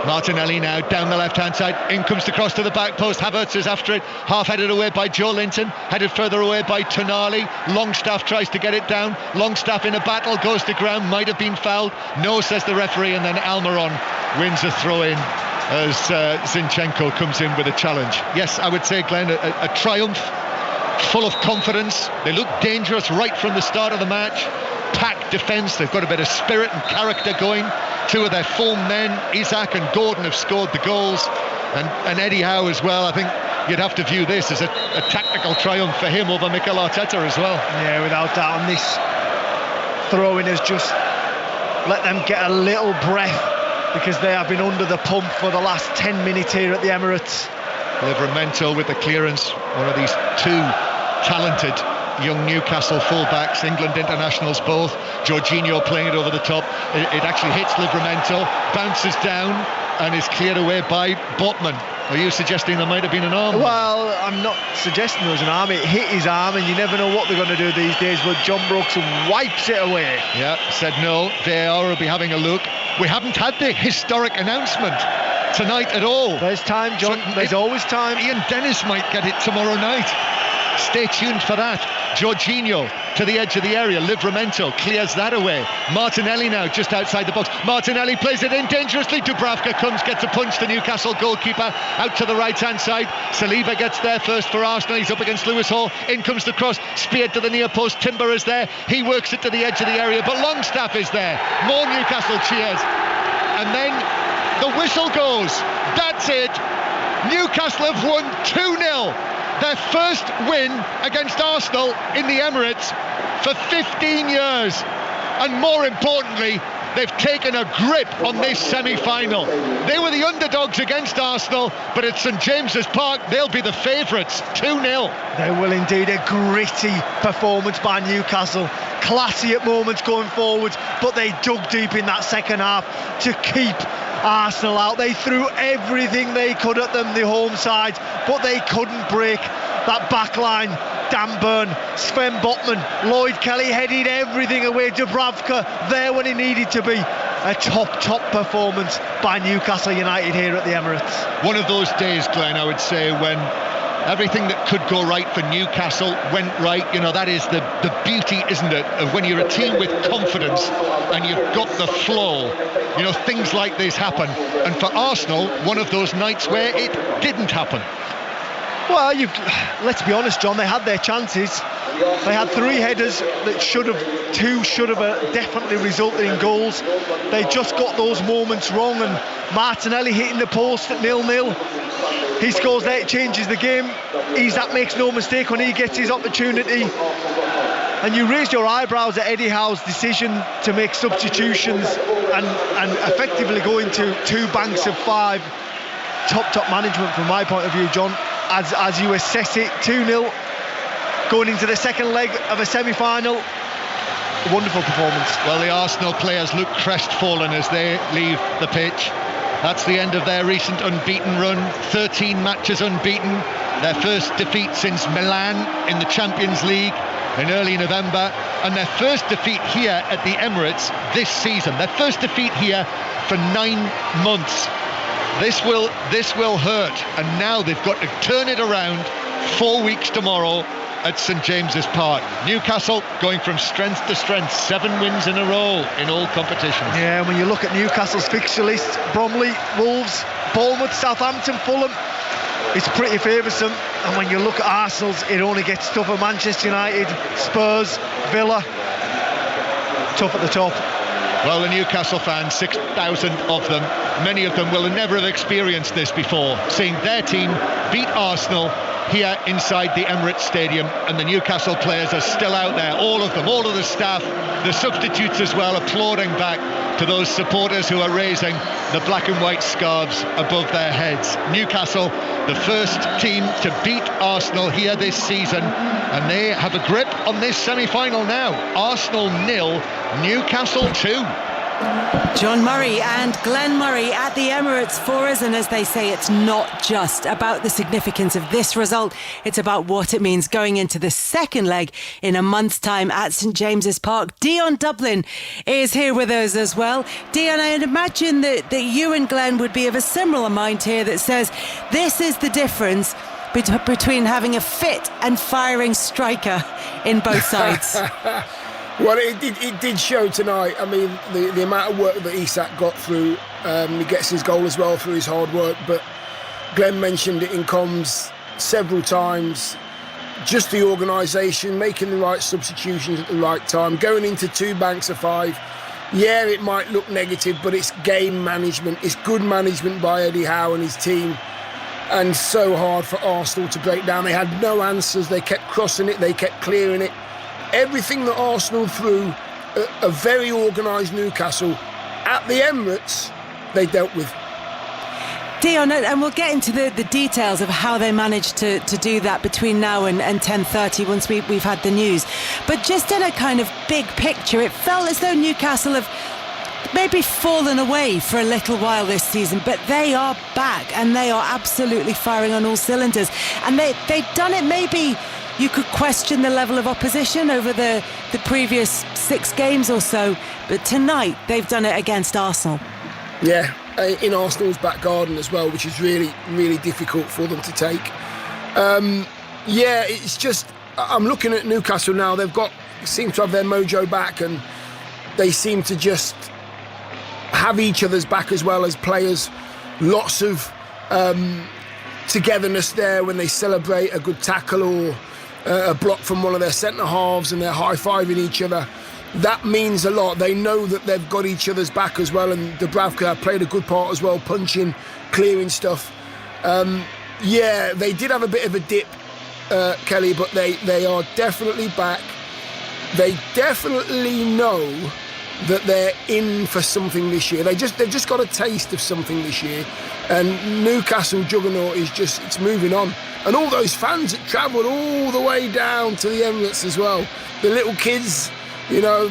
S1: Martinelli now down the left-hand side. In comes the cross to the back post. Havertz is after it. Half-headed away by Joe Linton. Headed further away by Tonali. Longstaff tries to get it down. Longstaff in a battle. Goes to ground. Might have been fouled. No, says the referee. And then Almiron wins a throw-in as Zinchenko comes in with a challenge. Yes, I would say, Glenn, a triumph. Full of confidence. They look dangerous right from the start of the match. Packed defence. They've got a bit of spirit and character going. 2 of their form men, Isak and Gordon, have scored the goals, and Eddie Howe as well. I think you'd have to view this as a tactical triumph for him over Mikel Arteta as well.
S3: Yeah, without doubt. And this throw-in has just let them get a little breath, because they have been under the pump for the last 10 minutes here at the Emirates.
S1: Livramento with the clearance, one of these 2 talented young Newcastle fullbacks, England internationals both. Jorginho playing it over the top. It actually hits Livramento, bounces down and is cleared away by Botman. Are you suggesting there might have been an arm?
S3: Well, I'm not suggesting there was an arm. It hit his arm, and you never know what they're going to do these days, but John Brooks wipes it away.
S1: Yeah, said no. VAR will be having a look. We haven't had the historic announcement tonight at all.
S3: There's time, John. So there's always time.
S1: Ian Dennis might get it tomorrow night. Stay tuned for that. Jorginho to the edge of the area. Livramento clears that away. Martinelli now just outside the box. Martinelli plays it in dangerously. Dubravka comes, gets a punch. The Newcastle goalkeeper out to the right-hand side. Saliba gets there first for Arsenal. He's up against Lewis Hall. In comes the cross. Speared to the near post. Timber is there. He works it to the edge of the area, but Longstaff is there. More Newcastle cheers. And then the whistle goes. That's it. Newcastle have won 2-0. Their first win against Arsenal in the Emirates for 15 years. And more importantly, they've taken a grip on this semi-final. They were the underdogs against Arsenal, but at St James's Park, they'll be the favourites, 2-0.
S3: They will indeed. A gritty performance by Newcastle. Classy at moments going forward, but they dug deep in that second half to keep Arsenal out. They threw everything they could at them, the home side, but they couldn't break that back line. Dan Burn, Sven Botman, Lloyd Kelly headed everything away. Dubravka there when he needed to be. A top performance by Newcastle United here at the Emirates.
S1: One of those days, Glenn, I would say, when everything that could go right for Newcastle went right. You know, that is the beauty, isn't it, of when you're a team with confidence and you've got the flow. You know, things like this happen. And for Arsenal, one of those nights where it didn't happen.
S3: Well, let's be honest, John, they had their chances. They had 3 headers that two should have definitely resulted in goals. They just got those moments wrong, and Martinelli hitting the post at 0-0. He scores there, it changes the game. Isak makes no mistake when he gets his opportunity. And you raised your eyebrows at Eddie Howe's decision to make substitutions and effectively go into 2 banks of 5. Top management from my point of view, John. As you assess it, 2-0 going into the second leg of a semi-final. A wonderful performance.
S1: Well, the Arsenal players look crestfallen as they leave the pitch. That's the end of their recent unbeaten run. 13 matches unbeaten. Their first defeat since Milan in the Champions League in early November, and their first defeat here at the Emirates this season. Their first defeat here for 9 months. This will hurt, and now they've got to turn it around 4 weeks tomorrow at St James's Park. Newcastle going from strength to strength, 7 wins in a row in all competitions.
S3: Yeah, when you look at Newcastle's fixture list, Bromley, Wolves, Bournemouth, Southampton, Fulham, it's pretty favoursome. And when you look at Arsenal's, it only gets tougher. Manchester United, Spurs, Villa, tough at the top.
S1: Well, the Newcastle fans, 6,000 of them, many of them will never have experienced this before, seeing their team beat Arsenal here inside the Emirates Stadium, and the Newcastle players are still out there, all of them, all of the staff, the substitutes as well, applauding back to those supporters who are raising the black and white scarves above their heads. Newcastle, the first team to beat Arsenal here this season, and they have a grip on this semi-final now. Arsenal 0, Newcastle 2.
S4: John Murray and Glenn Murray at the Emirates for us, and as they say, it's not just about the significance of this result, it's about what it means going into the second leg in a month's time at St James's Park. Dion Dublin is here with us as well. Dion, I'd imagine that you and Glenn would be of a similar mind here, that says this is the difference between having a fit and firing striker in both sides.
S5: Well, it did show tonight. I mean, the amount of work that Isak got through, he gets his goal as well through his hard work, but Glenn mentioned it in comms several times, just the organisation, making the right substitutions at the right time, going into 2 banks of 5. Yeah, it might look negative, but it's game management. It's good management by Eddie Howe and his team, and so hard for Arsenal to break down. They had no answers. They kept crossing it. They kept clearing it. Everything that Arsenal threw, a very organised Newcastle at the Emirates, they dealt with.
S4: Dion, and we'll get into the details of how they managed to do that between now and 10:30 once we've had the news. But just in a kind of big picture, it felt as though Newcastle have maybe fallen away for a little while this season, but they are back and they are absolutely firing on all cylinders. And they've done it, maybe you could question the level of opposition over the previous 6 games or so, but tonight they've done it against Arsenal.
S5: Yeah, in Arsenal's back garden as well, which is really, really difficult for them to take. Yeah, it's just, I'm looking at Newcastle now, seem to have their mojo back, and they seem to just have each other's back as well as players. Lots of togetherness there when they celebrate a good tackle or a block from one of their centre-halves, and they're high-fiving each other. That means a lot. They know that they've got each other's back as well, and Dubravka played a good part as well, punching, clearing stuff. Yeah, they did have a bit of a dip, Kelly, but they are definitely back. They definitely know that they're in for something this year. They've just got a taste of something this year, and Newcastle juggernaut it's moving on. And all those fans that travelled all the way down to the Emirates as well. The little kids,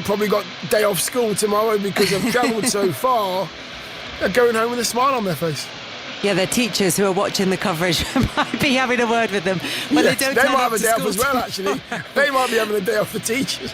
S5: probably got day off school tomorrow because they've travelled so far. They're going home with a smile on their face.
S4: Yeah, their teachers who are watching the coverage might be having a word with them. But
S5: Yes,
S4: they
S5: might
S4: turn
S5: have
S4: up
S5: a
S4: to
S5: day off
S4: school
S5: as well,
S4: tomorrow.
S5: actually. They might be having a day off for teachers.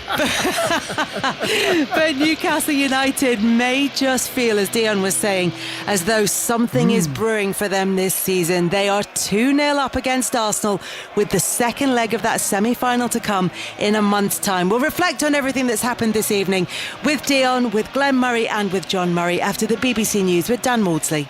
S4: But Newcastle United may just feel, as Dion was saying, as though something is brewing for them this season. They are 2-0 up against Arsenal with the second leg of that semi-final to come in a month's time. We'll reflect on everything that's happened this evening with Dion, with Glenn Murray and with John Murray after the BBC News with Dan Maudsley.